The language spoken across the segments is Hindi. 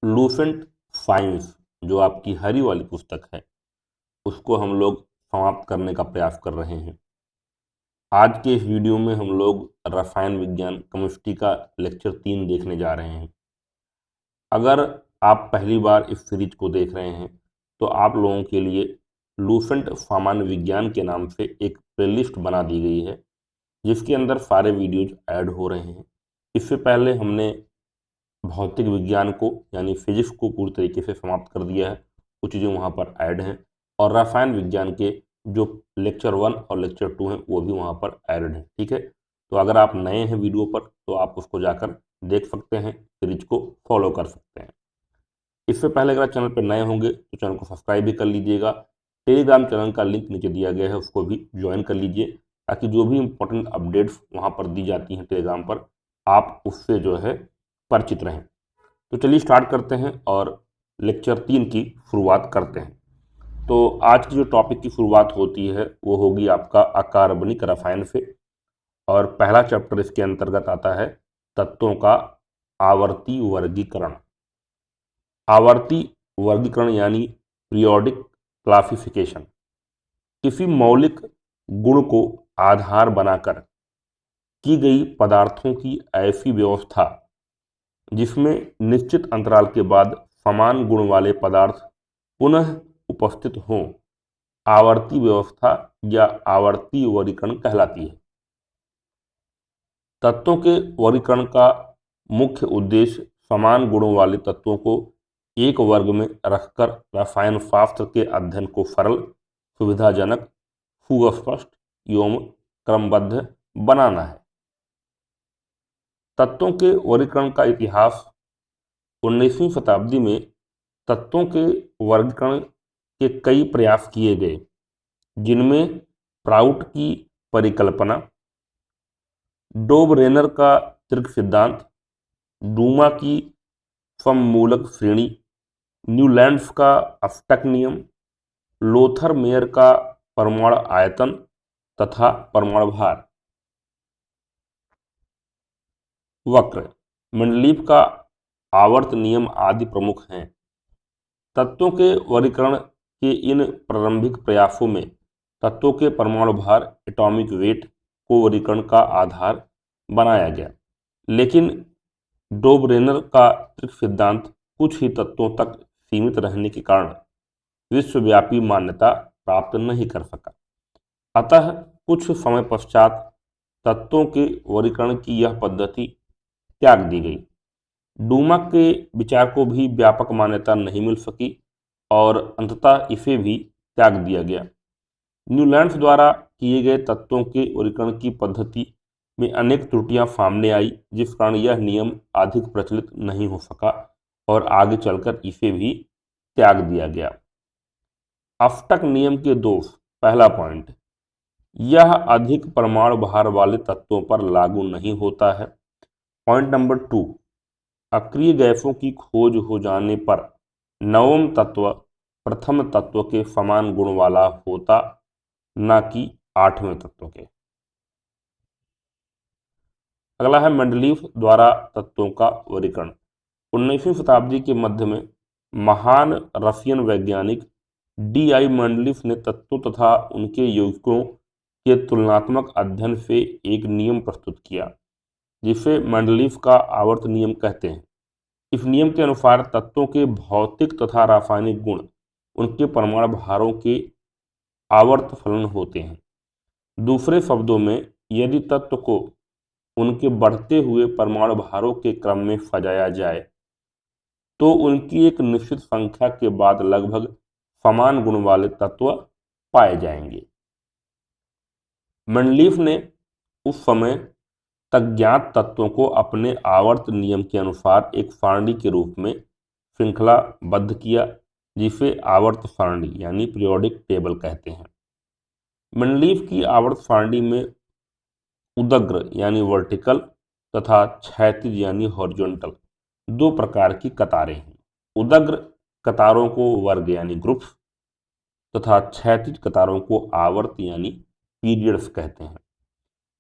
लूसेंट साइंस जो आपकी हरी वाली पुस्तक है उसको हम लोग समाप्त करने का प्रयास कर रहे हैं। आज के इस वीडियो में हम लोग रसायन विज्ञान केमिस्ट्री का लेक्चर 3 देखने जा रहे हैं। अगर आप पहली बार इस सीरीज को देख रहे हैं तो आप लोगों के लिए लूसेंट सामान्य विज्ञान के नाम से एक प्लेलिस्ट बना दी गई है जिसके अंदर सारे वीडियोज ऐड हो रहे हैं। इससे पहले हमने भौतिक विज्ञान को यानी फिजिक्स को पूरी तरीके से समाप्त कर दिया है, कुछ चीज़ें वहाँ पर ऐड हैं और रसायन विज्ञान के जो लेक्चर 1 और लेक्चर 2 हैं वो भी वहाँ पर ऐड हैं। ठीक है, तो अगर आप नए हैं वीडियो पर तो आप उसको जाकर देख सकते हैं, सीरीज को फॉलो कर सकते हैं। इससे पहले अगर आप चैनल पर नए होंगे तो चैनल को सब्सक्राइब भी कर लीजिएगा। टेलीग्राम चैनल का लिंक नीचे दिया गया है, उसको भी ज्वाइन कर लीजिए ताकि जो भी इंपॉर्टेंट अपडेट्स वहाँ पर दी जाती हैं टेलीग्राम पर आप उससे जो है परिचित रहें। तो चलिए स्टार्ट करते हैं और लेक्चर 3 की शुरुआत करते हैं। तो आज की जो टॉपिक की शुरुआत होती है वो होगी आपका अकार्बनिक रसायन से और पहला चैप्टर इसके अंतर्गत आता है तत्वों का आवर्ती वर्गीकरण। आवर्ती वर्गीकरण यानी पीरियोडिक क्लासिफिकेशन किसी मौलिक गुण को आधार बनाकर की गई पदार्थों की ऐसी व्यवस्था जिसमें निश्चित अंतराल के बाद समान गुण वाले पदार्थ पुनः उपस्थित हों आवर्ती व्यवस्था या आवर्ती वर्गीकरण कहलाती है। तत्वों के वर्गीकरण का मुख्य उद्देश्य समान गुणों वाले तत्वों को एक वर्ग में रखकर रसायन शास्त्र के अध्ययन को सरल, सुविधाजनक, सुस्पष्ट एवं क्रमबद्ध बनाना है। तत्वों के वर्गीकरण का इतिहास 19वीं शताब्दी में तत्वों के वर्गीकरण के कई प्रयास किए गए जिनमें प्राउट की परिकल्पना, डोबरेनर का तर्क सिद्धांत, डूमा की सममूलक श्रेणी, न्यूलैंड्स का अष्टक नियम, लोथर मेयर का परमाणु आयतन तथा परमाणु भार वक्र, मेंडलीव का आवर्त नियम आदि प्रमुख हैं। तत्वों के वर्गीकरण के इन प्रारंभिक प्रयासों में तत्वों के परमाणु भार एटॉमिक वेट को वर्गीकरण का आधार बनाया गया, लेकिन डोबरेनर का तर्क सिद्धांत कुछ ही तत्वों तक सीमित रहने के कारण विश्वव्यापी मान्यता प्राप्त नहीं कर सका। अतः कुछ समय पश्चात तत्वों के वर्गीकरण की यह पद्धति त्याग दी गई। डूमा के विचार को भी व्यापक मान्यता नहीं मिल सकी और अंततः इसे भी त्याग दिया गया। न्यूलैंड्स द्वारा किए गए तत्वों के वर्गीकरण की पद्धति में अनेक त्रुटियां सामने आई जिस कारण यह नियम अधिक प्रचलित नहीं हो सका और आगे चलकर इसे भी त्याग दिया गया। अष्टक नियम के दोष। पहला पॉइंट, यह अधिक परमाणु भार वाले तत्वों पर लागू नहीं होता है। पॉइंट नंबर 2, अक्रिय गैसों की खोज हो जाने पर नवम तत्व प्रथम तत्व के समान गुण वाला होता, न कि 8वें तत्व के। अगला है मेंडलीव द्वारा तत्वों का वर्गीकरण। 19वीं शताब्दी के मध्य में महान रशियन वैज्ञानिक डी.आई. मेंडलीव ने तत्वों तथा उनके यौगिकों के तुलनात्मक अध्ययन से एक नियम प्रस्तुत किया जिसे मेंडलीव का आवर्त नियम कहते हैं। इस नियम के अनुसार तत्वों के भौतिक तथा रासायनिक गुण उनके परमाणु भारों के आवर्त फलन होते हैं। दूसरे शब्दों में, यदि तत्व को उनके बढ़ते हुए परमाणु भारों के क्रम में सजाया जाए तो उनकी एक निश्चित संख्या के बाद लगभग समान गुण वाले तत्व पाए जाएंगे। मेंडलीव ने उस समय तक ज्ञात तत्वों को अपने आवर्त नियम के अनुसार एक सारणी के रूप में श्रृंखलाबद्ध किया जिसे आवर्त सारणी यानी पीरियोडिक टेबल कहते हैं। मेंडलीव की आवर्त सारणी में उदग्र यानी वर्टिकल तथा क्षैतिज यानी हॉरिजॉन्टल दो प्रकार की कतारें हैं। उदग्र कतारों को वर्ग यानी ग्रुप्स तथा क्षैतिज कतारों को आवर्त यानी पीरियड्स कहते हैं।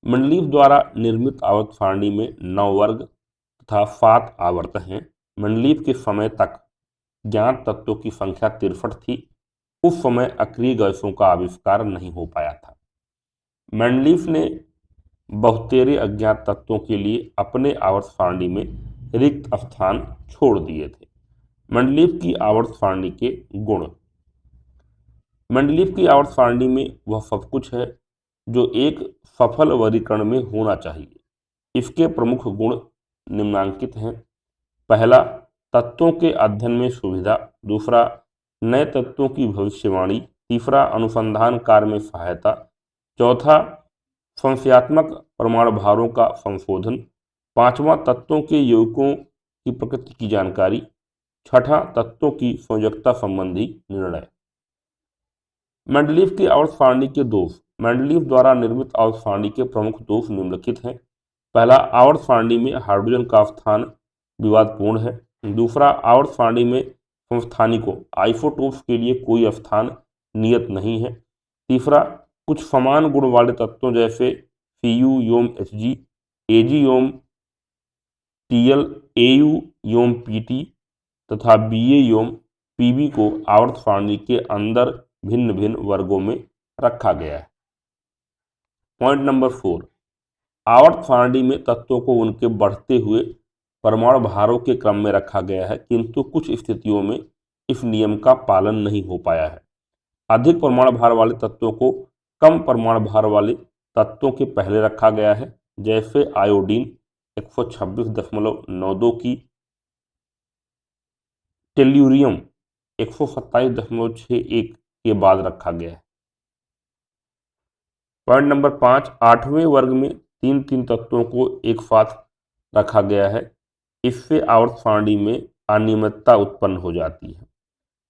मेंडलीव द्वारा निर्मित आवर्त सारणी में 9 वर्ग तथा 7 आवर्त हैं मेंडलीव के समय तक ज्ञात तत्वों की संख्या 63 थी। उस समय अक्रिय गैसों का आविष्कार नहीं हो पाया था। मेंडलीव ने बहुतेरे अज्ञात तत्वों के लिए अपने आवर्त सारणी में रिक्त स्थान छोड़ दिए थे। मेंडलीव की आवर्त सारणी के गुण। मेंडलीव की आवर्त सारणी में वह सब कुछ है जो एक सफल वर्गीकरण में होना चाहिए। इसके प्रमुख गुण निम्नांकित हैं। पहला, तत्वों के अध्ययन में सुविधा। दूसरा, नए तत्वों की भविष्यवाणी। तीसरा, अनुसंधान कार्य में सहायता। चौथा, संशयात्मक परमाणु भारों का संशोधन। पांचवा, तत्वों के यौगिकों की प्रकृति की जानकारी। छठा, तत्वों की संयोजकता संबंधी निर्णय। मेंडलीव की आवर्त सारणी के दोष। मेंडलीव द्वारा निर्मित आवर्त सारणी के प्रमुख दोष निम्नलिखित हैं। पहला, आवर्त सारणी में हाइड्रोजन का स्थान विवादपूर्ण है। दूसरा, आवर्त सारणी में समस्थानिकों आइसोटोप्स के लिए कोई स्थान नियत नहीं है। तीसरा, कुछ समान गुण वाले तत्वों जैसे Cu योम Hg, Ag योम Tl, Au योम Pt तथा Ba योम Pb को आवर्त सारणी के अंदर भिन्न भिन्न वर्गों में रखा गया है। पॉइंट नंबर 4, आवर्त सारणी में तत्वों को उनके बढ़ते हुए परमाणु भारों के क्रम में रखा गया है, किंतु कुछ स्थितियों में इस नियम का पालन नहीं हो पाया है। अधिक परमाणु भार वाले तत्वों को कम परमाणु भार वाले तत्वों के पहले रखा गया है, जैसे आयोडीन 126.92 की, टेल्यूरियम 127.61 के बाद रखा गया है। पॉइंट नंबर 5, 8वें वर्ग में तीन तीन तत्वों को एक साथ रखा गया है। इससे आवर्त सारणी में अनियमितता उत्पन्न हो जाती है।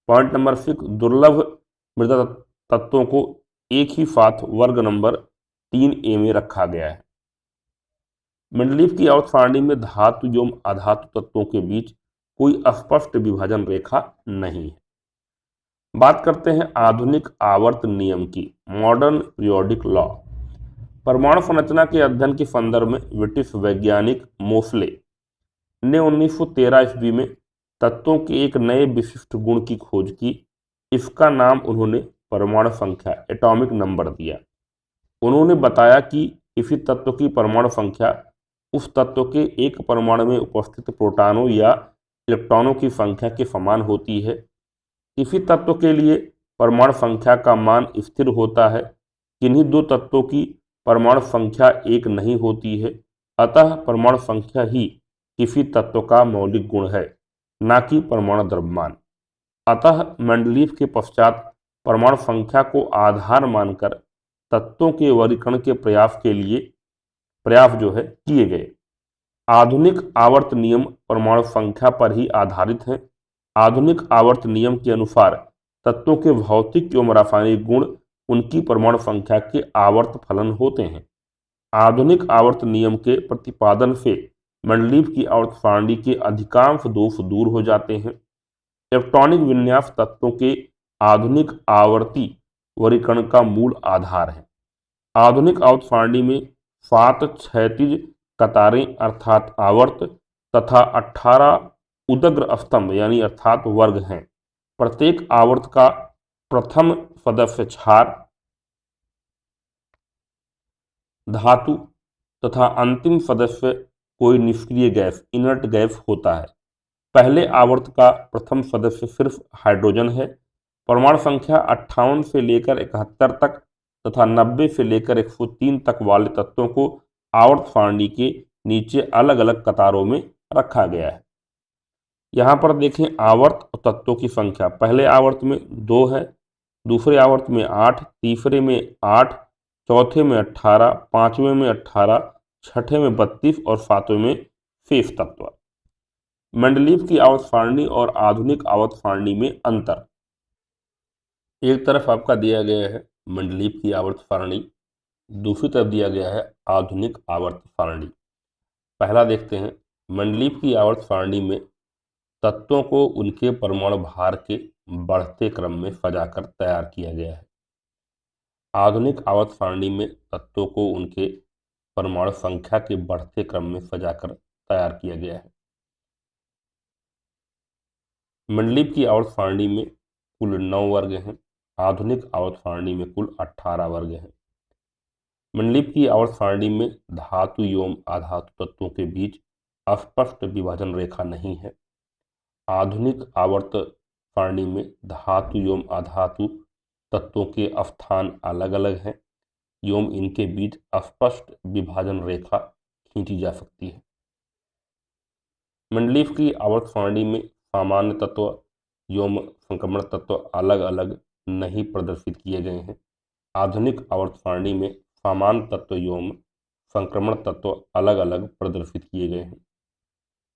पॉइंट नंबर 6, दुर्लभ मृदा तत्वों को एक ही साथ वर्ग नंबर 3A में रखा गया है। मेंडलीव की आवर्त सारणी में धातु एवं अधातु तत्वों के बीच कोई स्पष्ट विभाजन रेखा नहीं है। बात करते हैं आधुनिक आवर्त नियम की, मॉडर्न पीरियोडिक लॉ। परमाणु संरचना के अध्ययन के संदर्भ में ब्रिटिश वैज्ञानिक मोसले ने 1913 ईस्वी में तत्वों के एक नए विशिष्ट गुण की खोज की। इसका नाम उन्होंने परमाणु संख्या एटॉमिक नंबर दिया। उन्होंने बताया कि किसी तत्व की परमाणु संख्या उस तत्व के एक परमाणु में उपस्थित प्रोटॉनों या इलेक्ट्रॉनों की संख्या के समान होती है। किसी तत्व के लिए परमाणु संख्या का मान स्थिर होता है, किन्हीं दो तत्वों की परमाणु संख्या एक नहीं होती है। अतः परमाणु संख्या ही किसी तत्व का मौलिक गुण है, न कि परमाणु द्रव्यमान। अतः मेंडलीव के पश्चात परमाणु संख्या को आधार मानकर तत्वों के वर्गीकरण के प्रयास किए गए। आधुनिक आवर्त नियम परमाणु संख्या पर ही आधारित है। आधुनिक आवर्त नियम के अनुसार तत्वों के भौतिक एवं रासायनिक गुण उनकी परमाणु संख्या के आवर्त फलन होते हैं। आधुनिक आवर्त नियम के प्रतिपादन से मेंडलीव की आवर्त सारणी के अधिकांश दोष दूर हो जाते हैं। इलेक्ट्रॉनिक विन्यास तत्वों के आधुनिक आवर्ती वर्गीकरण का मूल आधार है। आधुनिक आवर्त सारणी में 7 क्षैतिज कतारें अर्थात आवर्त तथा 18 उदग्र स्तंभ यानी अर्थात वर्ग हैं। प्रत्येक आवर्त का प्रथम सदस्य क्षार, धातु तथा अंतिम सदस्य कोई निष्क्रिय गैस इनर्ट गैस होता है। पहले आवर्त का प्रथम सदस्य सिर्फ हाइड्रोजन है। परमाणु संख्या 58 से लेकर 71 तक तथा 90 से लेकर 103 तक वाले तत्वों को आवर्त सारणी के नीचे अलग अलग कतारों में रखा गया है। यहाँ पर देखें आवर्त और तत्वों की संख्या। पहले आवर्त में 2 है, दूसरे आवर्त में 8, तीसरे में 8, चौथे में 18, पांचवें में 18, छठे में 32 और सातवें में शेष तत्व। मेंडलीव की आवर्त सारणी और आधुनिक आवर्त सारणी में अंतर। एक तरफ आपका दिया गया है मेंडलीव की आवर्त सारणी, दूसरी तरफ दिया गया है आधुनिक आवर्त सारणी। पहला देखते हैं, मेंडलीव की आवर्त सारणी में तत्वों को उनके परमाणु भार के बढ़ते क्रम में सजाकर तैयार किया गया है। आधुनिक आवर्त सारणी में तत्वों को उनके परमाणु संख्या के बढ़ते क्रम में सजाकर तैयार किया गया है। मंडलीप की आवर्त सारणी में कुल 9 वर्ग हैं। आधुनिक आवर्त सारणी में कुल 18 वर्ग हैं। मंडलीप की आवर्त सारणी में धातु एवं अधातु तत्वों के बीच स्पष्ट विभाजन रेखा नहीं है। आधुनिक आवर्त सारणी में धातु एवं अधातु तत्वों के स्थान अलग अलग हैं एवं इनके बीच स्पष्ट विभाजन रेखा खींची जा सकती है। मंडलीप की आवर्त सारणी में सामान्य तत्व एवं संक्रमण तत्व अलग अलग नहीं प्रदर्शित किए गए हैं। आधुनिक आवर्त सारणी में सामान्य तत्व एवं संक्रमण तत्व अलग अलग प्रदर्शित किए गए हैं।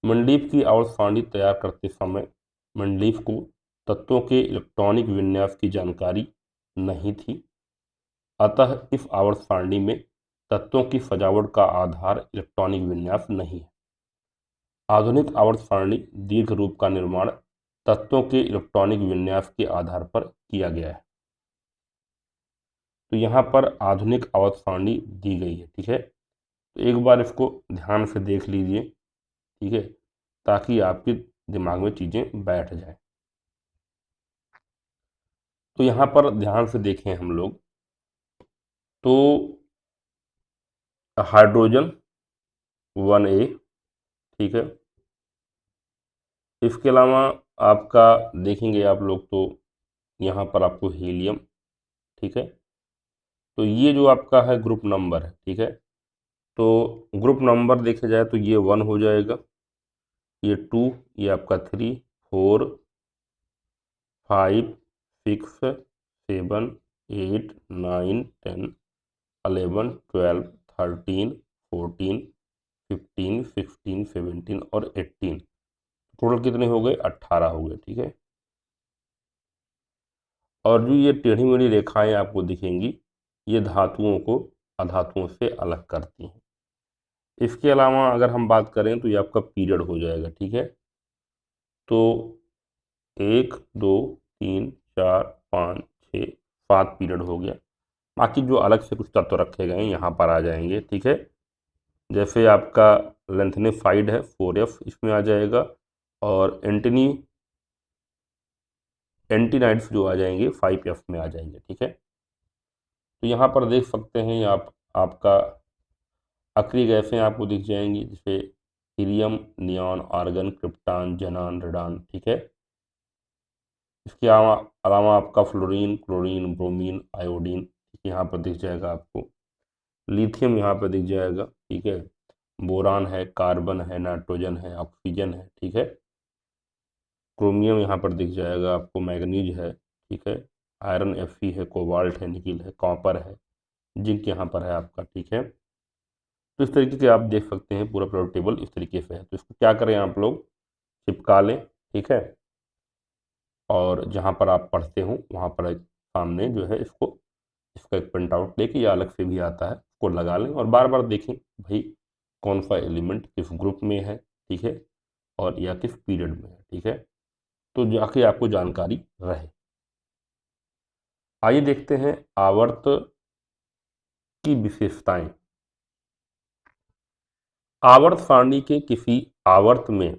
मंडलीप की आवर्त सारणी तैयार करते समय मंडलीप को तत्वों के इलेक्ट्रॉनिक विन्यास की जानकारी नहीं थी, अतः इस आवर्त सारणी में तत्वों की सजावट का आधार इलेक्ट्रॉनिक विन्यास नहीं है। आधुनिक आवर्त सारणी दीर्घ रूप का निर्माण तत्वों के इलेक्ट्रॉनिक विन्यास के आधार पर किया गया है। तो यहाँ पर आधुनिक आवर्त सारणी दी गई है, ठीक है। तो एक बार इसको ध्यान से देख लीजिए, ठीक है, ताकि आपके दिमाग में चीजें बैठ जाए। तो यहाँ पर ध्यान से देखें हम लोग, तो हाइड्रोजन 1A, ठीक है। इसके अलावा आपका देखेंगे आप लोग तो यहाँ पर आपको हीलियम, ठीक है। तो ये जो आपका है ग्रुप नंबर है, ठीक है। तो ग्रुप नंबर देखे जाए तो ये 1 हो जाएगा, ये 2, ये आपका 3, 4, 5, 6, 7, 8, 9, 10, 11, 12, 13, 14, 15, 16, 17 और 18। टोटल कितने हो गए? 18 हो गए, ठीक है। और जो ये टेढ़ी मेढ़ी रेखाएं आपको दिखेंगी, ये धातुओं को अधातुओं से अलग करती हैं। इसके अलावा अगर हम बात करें तो ये आपका पीरियड हो जाएगा, ठीक है। तो 1, 2, 3, 4, 5, 6, 7 पीरियड हो गया। बाकी जो अलग से कुछ तत्व रखे गए हैं यहाँ पर आ जाएंगे, ठीक है। जैसे आपका लेंथनिफाइड है 4F, इसमें आ जाएगा, और एंटीनाइड्स जो आ जाएंगे 5F में आ जाएंगे, ठीक है। तो यहाँ पर देख सकते हैं आप आपका अक्रिय गैसें आपको दिख जाएंगी, जैसे helium, neon, argon, krypton, xenon, radon, ठीक है। इसके अलावा आपका फ्लोरीन, क्लोरीन, ब्रोमीन, आयोडीन यहाँ पर दिख जाएगा आपको। लिथियम यहाँ पर दिख जाएगा, ठीक है। बोरान है, कार्बन है, नाइट्रोजन है, ऑक्सीजन है, ठीक है। क्रोमियम यहाँ पर दिख जाएगा आपको, मैग्नीज है, ठीक है। आयरन Fe है, कोबाल्ट है, निकिल है, कॉपर है, जिंक यहाँ पर है आपका, ठीक है। तो इस तरीके से आप देख सकते हैं पूरा पीरियोडिक टेबल इस तरीके से है। तो इसको क्या करें आप लोग, चिपका लें, ठीक है। और जहाँ पर आप पढ़ते हो वहाँ पर एक सामने जो है इसका एक प्रिंट आउट लेके, या अलग से भी आता है, उसको लगा लें और बार बार देखें भाई कौन सा एलिमेंट किस ग्रुप में है, ठीक है, और या किस पीरियड में है, ठीक है। तो जाके आपको जानकारी रहे। आइए देखते हैं आवर्त की विशेषताएं। आवर्त सारणी के किसी आवर्त में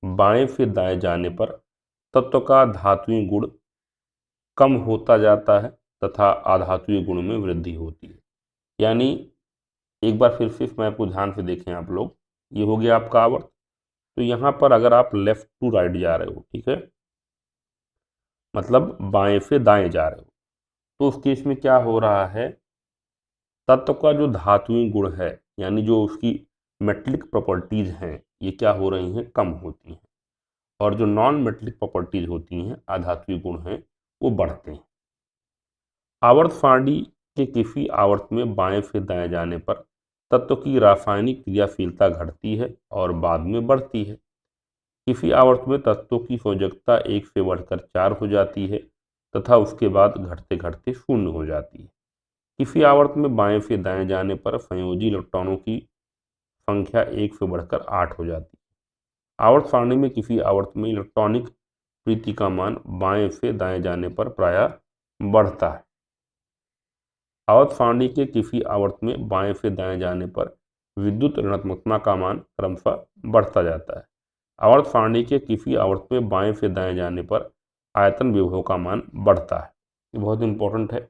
बाएं से दाएं जाने पर तत्व का धात्विक गुण कम होता जाता है तथा अधात्विक गुण में वृद्धि होती है। यानी एक बार फिर से मैं आपको ध्यान से देखें आप लोग, ये हो गया आपका आवर्त। तो यहाँ पर अगर आप लेफ्ट टू राइट जा रहे हो, ठीक है, मतलब बाएं से दाएं जा रहे हो, तो उस केस में क्या हो रहा है, तत्व का जो धात्विक गुण है यानी जो उसकी मेटलिक प्रॉपर्टीज हैं, ये क्या हो रही हैं, कम होती हैं, और जो नॉन मेटलिक प्रॉपर्टीज होती हैं, अधात्विक गुण हैं, वो बढ़ते हैं। आवर्त सारणी के किसी आवर्त में बाएं से दाएं जाने पर तत्व की रासायनिक क्रियाशीलता घटती है और बाद में बढ़ती है। किसी आवर्त में तत्वों की संयोजकता 1 से बढ़कर 4 हो जाती है तथा उसके बाद घटते घटते 0 हो जाती है। किसी आवर्त में बाएं से दाएं जाने पर संयोजी इलेक्ट्रॉनों की संख्या 1 से बढ़कर 8 हो जाती है। आवर्त सारणी में किसी आवर्त में इलेक्ट्रॉनिक प्रीति का मान बाएं से दाएं जाने पर प्रायः बढ़ता है। आवर्त सारणी के किसी आवर्त में बाएं से दाएं जाने पर विद्युत ऋणात्मकता का मान क्रमशः बढ़ता जाता है। आवर्त सारणी के किसी आवर्त में बाएं से दाएं जाने पर आयतन विभव का मान बढ़ता है। ये बहुत इंपॉर्टेंट है।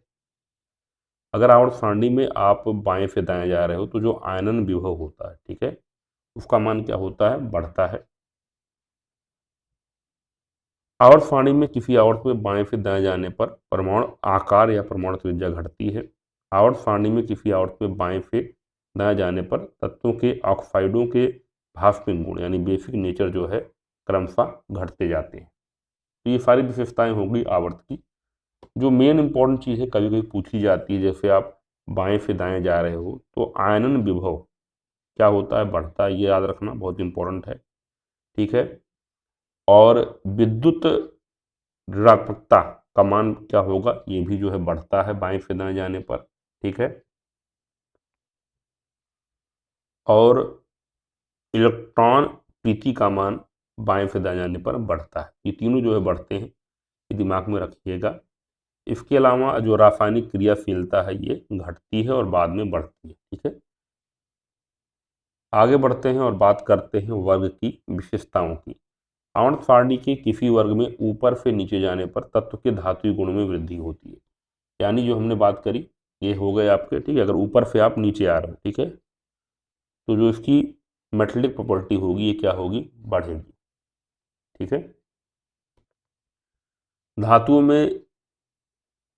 अगर आवर्त सारणी में आप बाएं से दाएं जा रहे हो तो जो आयनन विभव होता है, ठीक है, उसका मान क्या होता है, बढ़ता है। आवर्त सारणी में किसी आवर्त में बाएं से दाएं जाने पर परमाणु आकार या परमाणु त्रिज्या घटती है। आवर्त सारणी में किसी आवर्त में बाएं से दाएं जाने पर तत्वों के ऑक्साइडों के भास्पिंग गुण यानी बेसिक नेचर जो है क्रमशः घटते जाते हैं। तो ये सारी विशेषताएं होंगी आवर्त की। जो मेन इंपॉर्टेंट चीज़ है कभी कभी पूछी जाती है, जैसे आप बाएं से दाएं जा रहे हो तो आयनन विभव क्या होता है, बढ़ता है। ये याद रखना बहुत इंपॉर्टेंट है, ठीक है। और विद्युत ऋणात्मकता का मान क्या होगा, ये भी जो है बढ़ता है बाएं से दाएं जाने पर, ठीक है। और इलेक्ट्रॉन प्रीति का मान बाएं से दाएं जाने पर बढ़ता है। ये तीनों जो है बढ़ते हैं, ये दिमाग में रखिएगा। इसके अलावा जो रासायनिक क्रियाशीलता है ये घटती है और बाद में बढ़ती है, ठीक है। आगे बढ़ते हैं और बात करते हैं वर्ग की विशेषताओं की। आवर्त सारणी के किसी वर्ग में ऊपर से नीचे जाने पर तत्व के धात्विक गुण में वृद्धि होती है। यानी जो हमने बात करी ये हो गए आपके, ठीक है। अगर ऊपर से आप नीचे आ रहे हो, ठीक है, तो जो इसकी मेटेलिक प्रॉपर्टी होगी ये क्या होगी, बढ़ेगी, ठीक है। धातुओं में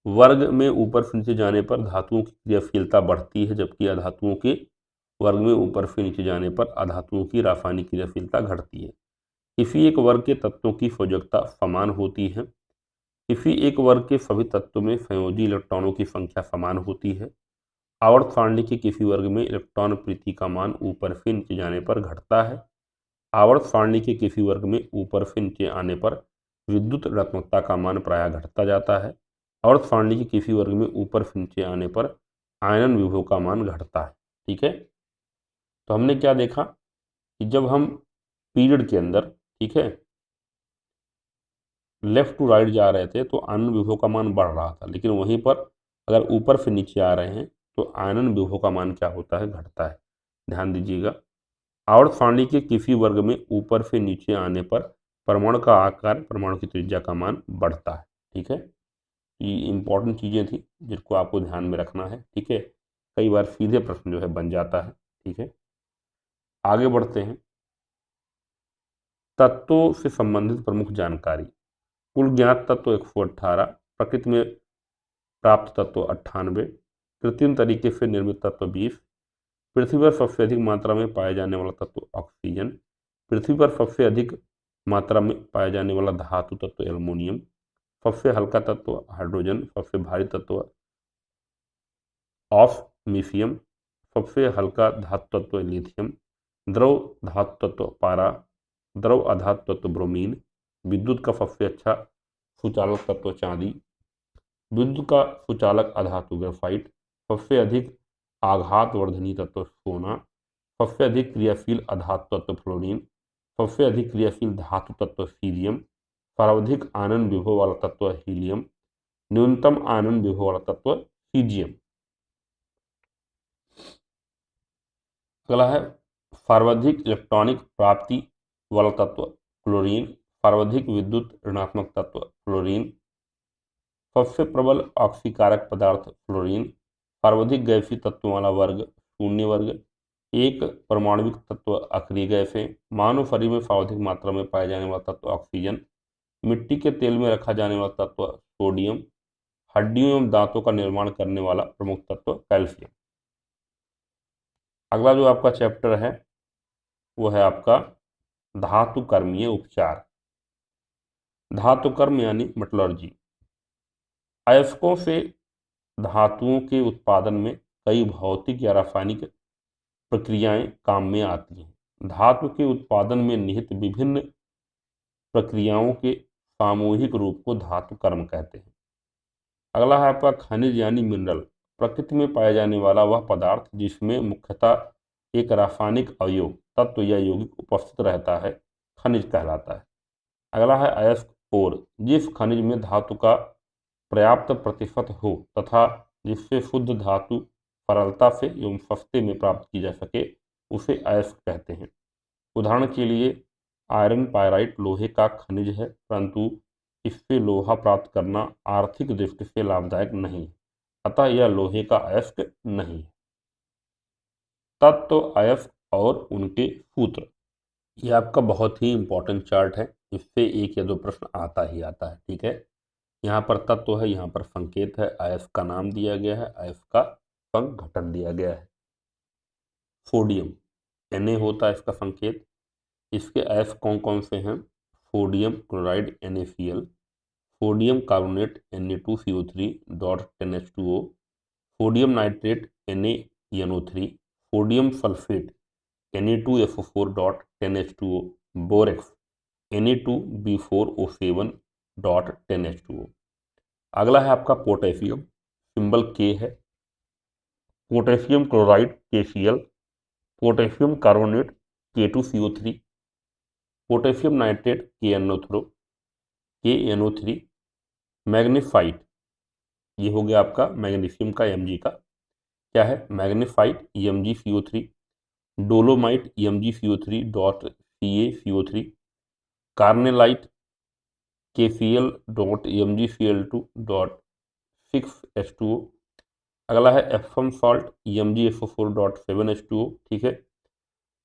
वर्ग में ऊपर से नीचे जाने पर धातुओं की क्रियाशीलता बढ़ती है, जबकि अधातुओं के वर्ग में ऊपर से नीचे जाने पर अधातुओं की रासायनिक क्रियाशीलता घटती है। किसी एक वर्ग के तत्वों की संयोजकता समान होती है। किसी एक वर्ग के सभी तत्वों में संयोजी इलेक्ट्रॉनों की संख्या समान होती है। आवर्त सारणी के किसी वर्ग में इलेक्ट्रॉन प्रीति का मान ऊपर से नीचे जाने पर घटता है। आवर्त सारणी के किसी वर्ग में ऊपर से नीचे आने पर विद्युत ऋणात्मकता का मान प्रायः घटता जाता है। आवर्त सारणी के किसी वर्ग में ऊपर से नीचे आने पर आयनन विभव का मान घटता है, ठीक है। तो हमने क्या देखा कि जब हम पीरियड के अंदर, ठीक है, लेफ्ट टू राइट जा रहे थे तो आयनन विभव का मान बढ़ रहा था, लेकिन वहीं पर अगर ऊपर से नीचे आ रहे हैं तो आयनन विभव का मान क्या होता है, घटता है। ध्यान दीजिएगा। आवर्त सारणी के किसी वर्ग में ऊपर से नीचे आने पर परमाणु का आकार, परमाणु की त्रिज्या का मान बढ़ता है, ठीक है। ये इंपॉर्टेंट चीजें थी जिसको आपको ध्यान में रखना है, ठीक है। कई बार सीधे प्रश्न जो है बन जाता है, ठीक है। आगे बढ़ते हैं। तत्वों से संबंधित प्रमुख जानकारी। कुल ज्ञात तत्व 118, प्रकृति में प्राप्त तत्व 98, कृत्रिम तरीके से निर्मित तत्व 20, पृथ्वी पर सबसे अधिक मात्रा में पाया जाने वाला तत्व ऑक्सीजन, पृथ्वी पर सबसे अधिक मात्रा में पाया जाने वाला धातु तत्व एल्युमिनियम, सबसे हल्का तत्व हाइड्रोजन, सबसे भारी तत्व ऑस्मियम, सबसे हल्का धातु तत्व लिथियम, द्रव धातु तत्व पारा, द्रव अधातु तत्व ब्रोमीन, विद्युत का सबसे अच्छा सुचालक तत्व चांदी, विद्युत का सुचालक अधातु ग्रेफाइट, सबसे अधिक आघात वर्धनी तत्व सोना, सबसे अधिक क्रियाशील अधातु तत्व फ्लोरीन, सबसे अधिक क्रियाशील धातु तत्व सीरियम, सर्वाधिक आनन विभव वाला तत्व हीलियम, न्यूनतम आनन विभव वाला तत्व सीजियम। अगला है सर्वाधिक इलेक्ट्रॉनिक प्राप्ति वाला तत्व क्लोरीन, सर्वाधिक विद्युत ऋणात्मक तत्व फ्लोरीन, सबसे प्रबल ऑक्सीकारक पदार्थ फ्लोरीन, सर्वाधिक गैसीय तत्वों वाला वर्ग शून्य वर्ग, एक परमाणविक तत्व अक्रिय गैसें, मानव शरीर में सर्वाधिक मात्रा में पाए जाने वाला तत्व ऑक्सीजन, मिट्टी के तेल में रखा जाने वाला तत्व सोडियम, हड्डियों एवं दांतों का निर्माण करने वाला प्रमुख तत्व कैल्शियम। अगला जो आपका चैप्टर है वो है आपका धातु कर्मीय उपचार। धातु कर्म यानी मेटलर्जी। अयस्कों से धातुओं के उत्पादन में कई भौतिक या रासायनिक प्रक्रियाएं काम में आती हैं। धातु के उत्पादन में निहित विभिन्न प्रक्रियाओं के सामूहिक रूप को धातु कर्म कहते हैं। अगला है आपका खनिज यानी मिनरल। प्रकृति में पाया जाने वाला वह पदार्थ जिसमें मुख्यतः एक रासायनिक अवयव तत्व या यौगिक उपस्थित रहता है खनिज कहलाता है। अगला है अयस्क ओर। जिस खनिज में धातु का पर्याप्त प्रतिशत हो तथा जिससे शुद्ध धातु सरलता से एवं सस्ते में प्राप्त की जा सके उसे अयस्क कहते हैं। उदाहरण के लिए आयरन पायराइट लोहे का खनिज है, परंतु इससे लोहा प्राप्त करना आर्थिक दृष्टि से लाभदायक नहीं है, अतः यह लोहे का अयस्क नहीं है। तत्व, अयस्क और उनके सूत्र, यह आपका बहुत ही इंपॉर्टेंट चार्ट है, इससे एक या दो प्रश्न आता ही आता है। ठीक है, यहाँ पर तत्व है, यहाँ पर संकेत है, अयस्क का नाम दिया गया है, अयस्क का संघटन दिया गया है। सोडियम Na होता है इसका संकेत। इसके अयस्क कौन कौन से हैं? Sodium chloride NaCl, sodium carbonate Na2CO3 10H2O, sodium nitrate NaNO3, sodium sulphate Na2SO4 10H2O, borax Na2B4O7 10H2O। अगला है आपका पोटेशियम, सिंबल K है। Potassium chloride KCl, potassium carbonate K2CO3, potassium nitrate KNO3, मैग्नीफाइट, ये हो गया आपका मैग्नीशियम का Mg का, क्या है? मैग्नीफाइट MgCO3, dolomite MgCO3 CaCO3, carnallite KCl MgCl2 6H2O। अगला है एप्सम सॉल्ट MgSO4 7H2O। ठीक है,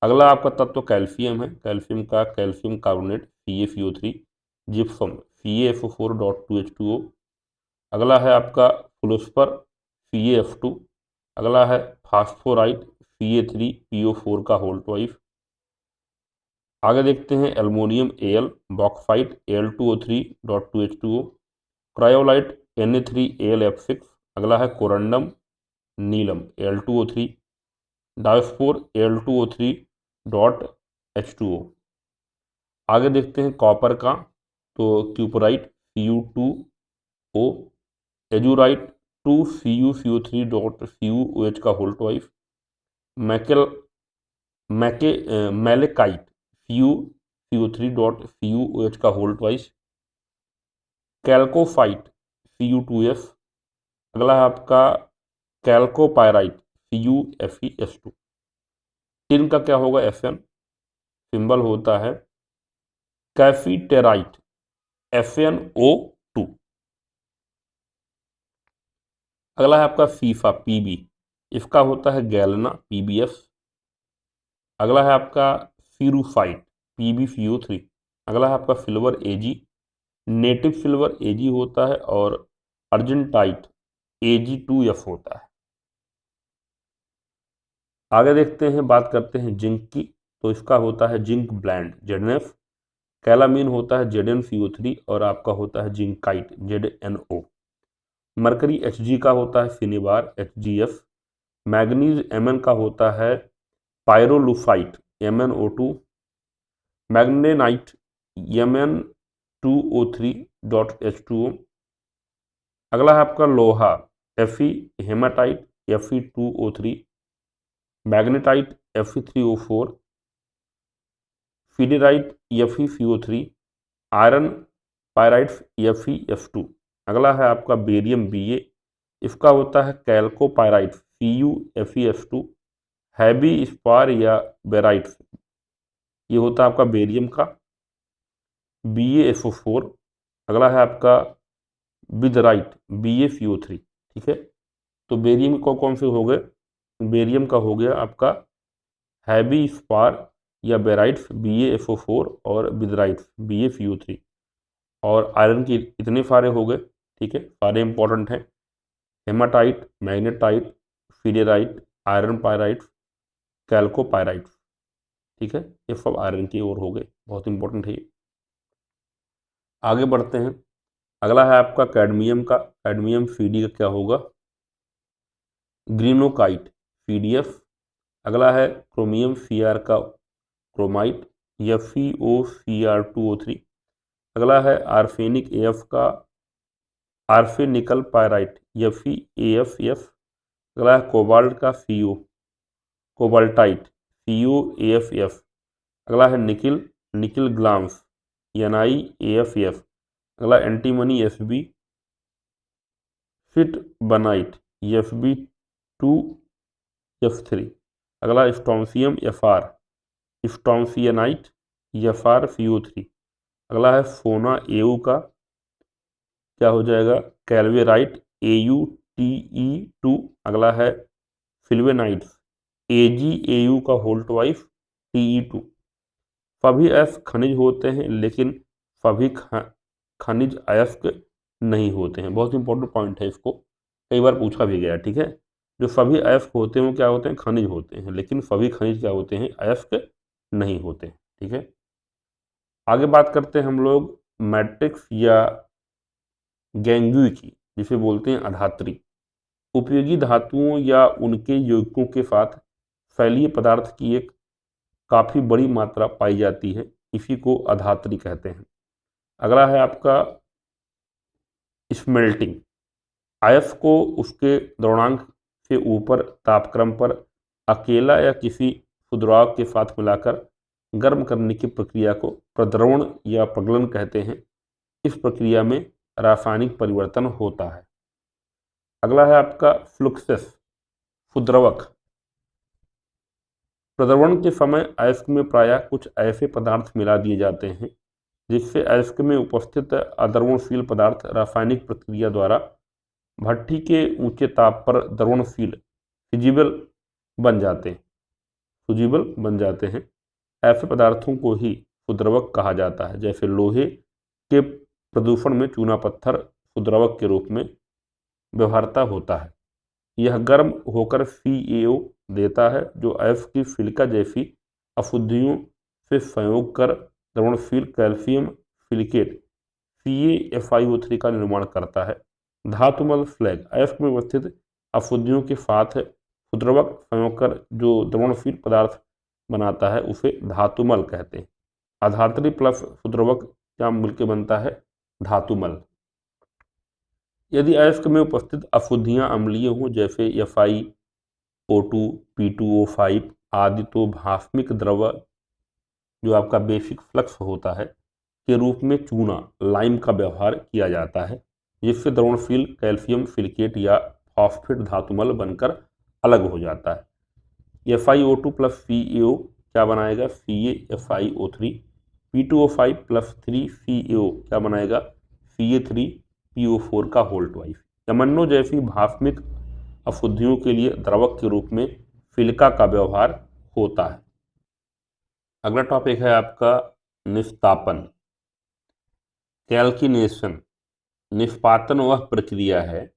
अगला आपका तत्व कैल्शियम है, कैल्शियम का calcium carbonate CaCO3, gypsum CaSO4 2H2O। अगला है आपका फ्लोस्पर CaF2। अगला है फास्फोराइट Ca3PO4 का होल ट्वाइस। आगे देखते हैं aluminium Al, bauxite Al2O3 2H2O, cryolite Na3AlF6। अगला है कोरंडम नीलम Al2O3, डायोस्पोर Al2O3 H2O। आगे देखते हैं कॉपर का, तो cuprite Cu2O, azurite 2CuCO3 CuOH का whole twice, malachite CuCO3 CuOH का होल ट्वाइस, कैल्कोफाइट Cu2S। अगला है आपका कैल्कोपायराइट CuFeS2। टिन का क्या होगा? Fn, सिंबल होता है कैफीटेराइट FnO2। अगला है आपका फीफा Pb, इसका होता है गैलेना PbS। अगला है आपका सीरूफाइट PbCO3। अगला है आपका silver Ag, native silver Ag होता है, और अर्जेंटाइट Ag2F होता है। आगे देखते हैं, बात करते हैं जिंक की, तो इसका होता है जिंक ब्लैंड ZnF, कैलामीन होता है ZnCO3, और आपका होता है जिंकाइट ZnO। मरकरी Hg का होता है सिनिबार HgF, मैग्नीज Mn का होता है पायरोलुफाइट MnO2, मैग्नेनाइट Mn2O3 H2O। अगला है आपका लोहा Fe, haematite Fe2O3, magnetite Fe3O4, फीडेराइट FeCO3, iron pyrites FeF2। अगला है आपका बेरियम Ba, इसका होता है कैल्कोपायराइट CuFeS2, हैवी स्पार या बेराइट्स, ये होता है आपका बेरियम का BaSO4। अगला है आपका विदराइट BaCO3। ठीक है, तो बेरियम को कौन से हो गए? बेरियम का हो गया आपका हैवी स्पार या बेराइट्स BaSO4 और विदराइट्स BaCO3, और आयरन की इतने सारे हो गए। ठीक है, सारे इंपॉर्टेंट हैं, हेमाटाइट, मैग्नेटाइट, फीडेराइट, आयरन पायराइट, कैल्कोपायराइट। ठीक है, ये सब आयरन की ओर हो गए, बहुत इंपॉर्टेंट है ये। आगे बढ़ते हैं, अगला है आपका कैडमियम का, कैडमियम Cd का क्या होगा? Greenockite CdF। अगला है क्रोमियम Cr का क्रोमाइट FeOCr2O3। अगला है आर्सेनिक AF का आर्सेनिकल पायराइट FeAFF। अगला है कोबाल्ट का CO कोबाल्टाइट COAFF। अगला है निकिल, निकिल ग्लाम्स NiAFF। अगला एंटीमनी Sb, फिट बनाइट Fb2F3। अगला स्ट्रोंसियम Fr, स्ट्रोंसियनाइट FrCO3। अगला है फोना एयू का क्या हो जाएगा, कैल्वेराइट AuTe2। अगला है फिल्वेनाइट्स AgAu का होल ट्वाइस Te2। सभी अयस्क खनिज होते हैं लेकिन सभी खनिज अयस्क नहीं होते हैं। बहुत इंपॉर्टेंट पॉइंट है, इसको कई बार पूछा भी गया। ठीक है, जो सभी अयस्क होते हैं वो क्या होते हैं, खनिज होते हैं, लेकिन सभी खनिज क्या होते हैं, अयस्क नहीं होते हैं। ठीक है, आगे बात करते हैं हम लोग मैट्रिक्स या गैंगुई की, जिसे बोलते हैं अधात्री। उपयोगी धातुओं या उनके यौगिकों के साथ फैलीय पदार्थ की एक काफी बड़ी मात्रा पाई जाती है, इसी को अधात्री कहते हैं। अगला है आपका स्मेल्टिंग। अयस्क को उसके द्रवणांक से ऊपर तापक्रम पर अकेला या किसी क्षुद्रावक के साथ मिलाकर गर्म करने की प्रक्रिया को प्रद्रवण या प्रगलन कहते हैं। इस प्रक्रिया में रासायनिक परिवर्तन होता है। अगला है आपका फ्लुक्सस, क्षुद्रवक। प्रद्रवण के समय अयस्क में प्रायः कुछ ऐसे पदार्थ मिला दिए जाते हैं जिससे अयस्क में उपस्थित अद्रवणशील पदार्थ रासायनिक प्रक्रिया द्वारा भट्ठी के ऊंचे ताप पर द्रवणशील फिजिबल बन जाते हैं सुजिबल बन जाते हैं। ऐसे पदार्थों को ही क्षुद्रवक कहा जाता है। जैसे लोहे के प्रदूषण में चूना पत्थर क्षुद्रवक के रूप में व्यवहारता होता है। यह गर्म होकर CaO देता है जो अयस्क की सिलिका जैसी अशुद्धियों से संयोग कर द्रवणशील कैल्शियम सिलिकेट CaFiO3 का निर्माण करता है। धातुमल स्लैग, अयस्क में उपस्थित अशुद्धियों के साथ क्षुद्रवक संयोग कर जो द्रवणशील पदार्थ बनाता है उसे धातुमल कहते हैं। अधात्री प्लस क्षुद्रवक क्या मिलकर बनता है, धातुमल। यदि अयस्क में उपस्थित अशुद्धियां अम्लीय हों जैसे FiO2 P2O5 आदि, तो भास्मिक द्रव जो आपका बेसिक फ्लक्स होता है के रूप में चूना लाइम का व्यवहार किया जाता है, जिससे द्रवणशील कैल्शियम सिलिकेट या फॉस्फेट धातुमल बनकर अलग हो जाता है। FiO2 प्लस CaO क्या बनाएगा, CaFiO3। P2O5 प्लस 3CaO क्या बनाएगा, Ca3PO4 का होल ट्वाइस। यमन्नो जैसी भास्मिक अशुद्धियों के लिए द्रवक के रूप में सिलिका का व्यवहार होता है। अगला टॉपिक है आपका निष्तापन, कैल्किनेशन। निष्पातन वह प्रक्रिया है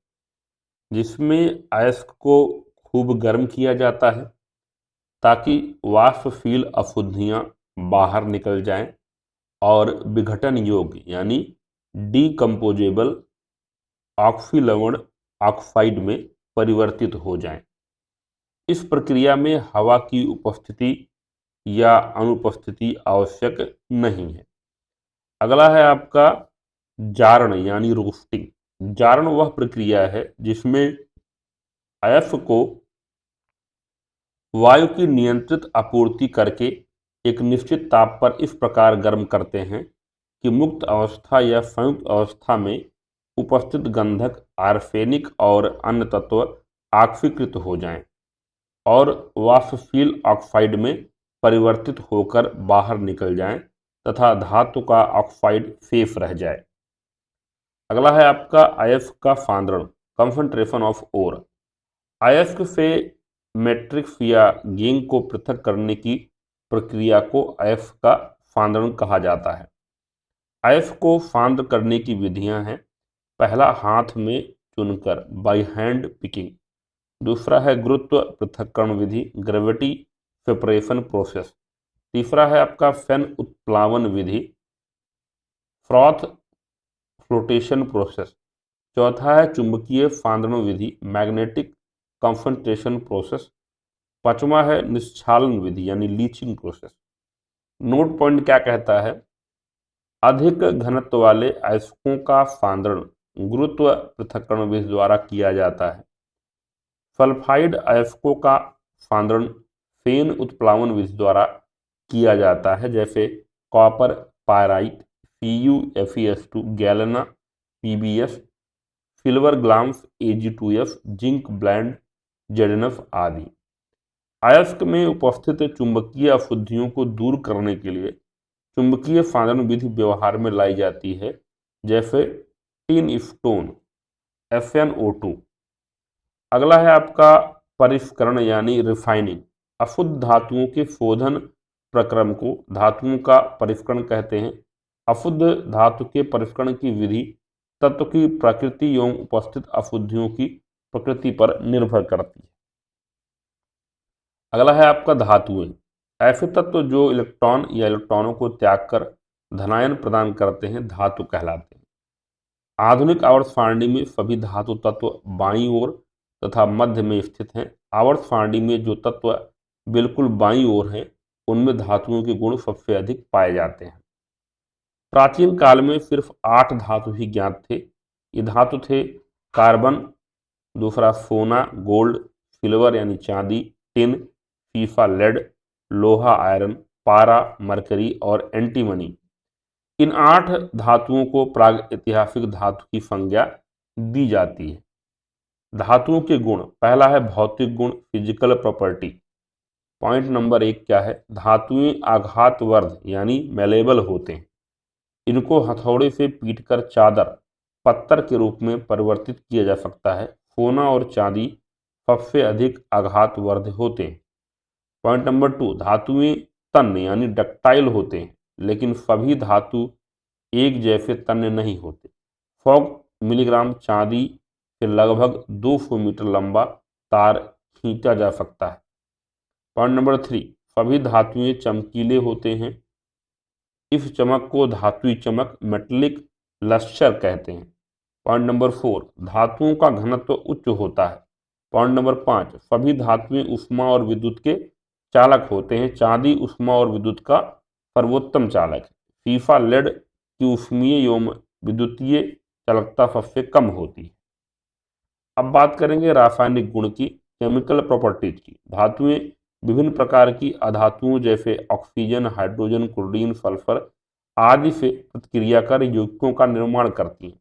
जिसमें अयस्क को खूब गर्म किया जाता है ताकि वाष्पशील अशुद्धियां बाहर निकल जाएं और विघटन योग्य यानी डीकम्पोजेबल ऑक्सीलवण ऑक्साइड में परिवर्तित हो जाएं। इस प्रक्रिया में हवा की उपस्थिति या अनुपस्थिति आवश्यक नहीं है। अगला है आपका जारण यानी रोस्टिंग। जारण वह प्रक्रिया है जिसमें अयस्क को वायु की नियंत्रित आपूर्ति करके एक निश्चित ताप पर इस प्रकार गर्म करते हैं कि मुक्त अवस्था या संयुक्त अवस्था में उपस्थित गंधक, आर्सेनिक और अन्य तत्व ऑक्सीकृत हो जाएं और वाष्पशील ऑक्साइड में परिवर्तित होकर बाहर निकल जाएं तथा धातु का ऑक्साइड शेष रह जाए। अगला है आपका अयस्क का सांद्रण, कंसंट्रेशन ऑफ ओर। अयस्क से मैट्रिक्स या गैंग को पृथक करने की प्रक्रिया को अयस्क का सांद्रण कहा जाता है। अयस्क को सांद्र करने की विधियां हैं, पहला हाथ में चुनकर बाय हैंड पिकिंग, दूसरा है गुरुत्व पृथक्करण विधि ग्रेविटी सेपरेशन प्रोसेस, तीसरा है आपका फैन उत्प्लावन विधि फ्रॉथ फ्लोटेशन प्रोसेस, चौथा है चुंबकीय सांद्रण विधि मैग्नेटिक कंसंट्रेशन प्रोसेस, पांचवा है निश्चालन विधि यानी लीचिंग प्रोसेस। नोट पॉइंट क्या कहता है, अधिक घनत्व वाले अयस्कों का सांद्रण गुरुत्व पृथक्करण विधि द्वारा किया जाता है। सल्फाइड अयस्कों का सांद्रण फेन उत्प्लावन विधि द्वारा किया जाता है, जैसे copper pyrite CuFeS2, galena PbS, silver glance Ag2S, zinc blende ZnF आदि। अयस्क में उपस्थित चुंबकीय अशुद्धियों को दूर करने के लिए चुंबकीय फांदन विधि व्यवहार में लाई जाती है, जैसे टिन स्टोन FnO2। अगला है आपका परिष्करण यानी रिफाइनिंग। अशुद्ध धातुओं के शोधन प्रक्रम को धातुओं का परिष्करण कहते हैं। अशुद्ध धातु के परिष्करण की विधि तत्व की प्रकृति एवं उपस्थित अशुद्धियों की प्रकृति पर निर्भर करती है। अगला है आपका धातुएं। ऐसे तत्व जो इलेक्ट्रॉन या इलेक्ट्रॉनों को त्याग कर धनायन प्रदान करते हैं धातु कहलाते हैं। आधुनिक आवर्त सारणी में सभी धातु तत्व बाईं ओर तथा मध्य में स्थित हैं। आवर्त सारणी में जो तत्व बिल्कुल बाईं ओर हैं उनमें धातुओं के गुण सबसे अधिक पाए जाते हैं। प्राचीन काल में सिर्फ 8 धातु ही ज्ञात थे। ये धातु थे कार्बन, दूसरा सोना गोल्ड, सिल्वर यानी चांदी, टिन, सीसा लेड, लोहा आयरन, पारा मरकरी और एंटीमनी। इन 8 धातुओं को प्राग ऐतिहासिक धातु की संज्ञा दी जाती है। धातुओं के गुण, पहला है भौतिक गुण फिजिकल प्रॉपर्टी। पॉइंट नंबर 1 क्या है? धातुएं आघातवर्ध यानी मेलेबल होते हैं। इनको हथौड़े से पीटकर चादर पत्थर के रूप में परिवर्तित किया जा सकता है। सोना और चांदी सबसे अधिक आघातवर्ध होते हैं। पॉइंट नंबर 2, धातुएं तन्य यानी डक्टाइल होते हैं, लेकिन सभी धातु एक जैसे तन्य नहीं होते। 100 मिलीग्राम चांदी से लगभग 200 मीटर लंबा तार खींचा जा सकता है। पॉइंट नंबर 3, सभी धातुएं चमकीले होते हैं। इस चमक को धातुई चमक मेटेलिक लस्टर कहते हैं। पॉइंट नंबर 4, धातुओं का घनत्व उच्च होता है। पॉइंट नंबर 5, सभी धातुएं ऊष्मा और विद्युत के चालक होते हैं। चांदी ऊष्मा और विद्युत का सर्वोत्तम चालक है। सीसा लेड की ऊष्मीय एवं विद्युतीय चालकता सबसे कम होती है। अब बात करेंगे रासायनिक गुण की, केमिकल प्रॉपर्टीज की। धातुएं विभिन्न प्रकार की अधातुओं जैसे ऑक्सीजन, हाइड्रोजन, क्लोरीन, सल्फर आदि से प्रतिक्रिया कर यौगिकों का निर्माण करती हैं।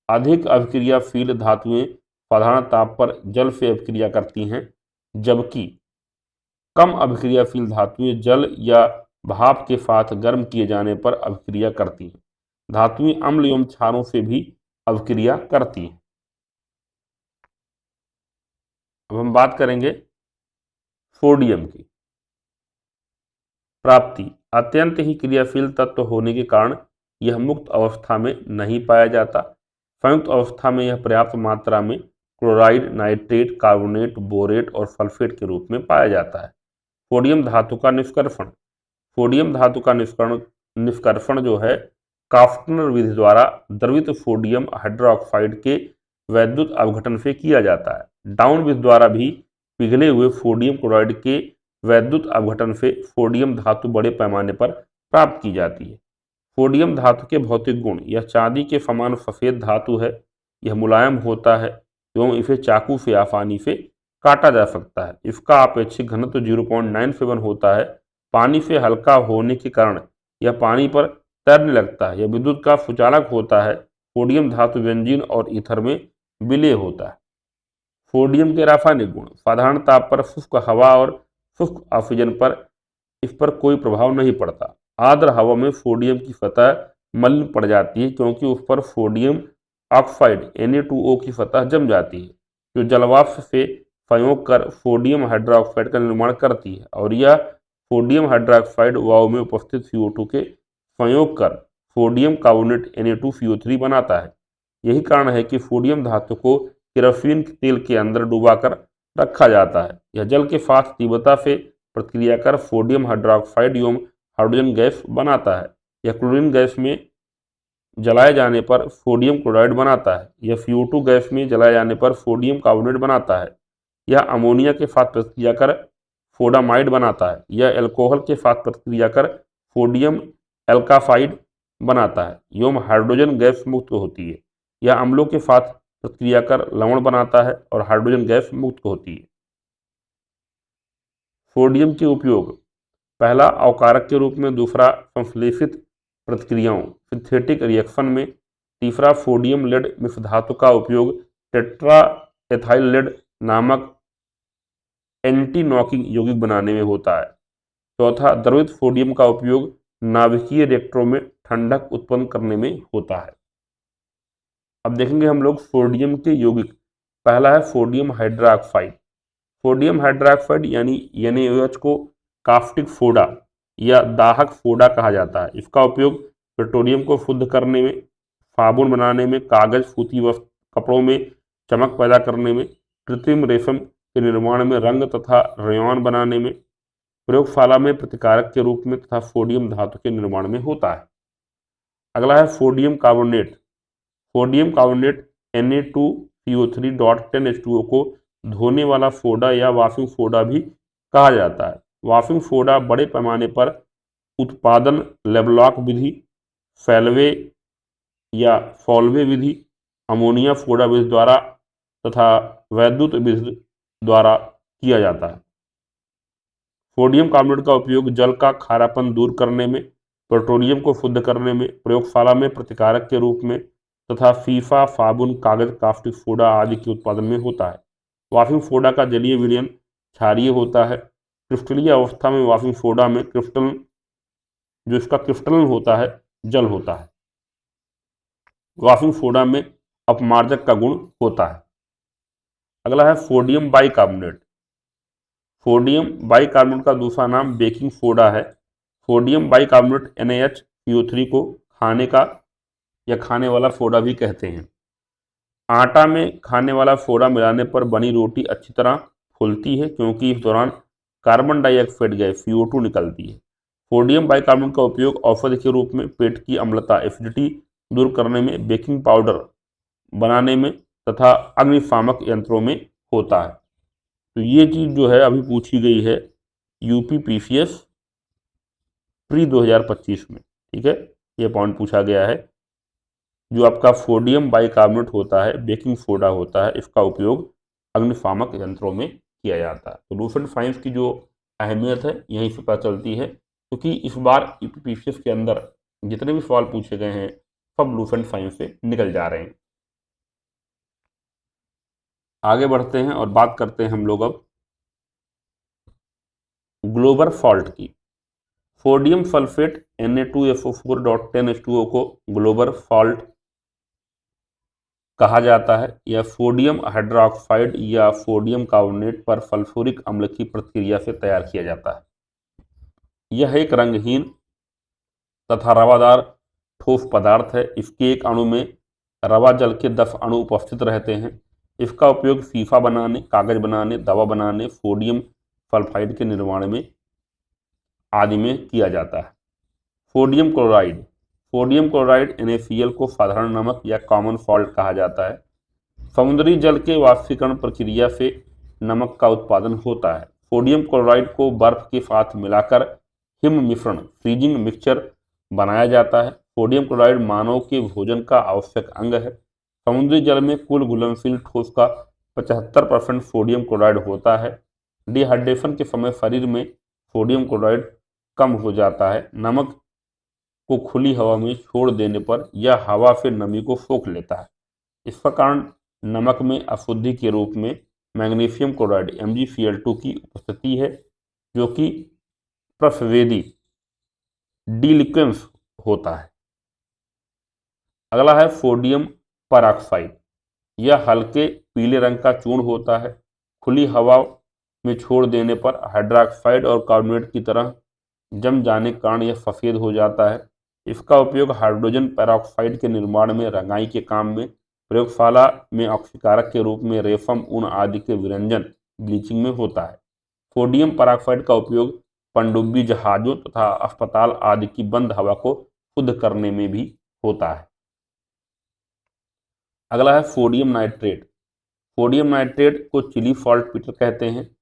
अधिक अभिक्रियाशील धातुएं साधारण ताप पर जल से अभिक्रिया करती हैं, जबकि कम अभिक्रियाशील धातुएं जल या भाप के साथ गर्म किए जाने पर अभिक्रिया करती हैं। धातुएं अम्ल एवं क्षारों से भी अभिक्रिया करती हैं। अब हम बात करेंगे सोडियम की। प्राप्ति, अत्यंत ही क्रियाशील तत्व होने के कारण यह मुक्त अवस्था में नहीं पाया जाता। संयुक्त अवस्था में यह पर्याप्त मात्रा में क्लोराइड, नाइट्रेट, कार्बोनेट, बोरेट और सल्फेट के रूप में पाया जाता है। सोडियम धातु का निष्कर्षण। सोडियम धातु का निष्कर्षण जो है काफ्टनर विधि द्वारा द्रवित सोडियम हाइड्रोक्साइड के वैद्युत अवघटन से किया जाता है। डाउन विधि द्वारा भी पिघले हुए सोडियम क्लोराइड के वैद्युत अवघटन से सोडियम धातु बड़े पैमाने पर प्राप्त की जाती है। सोडियम धातु के भौतिक गुण, यह चांदी के समान सफेद धातु है। यह मुलायम होता है एवं इसे चाकू से आसानी से काटा जा सकता है। इसका आपेक्षिक घनत्व 0.97 होता है। पानी से हल्का होने के कारण यह पानी पर तैरने लगता है। यह विद्युत का सुचालक होता है। सोडियम धातु बेंजीन और ईथर में विलय होता है। सोडियम के रासायनिक गुण, साधारण ताप पर शुष्क हवा और शुष्क ऑक्सीजन पर इस पर कोई प्रभाव नहीं पड़ता। आर्द्र हवा में सोडियम की सतह मलिन पड़ जाती है, क्योंकि उस पर सोडियम ऑक्साइड Na2O की सतह जम जाती है, जो जलवाष्प से संयोग कर सोडियम हाइड्रोक्साइड का निर्माण करती है, और यह सोडियम हाइड्रोक्साइड वायु में उपस्थित CO2 के संयोग कर सोडियम कार्बोनेट Na2CO3 बनाता है। यही कारण है कि सोडियम धातु को केरोसिन तेल के अंदर डुबाकर रखा जाता है। यह जल के साथ तीव्रता से प्रतिक्रिया कर सोडियम हाइड्रोक्साइड एवं हाइड्रोजन गैस बनाता है। यह क्लोरीन गैस में जलाए जाने पर सोडियम क्लोराइड बनाता है। यह CO2 गैस में जलाए जाने पर सोडियम कार्बोनेट बनाता है। यह अमोनिया के साथ प्रतिक्रिया कर सोडामाइड बनाता है। यह एल्कोहल के साथ प्रतिक्रिया कर सोडियम एल्कासाइड बनाता है एवं हाइड्रोजन गैस मुक्त होती है। यह अम्लों के साथ प्रतिक्रिया कर लवण बनाता है और हाइड्रोजन गैस मुक्त होती है। सोडियम के उपयोग, पहला अवकारक के रूप में, दूसरा संश्लेषित प्रतिक्रियाओं सिंथेटिक रिएक्शन में, तीसरा सोडियम लेड मिश्र धातु का उपयोग टेट्रा एथाइल लेड नामक एंटी नॉकिंग यौगिक बनाने में होता है। चौथा, द्रवित सोडियम का उपयोग नाभिकीय रिएक्टरों में ठंडक उत्पन्न करने में होता है। अब देखेंगे हम लोग सोडियम के यौगिक। पहला है सोडियम हाइड्रोक्साइड। सोडियम हाइड्रोक्साइड यानी NaOH को कास्टिक सोडा या दाहक सोडा कहा जाता है। इसका उपयोग पेट्रोलियम को शुद्ध करने में, साबुन बनाने में, कागज, सूती वस्त्र, कपड़ों में चमक पैदा करने में, कृत्रिम रेशम के निर्माण में, रंग तथा रेयॉन बनाने में, प्रयोगशाला में प्रतिकारक के रूप में तथा सोडियम धातु के निर्माण में होता है। अगला है sodium carbonate. Sodium carbonate Na2CO3.10H2O को धोने वाला सोडा या वॉशिंग सोडा भी कहा जाता है। वॉशिंग सोडा बड़े पैमाने पर उत्पादन लेवलॉक विधि, फैलवे या सॉल्वे विधि, अमोनिया सोडा विधि द्वारा तथा वैद्युत विधि द्वारा किया जाता है। सोडियम कार्बोनेट का उपयोग जल का खारापन दूर करने में, पेट्रोलियम को शुद्ध करने में, प्रयोगशाला में प्रतिकारक के रूप में तथा शीशा, साबुन, कागज, कास्टिक सोडा आदि के उत्पादन में होता है। वॉशिंग सोडा का जलीय विलयन क्षारीय होता है। क्रिस्टलीय अवस्था में वॉशिंग सोडा में क्रिस्टल जो इसका क्रिस्टलन होता है जल होता है। वॉशिंग सोडा में अपमार्जक का गुण होता है। अगला है सोडियम बाइकार्बोनेट। सोडियम बाइकार्बोनेट का दूसरा नाम बेकिंग सोडा है। सोडियम बाइकार्बोनेट NaHCO3 को खाने का या खाने वाला सोडा भी कहते हैं। आटा में खाने वाला सोडा मिलाने पर बनी रोटी अच्छी तरह फूलती है क्योंकि इस दौरान कार्बन डाइऑक्साइड गैस CO2 निकलती है। सोडियम बाइकार्बोनेट का उपयोग औषधि के रूप में, पेट की अम्लता एसिडिटी दूर करने में, बेकिंग पाउडर बनाने में तथा अग्निशामक यंत्रों में होता है। तो ये चीज़ जो है अभी पूछी गई है UPPCS प्री 2025 में। ठीक है, ये पॉइंट पूछा गया है। जो आपका सोडियम बाइकार्बोनेट होता है, बेकिंग सोडा होता है, इसका उपयोग अग्निशामक यंत्रों में किया जाता है। तो लूसेंट साइंस की जो अहमियत है यहीं से पता चलती है, क्योंकि इस बार UPPCS के अंदर जितने भी सवाल पूछे गए हैं सब लूसेंट साइंस से निकल जा रहे हैं। आगे बढ़ते हैं और बात करते हैं हम लोग अब ग्लोबल सॉल्ट की। सोडियम सल्फेट Na2SO4.10H2O को ग्लोबल सॉल्ट कहा जाता है। यह सोडियम हाइड्रोक्साइड या सोडियम कार्बोनेट पर सल्फ्यूरिक अम्ल की प्रतिक्रिया से तैयार किया जाता है। यह एक रंगहीन तथा रवादार ठोस पदार्थ है। इसके एक अणु में रवा जल के 10 अणु उपस्थित रहते हैं। इसका उपयोग शीशा बनाने, कागज बनाने, दवा बनाने, सोडियम सल्फाइड के निर्माण में आदि में किया जाता है। Sodium chloride. Sodium chloride NaCl को साधारण नमक या कॉमन सॉल्ट कहा जाता है। समुद्री जल के वाष्पीकरण प्रक्रिया से नमक का उत्पादन होता है। सोडियम क्लोराइड को बर्फ के साथ मिलाकर हिम मिश्रण फ्रीजिंग मिक्सचर बनाया जाता है। सोडियम क्लोराइड मानव के भोजन का आवश्यक अंग है। समुद्री जल में कुल घुलनशील ठोस का 75% सोडियम क्लोराइड होता है। डिहाइड्रेशन के समय शरीर में सोडियम क्लोराइड कम हो जाता है। नमक को खुली हवा में छोड़ देने पर यह हवा से नमी को सोख लेता है। इसका कारण नमक में अशुद्धि के रूप में मैग्नीशियम क्लोराइड MgCl2 की उपस्थिति है, जो कि प्रस्वेदी डिलिक्वेंस होता है। अगला है सोडियम परऑक्साइड। यह हल्के पीले रंग का चूर्ण होता है। खुली हवा में छोड़ देने पर हाइड्रोक्साइड और कार्बोनेट की तरह जम जाने के कारण यह सफेद हो जाता है। इसका उपयोग हाइड्रोजन पेरोक्साइड के निर्माण में, रंगाई के काम में, प्रयोगशाला में ऑक्सीकारक के रूप में, रेशम, ऊन आदि के विरंजन ब्लीचिंग में होता है। सोडियम परऑक्साइड का उपयोग पनडुब्बी जहाजों तथा अस्पताल आदि की बंद हवा को शुद्ध करने में भी होता है। अगला है सोडियम नाइट्रेट। सोडियम नाइट्रेट को चिली सॉल्ट पीटर कहते हैं।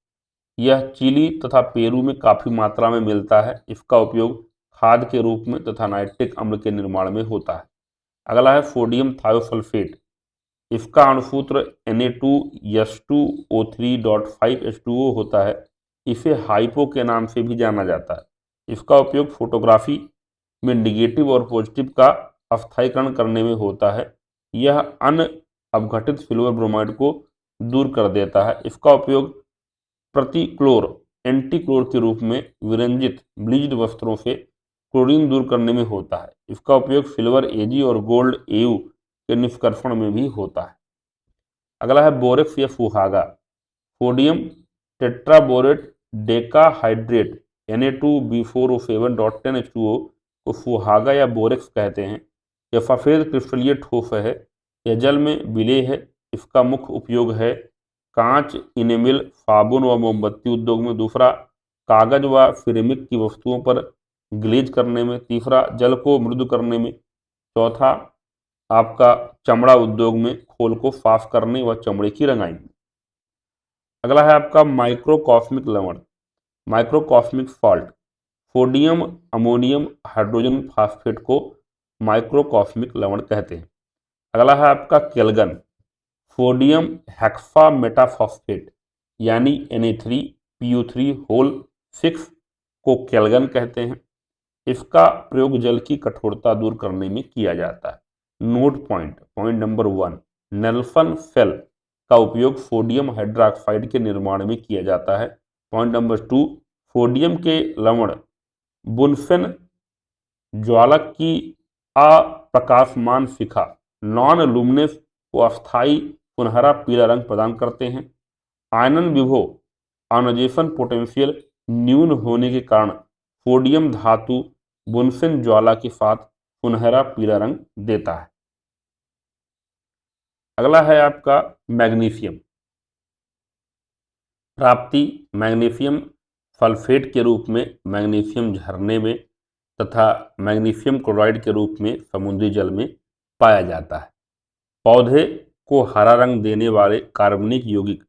यह चिली तथा पेरू में काफ़ी मात्रा में मिलता है। इसका उपयोग खाद के रूप में तथा नाइट्रिक अम्ल के निर्माण में होता है। अगला है सोडियम थायोसल्फेट। इसका अणुसूत्र Na2S2O3.5H2O होता है। इसे हाइपो के नाम से भी जाना जाता है। इसका उपयोग फोटोग्राफी में निगेटिव और पॉजिटिव का अस्थायीकरण करने में होता है। यह अन्य अपघटित सिल्वर ब्रोमाइड को दूर कर देता है। इसका उपयोग प्रतिक्लोर एंटीक्लोर के रूप में विरंजित ब्लीच्ड वस्त्रों से क्लोरीन दूर करने में होता है। इसका उपयोग सिल्वर एजी और गोल्ड एयू के निष्कर्षण में भी होता है। अगला है बोरेक्स या फुहागा। सोडियम टेट्राबोरेट डेकाहाइड्रेट Na2B4O7.10H2O को फुहागा या बोरेक्स कहते हैं। यह सफेद क्रिस्टलीय ठोस है। यह जल में विलेय है। इसका मुख्य उपयोग है कांच, इनेमिल, साबुन व मोमबत्ती उद्योग में। दूसरा, कागज व सिरेमिक की वस्तुओं पर ग्लेज करने में। तीसरा, जल को मृदु करने में। चौथा, आपका चमड़ा उद्योग में खोल को साफ करने व चमड़े की रंगाई में। अगला है आपका माइक्रोकॉस्मिक लवण, microcosmic salt. Sodium ammonium hydrogen phosphate को माइक्रोकॉस्मिक लवण कहते हैं। अगला है आपका केल्गन, सोडियम हेक्सामेटाफॉस्फेट यानी Na3PO3 को केल्गन कहते हैं। इसका प्रयोग जल की कठोरता दूर करने में किया जाता है। Note point number 1, Nelson cell का उपयोग सोडियम हाइड्रोक्साइड के निर्माण में किया जाता है। पॉइंट नंबर 2, सोडियम के लवण बुनसेन ज्वालक की अप्रकाशमान शिखा नॉन लुमिनस को अस्थायी सुनहरा पीला रंग प्रदान करते हैं। आयनन विभव आयोनाइजेशन पोटेंशियल न्यून होने के कारण सोडियम धातु बुनसेन ज्वाला के साथ सुनहरा पीला रंग देता है। अगला है आपका मैग्नीशियम। प्राप्ति मैग्नीशियम सल्फेट के रूप में, मैग्नीशियम झरने में तथा मैग्नीशियम क्लोराइड के रूप में समुद्री जल में पाया जाता है। पौधे को हरा रंग देने वाले कार्बनिक यौगिक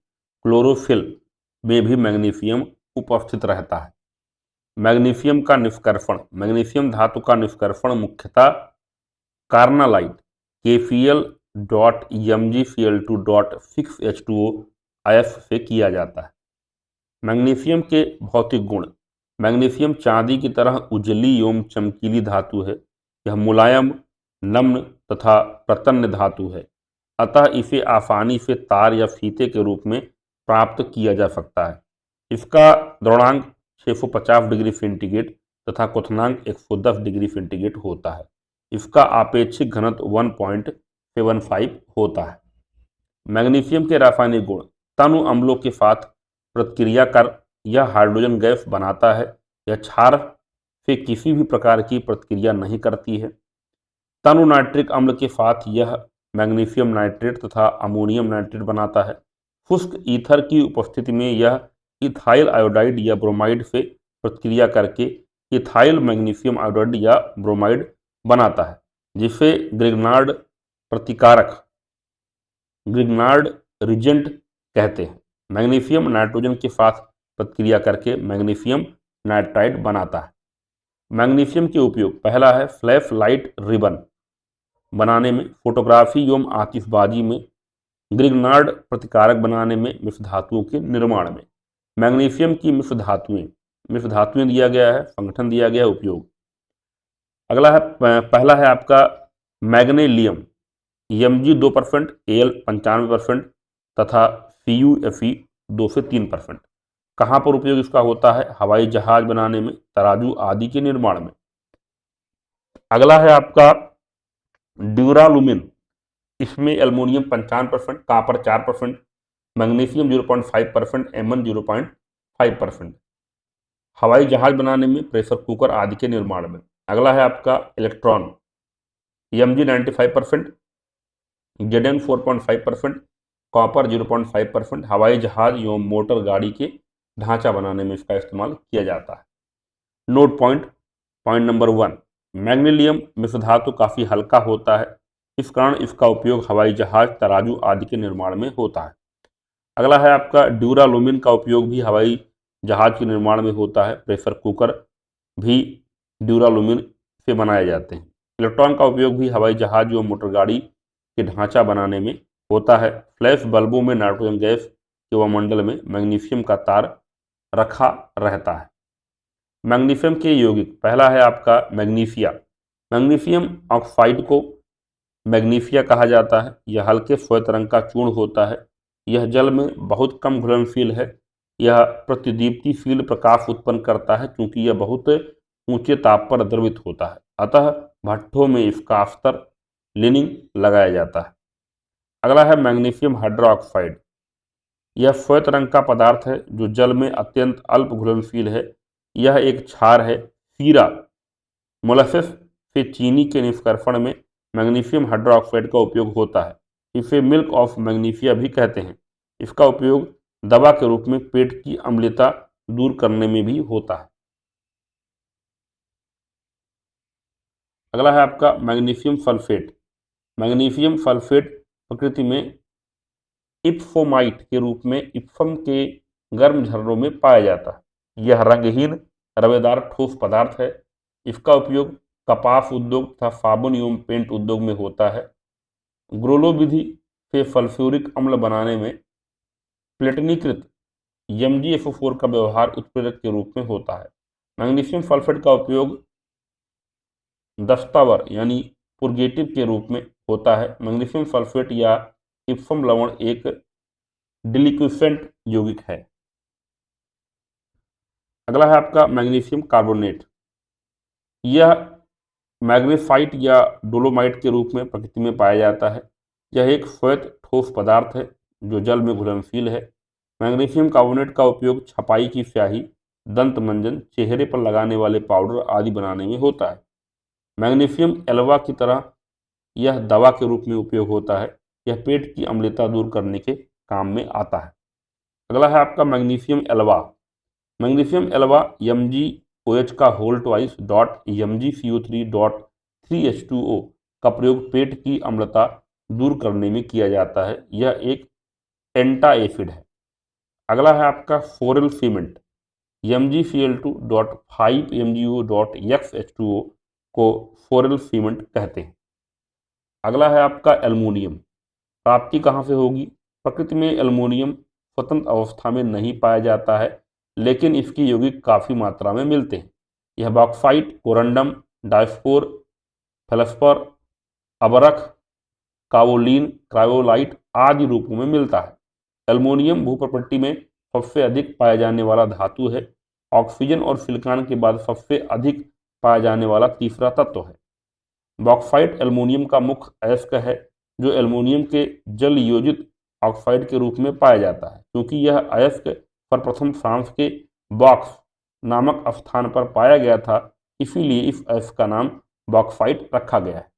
क्लोरोफिल में भी मैग्नीशियम उपस्थित रहता है। मैग्नीशियम का निष्कर्षण, मैग्नीशियम धातु का निष्कर्षण मुख्यतः कार्नालाइट KCl.MgCl2.6H2O से किया जाता है। मैग्नीशियम के भौतिक गुण, मैग्नीशियम चांदी की तरह उजली एवं चमकीली धातु है। यह मुलायम, नम्र तथा प्रतन्न धातु है, अतः इसे आसानी से तार या फीते के रूप में प्राप्त किया जा सकता है। इसका द्रवणांक 650 डिग्री सेंटीग्रेड तथा क्वथनांक 110 डिग्री सेंटीग्रेड होता है। इसका आपेक्षिक घनत्व 1.75 होता है। मैग्नीशियम के रासायनिक गुण, तनु अम्लों के साथ प्रतिक्रिया कर यह हाइड्रोजन गैस बनाता है। यह क्षार से किसी भी प्रकार की प्रतिक्रिया नहीं करती है। तनु नाइट्रिक अम्ल के साथ यह मैग्नीशियम नाइट्रेट तथा अमोनियम नाइट्रेट बनाता है। शुष्क ईथर की उपस्थिति में यह इथाइल आयोडाइड या ब्रोमाइड से प्रतिक्रिया करके इथाइल मैग्नीशियम आयोडाइड या ब्रोमाइड बनाता है, जिसे ग्रिग्नार्ड प्रतिकारक, ग्रिग्नार्ड रिजेंट कहते हैं। मैग्नीशियम नाइट्रोजन के साथ प्रतिक्रिया करके मैग्नीशियम नाइट्राइड बनाता है। मैग्नीशियम के उपयोग, पहला है फ्लैश लाइट रिबन बनाने में, फोटोग्राफी एवं आतिशबाजी में, ग्रिग्नार्ड प्रतिकारक बनाने में, मिश्र धातुओं के निर्माण में। मैग्नीशियम की मिश्र धातुएं दिया गया है, संगठन दिया गया है, उपयोग। अगला है, पहला है आपका मैग्नेलियम, Mg 2%, Al 95% तथा CuFe 2 से 3%। कहाँ पर उपयोग इसका होता है? हवाई जहाज बनाने में, तराजू आदि के निर्माण में। अगला है आपका ड्यूरालुमिन, इसमें एल्युमिनियम 55%, कॉपर 4%, मैग्नीशियम 0.5%, Mn 0.5%। हवाई जहाज बनाने में, प्रेशर कुकर आदि के निर्माण में। अगला है आपका इलेक्ट्रॉन, Mg 95%, Zn 4.5%, कॉपर 0.5%। हवाई जहाज एवं मोटर गाड़ी के ढांचा बनाने में इसका इस्तेमाल किया जाता है। नोट पॉइंट नंबर 1, मैग्नीलियम मिश्र धातु काफ़ी हल्का होता है, इस कारण इसका उपयोग हवाई जहाज, तराजू आदि के निर्माण में होता है। अगला है आपका ड्यूरालुमिन का उपयोग भी हवाई जहाज के निर्माण में होता है। प्रेशर कुकर भी ड्यूरालुमिन से बनाए जाते हैं। इलेक्ट्रॉन का उपयोग भी हवाई जहाज एवं मोटर गाड़ी के ढांचा बनाने में होता है। फ्लैश बल्बों में नाइट्रोजन गैस के वायुमंडल में मैग्नीशियम का तार रखा रहता है। मैग्नीशियम के यौगिक, पहला है आपका मैग्नीशिया। मैग्नीशियम ऑक्साइड को मैग्नीशिया कहा जाता है। यह हल्के श्वेत रंग का चूर्ण होता है। यह जल में बहुत कम घुलनशील है। यह प्रतिदीप्तिशील प्रकाश उत्पन्न करता है। क्योंकि यह बहुत ऊंचे ताप पर द्रवित होता है, अतः भट्ठों में इसका अस्तर लिनिंग लगाया जाता है। अगला है मैग्नीशियम हाइड्रोक्साइड। यह श्वेत रंग का पदार्थ है जो जल में अत्यंत अल्प घुलनशील है। यह एक क्षार है। सीरा मोलासेस से चीनी के निष्कर्षण में मैग्नीशियम हाइड्रोक्साइड का उपयोग होता है। इसे मिल्क ऑफ मैग्नीशिया भी कहते हैं। इसका उपयोग दवा के रूप में पेट की अम्लता दूर करने में भी होता है। अगला है आपका मैग्नीशियम सल्फेट। मैग्नीशियम सल्फेट प्रकृति में इप्सोमाइट के रूप में इप्सम के गर्म झरनों में पाया जाता है। यह रंगहीन रवेदार ठोस पदार्थ है। इसका उपयोग कपास उद्योग तथा साबुन एवं पेंट उद्योग में होता है। ग्रोलो विधि से सल्फ्यूरिक अम्ल बनाने में प्लेटनीकृत MgSO4 का व्यवहार उत्प्रेरक के रूप में होता है। मैग्नीशियम सल्फेट का उपयोग दस्तावर यानी पुर्गेटिव के रूप में होता है। मैग्नीशियम सल्फेट या इप्सम लवण एक डिलिक्विसेंट यौगिक है। अगला है आपका मैग्नीशियम कार्बोनेट। यह मैग्नेसाइट या डोलोमाइट के रूप में प्रकृति में पाया जाता है। यह एक श्वेत ठोस पदार्थ है जो जल में घुलनशील है। मैग्नीशियम कार्बोनेट का उपयोग छपाई की स्याही, दंत मंजन, चेहरे पर लगाने वाले पाउडर आदि बनाने में होता है। मैग्नीशियम एल्वा की तरह यह दवा के रूप में उपयोग होता है। यह पेट की अम्लता दूर करने के काम में आता है। अगला है आपका magnesium alba. Magnesium alba MgOH का whole twice dot MgCO3 dot 3H2O का प्रयोग पेट की अम्लता दूर करने में किया जाता है। यह एक एंटा एसिड है। अगला है आपका फोरल cement. MgCl2 dot 5MgO dot XH2O को फोरल सीमेंट कहते हैं। अगला है आपका एल्युमिनियम। प्राप्ति कहाँ से होगी? प्रकृति में एल्युमिनियम स्वतंत्र अवस्था में नहीं पाया जाता है, लेकिन इसकी यौगिक काफ़ी मात्रा में मिलते हैं। यह बॉक्साइट, कोरंडम, डायस्पोर, फेल्सपर, अबरख, काओलिन, क्रायोलाइट आदि रूपों में मिलता है। एल्युमिनियम भूप्रकृति में सबसे अधिक पाया जाने वाला धातु है। ऑक्सीजन और सिलिकॉन के बाद सबसे अधिक पाया जाने वाला तीसरा तत्व है। बॉक्साइट एल्युमिनियम का मुख्य अयस्क है जो एल्युमिनियम के जल योजित ऑक्साइड के रूप में पाया जाता है। क्योंकि यह अयस्क सर्वप्रथम फ्रांस के बॉक्स नामक स्थान पर पाया गया था, इसीलिए इस अयस्क का नाम बॉक्साइट रखा गया है।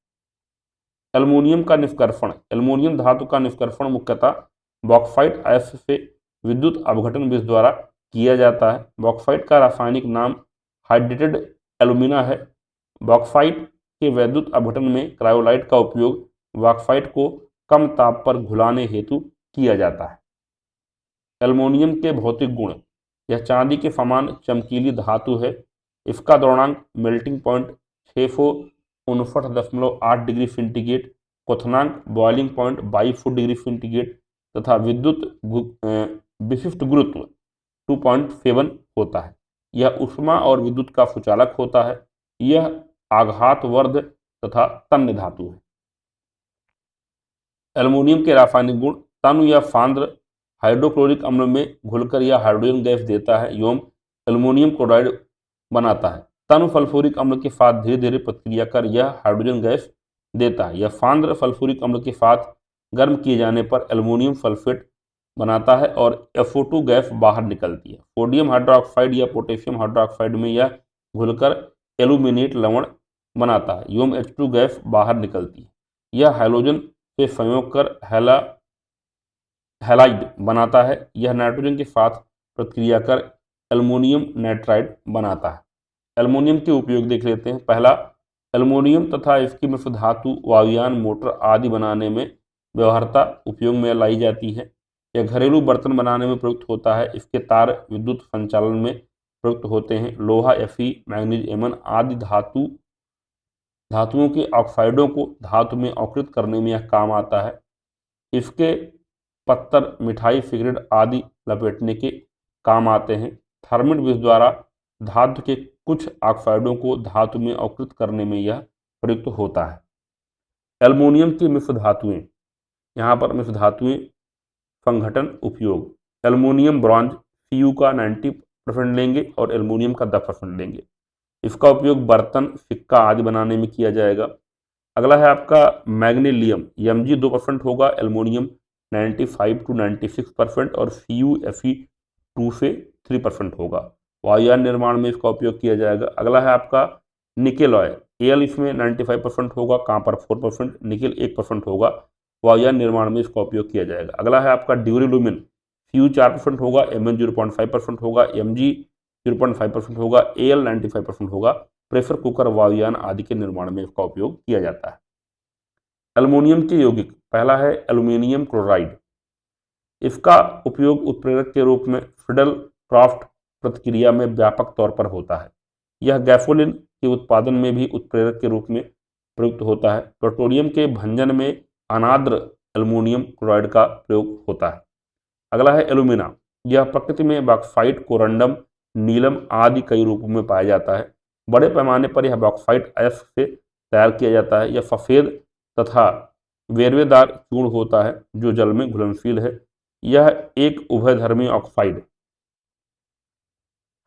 एल्युमिनियम का निष्कर्षण। एल्युमिनियम धातु का निष्कर्षण मुख्यतः बॉक्साइट अयस्क से विद्युत अपघटन विधि द्वारा किया जाता है। बॉक्साइट का रासायनिक नाम हाइड्रेटेड एल्यूमिना है। बॉक्साइट के वैद्युत अपघटन में क्रायोलाइट का उपयोग बॉक्साइट को कम ताप पर घुलाने हेतु किया जाता है। एल्युमिनियम के भौतिक गुण। यह चांदी के समान चमकीली धातु है। इसका द्रवणांक मेल्टिंग पॉइंट 659.8 डिग्री सेंटीग्रेड, क्वथनांक बॉइलिंग पॉइंट 22 डिग्री सेंटीग्रेड तथा विशिष्ट गुरुत्व 2.7 होता है। यह ऊष्मा और विद्युत का सुचालक होता है। यह आघातवर्ध तथा तन्य धातु है। एल्युमिनियम के रासायनिक गुण। तनु या सांद्र हाइड्रोक्लोरिक अम्ल में घुलकर यह हाइड्रोजन गैस देता है एवं एल्युमिनियम क्लोराइड बनाता है। तनु सल्फ्यूरिक अम्ल के साथ धीरे धीरे प्रतिक्रिया कर यह हाइड्रोजन गैस देता है। यह सांद्र सल्फ्यूरिक अम्ल के साथ गर्म किए जाने पर एल्युमिनियम सल्फेट बनाता है और SO2 गैस बाहर निकलती है। सोडियम हाइड्रोक्साइड या पोटेशियम हाइड्रोक्साइड में यह घुलकर एल्यूमिनेट लवण बनाता है एवं H2 गैस बाहर निकलती है। यह हैलोजन से संयोग कर हैलाइड बनाता है। यह नाइट्रोजन के साथ प्रतिक्रिया कर एल्युमिनियम नाइट्राइड बनाता है। एल्युमिनियम के उपयोग देख लेते हैं। पहला, एल्युमिनियम तथा इसकी मिश्र धातु वायुयान, मोटर आदि बनाने में व्यवहारता उपयोग में लाई जाती है। यह घरेलू बर्तन बनाने में प्रयुक्त होता है। इसके तार विद्युत संचालन में प्रयुक्त होते हैं। लोहा, Fe, मैग्नीज, एमन आदि धातुओं के ऑक्साइडों को धातु में अवकृत करने में यह काम आता है। इसके पत्तर मिठाई, सिगरेट आदि लपेटने के काम आते हैं। थर्मिट विधि द्वारा धातु के कुछ ऑक्साइडों को धातु में अवकृत करने में यह प्रयुक्त होता है। एल्युमिनियम की मिश्र धातुएं। यहाँ पर मिश्र धातुएं संघटन उपयोग। एल्युमिनियम ब्रॉन्ज Cu का 90% लेंगे और एल्युमिनियम का 10% लेंगे। इसका उपयोग बर्तन, सिक्का आदि बनाने में किया जाएगा। अगला है आपका मैग्नीशियम, Mg 2% होगा, एल्युमिनियम 95 to 96% और Fe 2 से 3% होगा। वायुयान निर्माण में इसका उपयोग किया जाएगा। अगला है आपका निकेल ऑयल, Al इसमें 95% होगा, कांपर 4%, निकेल 1% होगा। वायुयान निर्माण में इसका उपयोग किया जाएगा। अगला है आपका ड्यूरेलुमिन, Fu 4% होगा, Mn 0.5% होगा, Mg 0.5% होगा, Al 95% होगा। प्रेशर कुकर, वायुयान आदि के निर्माण में इसका उपयोग किया जाता है। एल्युमिनियम के यौगिक, पहला है एल्युमिनियम क्लोराइड। इसका उपयोग उत्प्रेरक के रूप में फिडल क्राफ्ट प्रतिक्रिया में व्यापक तौर पर होता है। यह गैसोलीन के उत्पादन में भी उत्प्रेरक के रूप में प्रयुक्त होता है। पेट्रोलियम के भंजन में अनाद्र एल्युमिनियम क्लोराइड का प्रयोग होता है। अगला है एल्यूमिना, यह प्रकृति में बॉक्साइट, कोरंडम, नीलम आदि कई रूपों में पाया जाता है। बड़े पैमाने पर यह बॉक्साइट अयस्क से तैयार किया जाता है। यह सफेद तथा वेरवेदार चूर्ण होता है जो जल में घुलनशील है। यह एक उभयधर्मी ऑक्साइड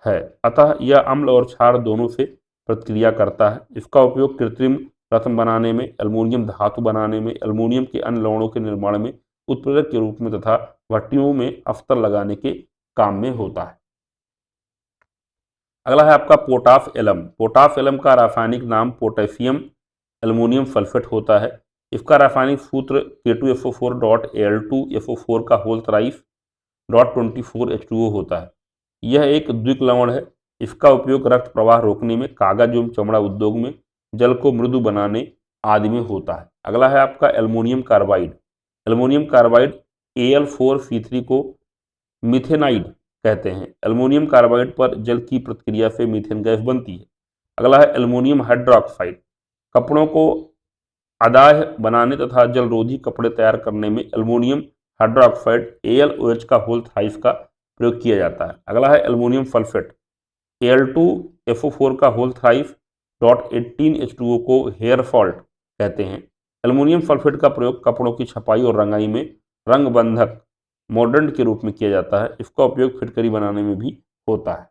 है, अतः यह अम्ल और क्षार दोनों से प्रतिक्रिया करता है। इसका उपयोग कृत्रिम रत्न बनाने में, एल्युमिनियम धातु बनाने में, एल्युमिनियम के अन्य लवणों के निर्माण में, उत्प्रेरक के रूप में तथा भट्टियों में अस्तर लगाने के काम में होता है। अगला है आपका पोटाश एलम। पोटाश एलम का रासायनिक नाम पोटेशियम एल्युमिनियम सल्फेट होता है। इसका रासायनिक सूत्र K2SO4.Al2SO4 का होल थ्राइस .24H2O होता है। यह एक द्विक लवण है। इसका उपयोग रक्त प्रवाह रोकने में, कागज एवं चमड़ा उद्योग में, जल को मृदु बनाने आदि में होता है। अगला है आपका aluminium carbide. Aluminium carbide Al4C3 को मिथेनाइड कहते हैं। एल्युमिनियम कार्बाइड पर जल की प्रतिक्रिया से मीथेन गैस बनती है। अगला है एल्युमिनियम हाइड्रोक्साइड। कपड़ों को अदाह्य बनाने तथा जलरोधी कपड़े तैयार करने में एल्युमिनियम हाइड्रोक्साइड AlOH का होल थ्राइस का प्रयोग किया जाता है। अगला है एल्युमिनियम सल्फेट। Al2SO4 का होल थ्राइस .18H2O को हेयर सॉल्ट कहते हैं। एल्युमिनियम सल्फेट का प्रयोग कपड़ों की छपाई और रंगाई में रंग बंधक मॉर्डेंट के रूप में किया जाता है। इसका उपयोग फिटकरी बनाने में भी होता है।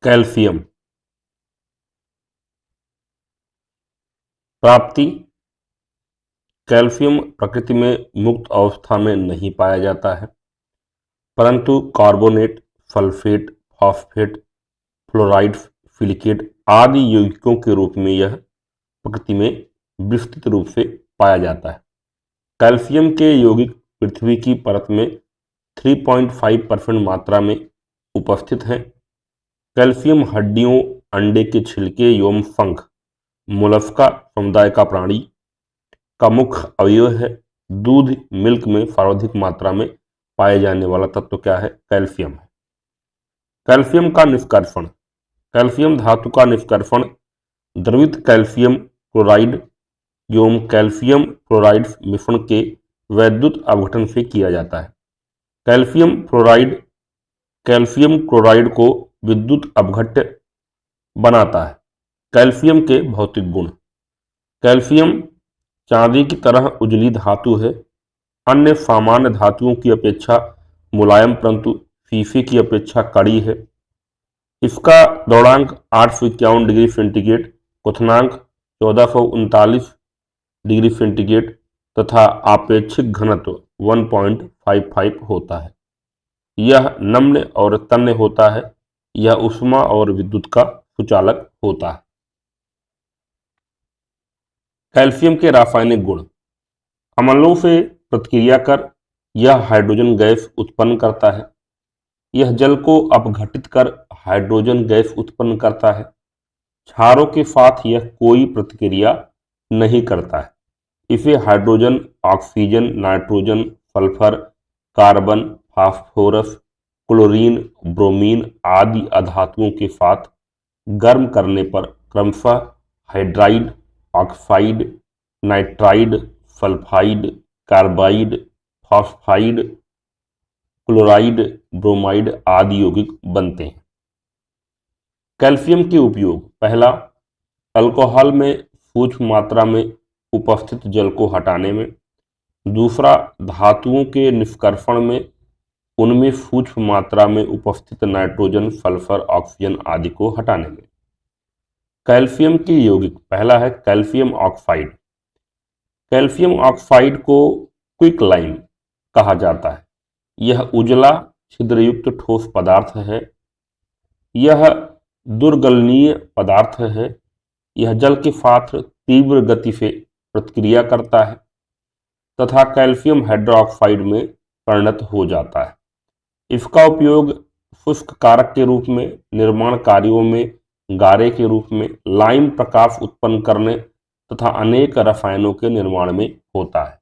कैल्शियम प्राप्ति, कैल्शियम प्रकृति में मुक्त अवस्था में नहीं पाया जाता है, परंतु carbonate, sulphate, phosphate, fluoride, silicate आदि यौगिकों के रूप में यह प्रकृति में विस्तृत रूप से पाया जाता है। कैल्शियम के यौगिक पृथ्वी की परत में 3.5% मात्रा में उपस्थित हैं। कैल्शियम हड्डियों, अंडे के छिलके एवं शंख, मोलस्का समुदाय का प्राणी का मुख्य अवयव है। दूध, मिल्क में सर्वाधिक मात्रा में पाए जाने वाला तत्व क्या है? कैल्शियम है। कैल्शियम का निष्कर्षण, कैल्शियम धातु का निष्कर्षण द्रवित कैल्शियम क्लोराइड एवं कैल्शियम फ्लोराइड मिश्रण के वैद्युत अपघटन से किया जाता है। कैल्शियम क्लोराइड को विद्युत अपघट्य बनाता है। कैल्शियम के भौतिक गुण, कैल्शियम चांदी की तरह उजली धातु है। अन्य सामान्य धातुओं की अपेक्षा मुलायम परंतु शीशे की अपेक्षा कड़ी है। इसका द्रव्यांक 851 डिग्री सेंटीग्रेड, क्वथनांक 1439 डिग्री सेंटीग्रेड तथा आपेक्षिक घनत्व 1.55 होता है। यह नम्य और तन्य होता है। यह ऊष्मा और विद्युत का सुचालक होता है। कैल्शियम के रासायनिक गुण, अम्लों से प्रतिक्रिया कर यह हाइड्रोजन गैस उत्पन्न करता है। यह जल को अपघटित कर हाइड्रोजन गैस उत्पन्न करता है। क्षारों के साथ यह कोई प्रतिक्रिया नहीं करता है। इसे hydrogen, oxygen, nitrogen, sulphur, carbon, phosphorus, chlorine, bromine आदि अधातुओं के साथ गर्म करने पर क्रमशः hydride, oxide, nitride, sulphide, carbide, phosphide, chloride, bromide आदि यौगिक बनते हैं। कैल्शियम के उपयोग, पहला, अल्कोहल में सूक्ष्म मात्रा में उपस्थित जल को हटाने में। दूसरा, धातुओं के निष्कर्षण में उनमें सूक्ष्म मात्रा में उपस्थित नाइट्रोजन, सल्फर, ऑक्सीजन आदि को हटाने में। कैल्शियम की यौगिक, पहला है कैल्शियम ऑक्साइड। कैल्शियम ऑक्साइड को क्विक लाइम कहा जाता है। यह उजला छिद्रयुक्त ठोस पदार्थ है। यह दुर्गलनीय पदार्थ है। यह जल के साथ तीव्र गति से प्रतिक्रिया करता है तथा कैल्शियम हाइड्रोक्साइड में परिणत हो जाता है। इसका उपयोग शुष्क कारक के रूप में, निर्माण कार्यों में गारे के रूप में, लाइम प्रकाश उत्पन्न करने तथा अनेक रसायनों के निर्माण में होता है।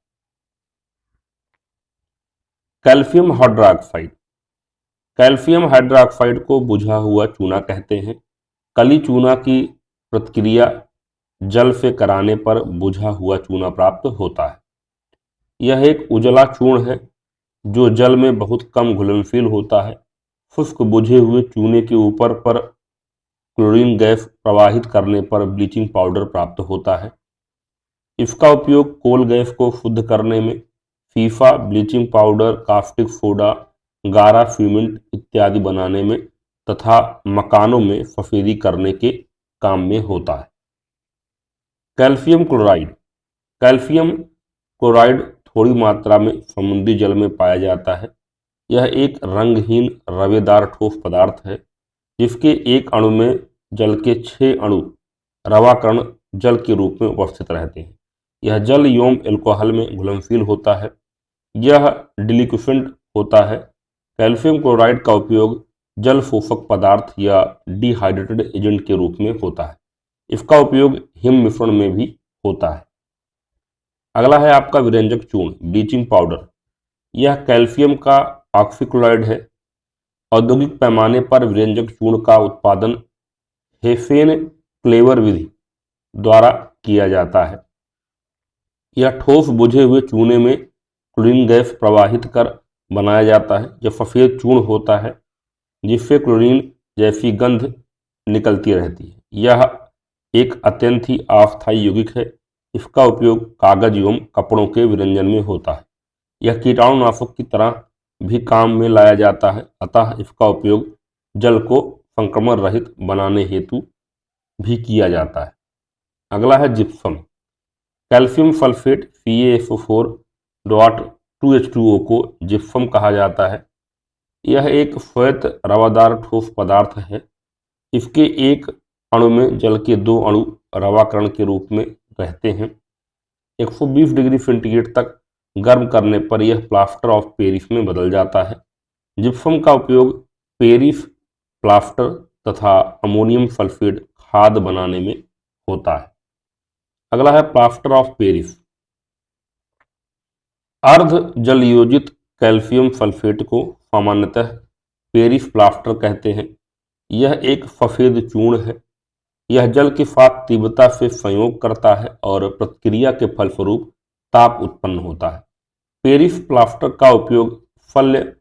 कैल्शियम हाइड्रोक्साइड, कैल्शियम हाइड्रोक्साइड को बुझा हुआ चूना कहते हैं। कली चूना की प्रतिक्रिया जल से कराने पर बुझा हुआ चूना प्राप्त होता है। यह एक उजला चूर्ण है जो जल में बहुत कम घुलनशील होता है। शुष्क बुझे हुए चूने के ऊपर पर क्लोरीन गैस प्रवाहित करने पर ब्लीचिंग पाउडर प्राप्त होता है। इसका उपयोग कोल गैस को शुद्ध करने में, FIFA, bleaching powder, caustic soda, गारा, सीमेंट इत्यादि बनाने में तथा मकानों में सफेदी करने के काम में होता है। कैल्शियम क्लोराइड, कैल्शियम क्लोराइड थोड़ी मात्रा में समुद्री जल में पाया जाता है। यह एक रंगहीन रवेदार ठोस पदार्थ है जिसके एक अणु में जल के 6 अणु रवा कण जल के रूप में उपस्थित रहते हैं। यह जल एवं अल्कोहल में घुलनशील होता है। यह डिलिक्विफेंट होता है। कैल्शियम क्लोराइड का उपयोग जल शोषक पदार्थ या डिहाइड्रेटेड एजेंट के रूप में होता है। इसका उपयोग हिम मिश्रण में भी होता है। अगला है आपका विरंजक चूर्ण, ब्लीचिंग पाउडर। यह कैल्शियम का ऑक्सीक्लोराइड है। औद्योगिक पैमाने पर विरंजक चूर्ण का उत्पादन हेफेन-क्लेवर विधि द्वारा किया जाता है। यह ठोस बुझे हुए चूने में क्लोरीन गैस प्रवाहित कर बनाया जाता है। यह सफेद चूर्ण होता है जिससे क्लोरीन जैसी गंध निकलती रहती है। यह एक अत्यंत ही अस्थायी यौगिक है। इसका उपयोग कागज एवं कपड़ों के विरंजन में होता है। यह कीटाणुनाशक की तरह भी काम में लाया जाता है, अतः इसका उपयोग जल को संक्रमण रहित बनाने हेतु भी किया जाता है। अगला है जिप्सम। कैल्शियम सल्फेट CaSO4.2H2O को जिप्सम कहा जाता है। यह एक श्वेत रवादार ठोस पदार्थ है। इसके एक अणु में जल के 2 अणु रवाकण के रूप में रहते हैं। 120 डिग्री सेंटीग्रेड तक गर्म करने पर यह प्लास्टर ऑफ पेरिस में बदल जाता है। जिप्सम का उपयोग पेरिस प्लास्टर तथा अमोनियम सल्फेट खाद बनाने में होता है। अगला है प्लास्टर ऑफ पेरिस। अर्ध जलयोजित कैल्शियम सल्फेट को सामान्यतः पेरिस प्लास्टर कहते हैं। यह एक सफेद चूर्ण है। यह जल के साथ तीव्रता से संयोग करता है और प्रतिक्रिया के फलस्वरूप ताप उत्पन्न होता है। पेरिस प्लास्टर का उपयोग शल्य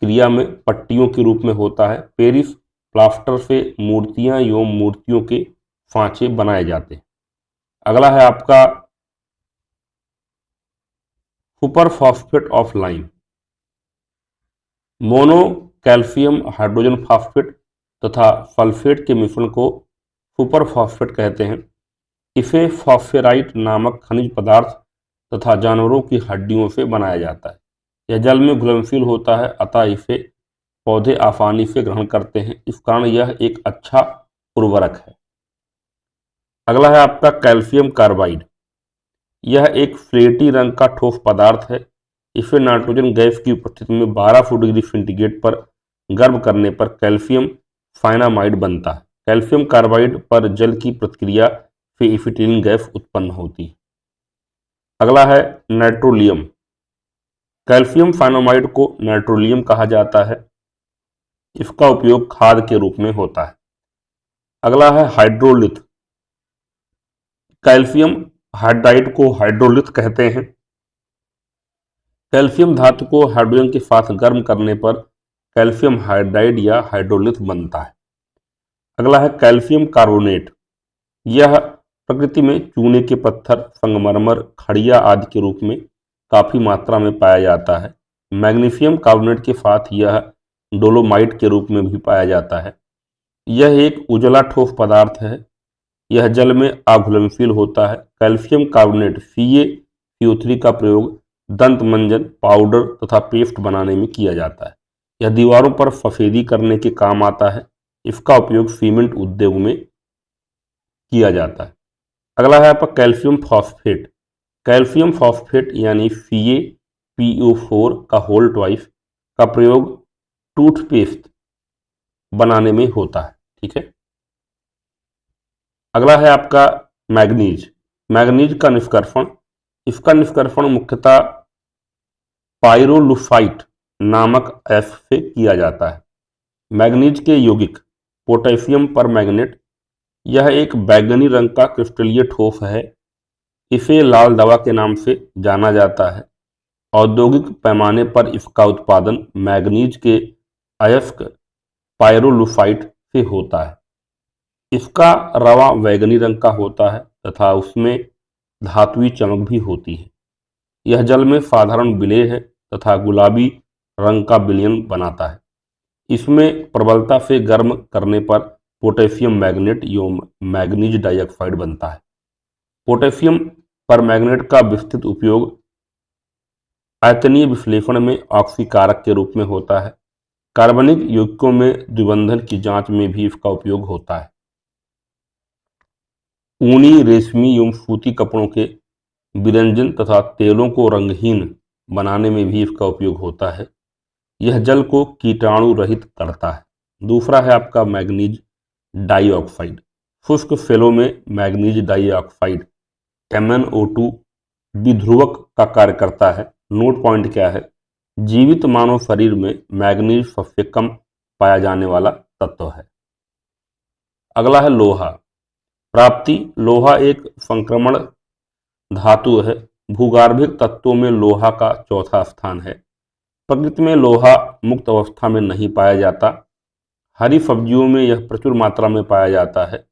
क्रिया में पट्टियों के रूप में होता है। पेरिस प्लास्टर से मूर्तियां एवं मूर्तियों के सांचे बनाए जाते हैं। अगला है आपका super phosphate of lime. Mono calcium hydrogen phosphate तथा सल्फेट के मिश्रण को सुपर फॉस्फेट कहते हैं। इसे फॉस्फेराइट नामक खनिज पदार्थ तथा जानवरों की हड्डियों से बनाया जाता है। यह जल में घुलनशील होता है, अतः इसे पौधे आसानी से ग्रहण करते हैं। इस कारण यह एक अच्छा उर्वरक है। अगला है आपका कैल्शियम कार्बाइड। यह एक स्लेटी रंग का ठोस पदार्थ है। इसे नाइट्रोजन गैस की उपस्थिति में 1200 डिग्री सेंटीग्रेड पर गर्म करने पर कैल्शियम साइनामाइड बनता है। कैल्शियम कार्बाइड पर जल की प्रतिक्रिया से एसिटिलीन गैस उत्पन्न होती है। अगला है नाइट्रोलियम। कैल्शियम साइनामाइड को नाइट्रोलियम कहा जाता है। इसका उपयोग खाद के रूप में होता है। अगला है हाइड्रोलिथ। कैल्शियम हाइड्राइड को हाइड्रोलिथ कहते हैं। कैल्शियम धातु को हाइड्रोजन के साथ गर्म करने पर कैल्शियम हाइड्राइड या हाइड्रोलिथ बनता है। अगला है कैल्शियम कार्बोनेट। यह प्रकृति में चूने के पत्थर, संगमरमर, खड़िया आदि के रूप में काफी मात्रा में पाया जाता है। मैग्नीशियम कार्बोनेट के साथ यह डोलोमाइट के रूप में भी पाया जाता है। यह एक उजला ठोस पदार्थ है। यह जल में अघुलनशील होता है। कैल्शियम कार्बोनेट CaCO3 का प्रयोग दंत मंजन, पाउडर तथा पेस्ट बनाने में किया जाता है। यह दीवारों पर सफेदी करने के काम आता है। इसका उपयोग सीमेंट उद्योग में किया जाता है। अगला है आपका कैल्शियम फॉस्फेट। कैल्शियम फॉस्फेट यानी CaPO4 का होल ट्वाइस का प्रयोग टूथपेस्ट बनाने में होता है। ठीक है। अगला है आपका मैग्नीज। मैग्नीज का निष्कर्षण, इसका निष्कर्षण मुख्यतः पाइरोलुसाइट नामक अयस्क से किया जाता है। मैग्नीज के यौगिक पोटेशियम परमैंगनेट, यह एक बैंगनी रंग का क्रिस्टलीय ठोस है। इसे लाल दवा के नाम से जाना जाता है। औद्योगिक पैमाने पर इसका उत्पादन मैग्नीज के अयस्क पाइरोलुसाइट से होता है। इसका रवा बैंगनी रंग का होता है तथा उसमें धातुई चमक भी होती है। यह जल में साधारण विलेय है तथा गुलाबी रंग का विलयन बनाता है। इसमें प्रबलता से गर्म करने पर पोटेशियम मैग्नेट एवं मैग्नीज डाइऑक्साइड बनता है। पोटेशियम परमैंगनेट का विस्तृत उपयोग आयतनीय विश्लेषण में ऑक्सीकारक के रूप में होता है। कार्बनिक यौगिकों में द्विबंधन की जांच में भी इसका उपयोग होता है। ऊनी, रेशमी एवं सूती कपड़ों के विरंजन तथा तेलों को रंगहीन बनाने में भी इसका उपयोग होता है। यह जल को कीटाणु रहित करता है। दूसरा है आपका मैग्नीज डाइऑक्साइड। शुष्क सेलों में मैग्नीज डाइऑक्साइड MnO2 विध्रुवक का कार्य करता है। नोट पॉइंट क्या है? जीवित मानव शरीर में मैग्नीज सबसे कम पाया जाने वाला तत्व है। अगला है लोहा। प्राप्ति, लोहा एक संक्रमण धातु है। भूगर्भिक तत्वों में लोहा का चौथा स्थान है। प्रकृति में लोहा मुक्त अवस्था में नहीं पाया जाता। हरी सब्जियों में यह प्रचुर मात्रा में पाया जाता है।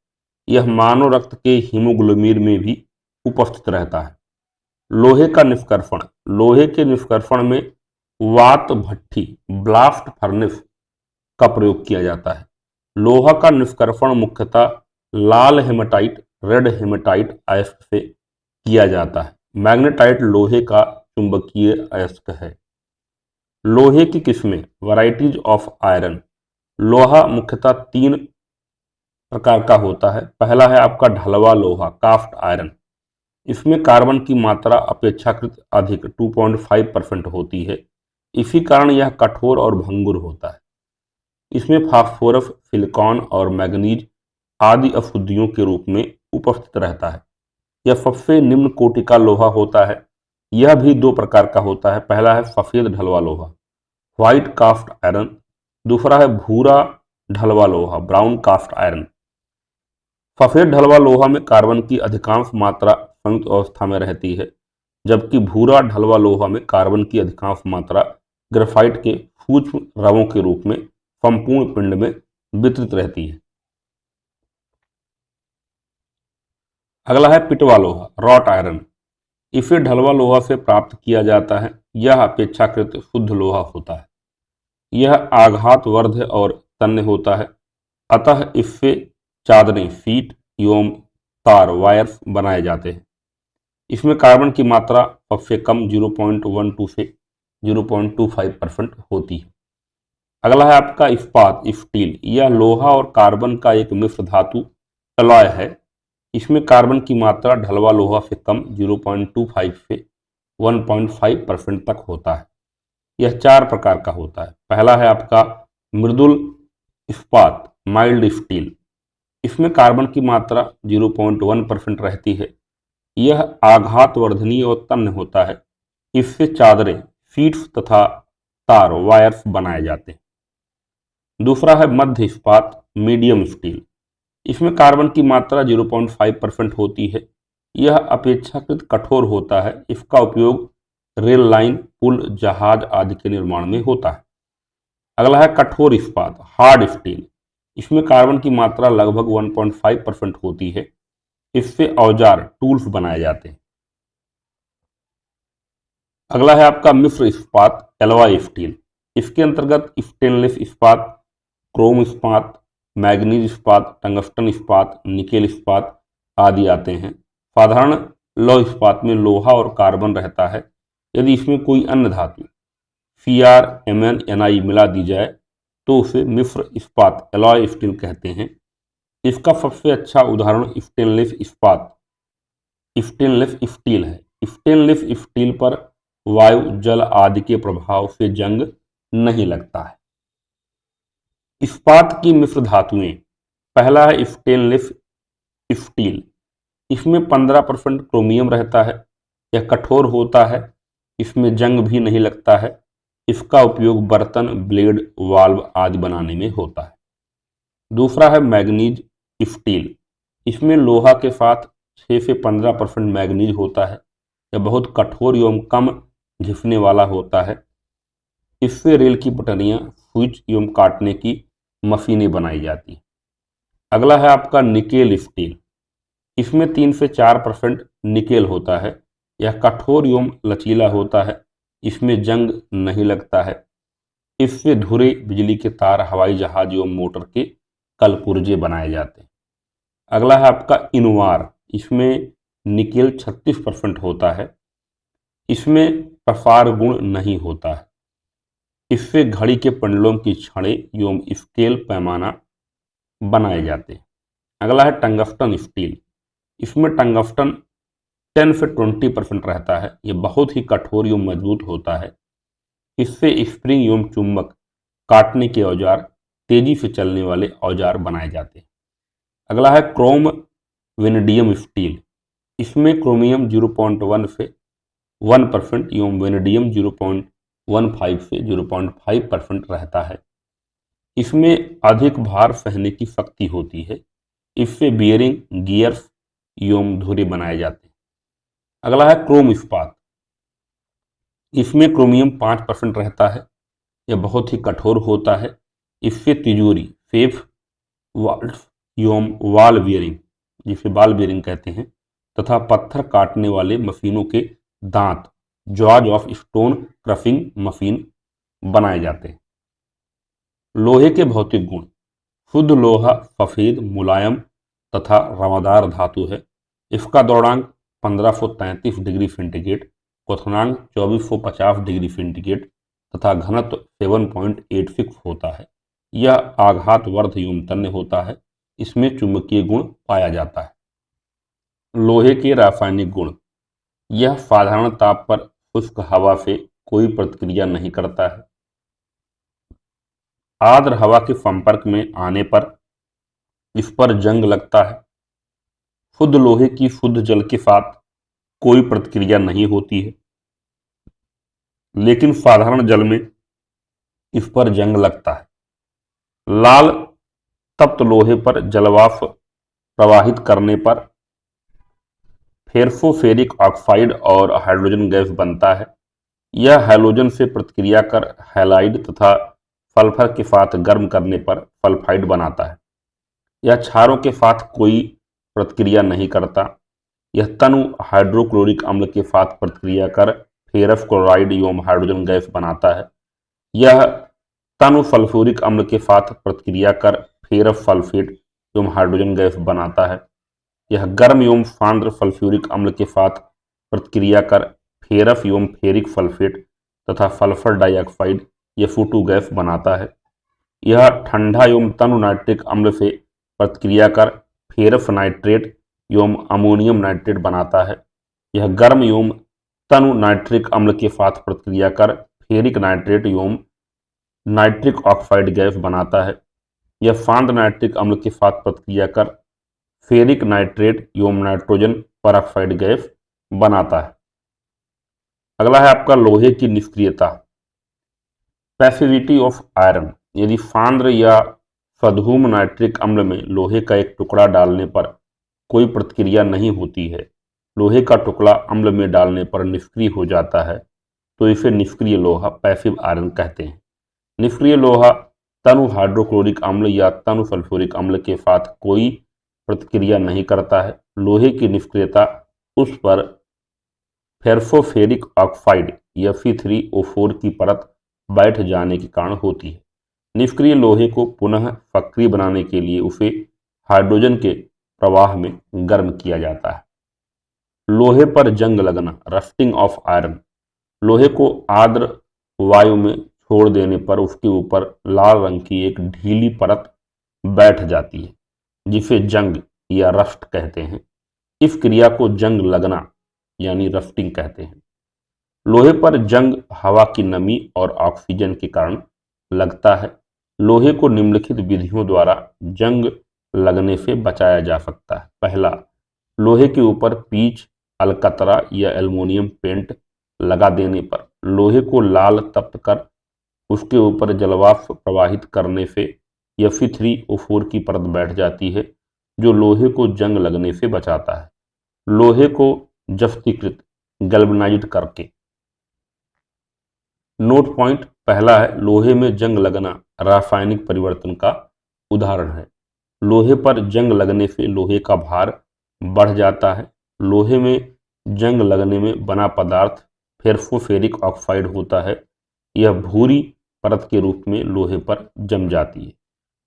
यह मानव रक्त के हीमोग्लोबिन में भी उपस्थित रहता है। लोहे का निष्कर्षण, लोहे के निष्कर्षण में वात भट्ठी ब्लास्ट फर्नेस का प्रयोग किया जाता है। लोहा का निष्कर्षण मुख्यतः लाल हेमाटाइट, रेड हेमाटाइट अयस्क से किया जाता है। मैग्नेटाइट लोहे का चुंबकीय अयस्क है। लोहे की किस्में, वैरायटीज ऑफ आयरन। लोहा मुख्यतः 3 प्रकार का होता है। पहला है आपका ढलवा लोहा, कास्ट आयरन। इसमें कार्बन की मात्रा अपेक्षाकृत अधिक 2.5% होती है। इसी कारण यह कठोर और भंगुर होता है। इसमें फास्फोरस, सिलिकॉन और मैग्नीज आदि अशुद्धियों के रूप में उपस्थित रहता है। यह सबसे निम्न कोटि का लोहा होता है। यह भी 2 प्रकार का होता है। पहला है सफेद ढलवा लोहा, व्हाइट कास्ट आयरन। दूसरा है भूरा ढलवा लोहा, ब्राउन कास्ट आयरन। सफेद ढलवा लोहा में कार्बन की अधिकांश मात्रा संयुक्त अवस्था में रहती है, जबकि भूरा ढलवा लोहा में कार्बन की अधिकांश मात्रा ग्रेफाइट के सूक्ष्म रवों के रूप में संपूर्ण पिंड में वितरित रहती है। अगला है पिटवा लोहा, रॉट आयरन। इसे ढलवा लोहा से प्राप्त किया जाता है। यह अपेक्षाकृत शुद्ध लोहा होता है। यह आघातवर्ध और तन्य होता है, अतः इससे चादरें, सीट एवं तार, वायर्स बनाए जाते हैं। इसमें कार्बन की मात्रा सबसे कम 0.12 से 0.25% होती है। अगला है आपका इस्पात, स्टील। यह लोहा और कार्बन का एक मिश्र धातु अलॉय है। इसमें कार्बन की मात्रा ढलवा लोहा से कम 0.25 से 1.5% तक होता है। यह 4 प्रकार का होता है। पहला है आपका मृदुल इस्पात, माइल्ड स्टील। इसमें कार्बन की मात्रा 0.1% रहती है। यह आघातवर्धनीय और तन्य होता है। इससे चादरें, शीट्स तथा तार, वायर्स बनाए जाते हैं। दूसरा है मध्य इस्पात, मीडियम स्टील। इसमें कार्बन की मात्रा 0.5% होती है। यह अपेक्षाकृत कठोर होता है। इसका उपयोग रेल लाइन, पुल, जहाज आदि के निर्माण में होता है। अगला है कठोर इस्पात, हार्ड स्टील। इसमें कार्बन की मात्रा लगभग 1.5% होती है। इससे औजार, टूल्स बनाए जाते हैं। अगला है आपका मिश्र इस्पात एलॉय स्टील। इसके अंतर्गत स्टेनलेस इस्पात, क्रोम इस्पात, मैग्नीज इस्पात, टंगस्टन इस्पात, निकेल इस्पात आदि आते हैं। साधारण लौह इस्पात में लोहा और कार्बन रहता है। यदि इसमें कोई अन्य धातु CrMnNi मिला दी जाए तो उसे मिश्र इस्पात एलॉय स्टील कहते हैं। इसका सबसे अच्छा उदाहरण स्टेनलेस स्टील है। स्टेनलेस स्टील पर वायु, जल आदि के प्रभाव से जंग नहीं लगता है। इस्पात की मिश्र धातुएं, पहला है स्टेनलेस स्टील। इसमें 15% क्रोमियम रहता है। यह कठोर होता है, इसमें जंग भी नहीं लगता है। इसका उपयोग बर्तन, ब्लेड, वाल्व आदि बनाने में होता है। दूसरा है मैग्नीज स्टील। इसमें लोहा के साथ 6 से 15% मैग्नीज होता है। यह बहुत कठोर एवं कम घिसने वाला होता है। इससे रेल की पटरियां, स्विच एवं काटने की मशीनें बनाई जाती हैं। अगला है आपका निकेल स्टील। इसमें 3 से 4% निकेल होता है। यह कठोर एवं लचीला होता है। इसमें जंग नहीं लगता है। इससे धुरे, बिजली के तार, हवाई जहाज एवं मोटर के कलपुर्जे बनाए जाते हैं। अगला है आपका इनवार। इसमें निकेल 36% होता है। इसमें प्रसार गुण नहीं होता है। इससे घड़ी के पेंडुलम की छड़ें एवं स्केल पैमाना बनाए जाते हैं। अगला है टंगस्टन स्टील। इसमें टंगस्टन 10 से 20% रहता है। यह बहुत ही कठोर एवं मजबूत होता है। इससे स्प्रिंग एवं चुंबक, काटने के औजार, तेजी से चलने वाले औजार बनाए जाते हैं। अगला है क्रोम वेनेडियम स्टील। इसमें क्रोमियम 0.1 से 1% एवं वेनेडियम 0.15 से 0.5% रहता है। इसमें अधिक भार सहने की शक्ति होती है। इससे बियरिंग, गियर्स एवं धुरे बनाए जाते हैं। अगला है क्रोम इस्पात। इसमें क्रोमियम 5% रहता है। यह बहुत ही कठोर होता है। इससे तिजोरी, सेफ, वाल्व एवं वाल बियरिंग, जिसे बाल बियरिंग कहते हैं, तथा पत्थर काटने वाले मशीनों के दांत, jaws of stone crushing machine बनाए जाते हैं। लोहे के भौतिक गुण, शुद्ध लोहा सफेद, मुलायम तथा रवादार धातु है। इसका द्रव्यंक 1533 डिग्री सेंटीग्रेड, क्वथनांक 2450 डिग्री सेंटीग्रेड तथा घनत्व 7.86 होता है। यह आघातवर्ध एवं तन्य होता है। इसमें चुंबकीय गुण पाया जाता है। लोहे के रासायनिक गुण, यह साधारण ताप पर शुष्क हवा से कोई प्रतिक्रिया नहीं करता है। आर्द्र हवा के संपर्क में आने पर इस पर जंग लगता है। शुद्ध लोहे की शुद्ध जल के साथ कोई प्रतिक्रिया नहीं होती है, लेकिन साधारण जल में इस पर जंग लगता है। लाल तप्त लोहे पर जलवाष्प प्रवाहित करने पर फेरफोफेरिक ऑक्साइड और हाइड्रोजन गैस बनता है। यह हैलोजन से प्रतिक्रिया कर हैलाइड तथा सल्फर के साथ गर्म करने पर सल्फाइड बनाता है। यह क्षारों के साथ कोई प्रतिक्रिया नहीं करता। यह तनु हाइड्रोक्लोरिक अम्ल के साथ प्रतिक्रिया कर फेरस क्लोराइड एवं हाइड्रोजन गैस बनाता है। यह तनु सल्फ्यूरिक अम्ल के साथ प्रतिक्रिया कर फेरस सल्फेट एवं हाइड्रोजन गैस बनाता है। यह गर्म एवं सांद्र सल्फ्यूरिक अम्ल के साथ प्रतिक्रिया कर फेरस एवं फेरिक सल्फेट तथा सल्फर डाइऑक्साइड F2 गैस बनाता है। यह ठंडा एवं तनु नाइट्रिक अम्ल से प्रतिक्रिया कर फेरस नाइट्रेट एवं अमोनियम नाइट्रेट बनाता है। यह गर्म एवं तनु नाइट्रिक अम्ल के साथ प्रतिक्रिया कर फेरिक नाइट्रेट एवं नाइट्रिक ऑक्साइड गैस बनाता है। यह सांद्र नाइट्रिक अम्ल के साथ प्रतिक्रिया कर फेरिक नाइट्रेट एवं नाइट्रोजन परऑक्साइड गैस बनाता है। अगला है आपका लोहे की निष्क्रियता, पैसिविटी ऑफ आयरन। यदि सांद्र या सधूम नाइट्रिक अम्ल में लोहे का एक टुकड़ा डालने पर कोई प्रतिक्रिया नहीं होती है, लोहे का टुकड़ा अम्ल में डालने पर निष्क्रिय हो जाता है, तो इसे निष्क्रिय लोहा, पैसिव आयरन कहते हैं। निष्क्रिय लोहा तनु हाइड्रोक्लोरिक अम्ल या तनु सल्फ्यूरिक अम्ल के साथ कोई प्रतिक्रिया नहीं करता है। लोहे की निष्क्रियता उस पर फेरफोफेरिक ऑक्साइड Fe3O4 की परत बैठ जाने के कारण होती है। निष्क्रिय लोहे को पुनः सक्रिय बनाने के लिए उसे हाइड्रोजन के प्रवाह में गर्म किया जाता है। लोहे पर जंग लगना, रस्टिंग ऑफ आयरन। लोहे को आर्द्र वायु में छोड़ देने पर उसके ऊपर लाल रंग की एक ढीली परत बैठ जाती है, जिसे जंग या रस्ट कहते हैं। इस क्रिया को जंग लगना यानी रस्टिंग कहते हैं। लोहे पर जंग हवा की नमी और ऑक्सीजन के कारण लगता है। लोहे को निम्नलिखित विधियों द्वारा जंग लगने से बचाया जा सकता है। पहला, लोहे के ऊपर पीच, अलकतरा या एल्युमिनियम पेंट लगा देने पर लोहे को लाल तप्त कर उसके ऊपर जलवाष्प प्रवाहित करने से Fe3O4 की परत बैठ जाती है, जो लोहे को जंग लगने से बचाता है। लोहे को जस्तीकृत गैल्वेनाइज्ड करके। नोट पॉइंट पहला है, लोहे में जंग लगना रासायनिक परिवर्तन का उदाहरण है। लोहे पर जंग लगने से लोहे का भार बढ़ जाता है। लोहे में जंग लगने में बना पदार्थ फेरफोफेरिक ऑक्साइड होता है। यह भूरी परत के रूप में लोहे पर जम जाती है।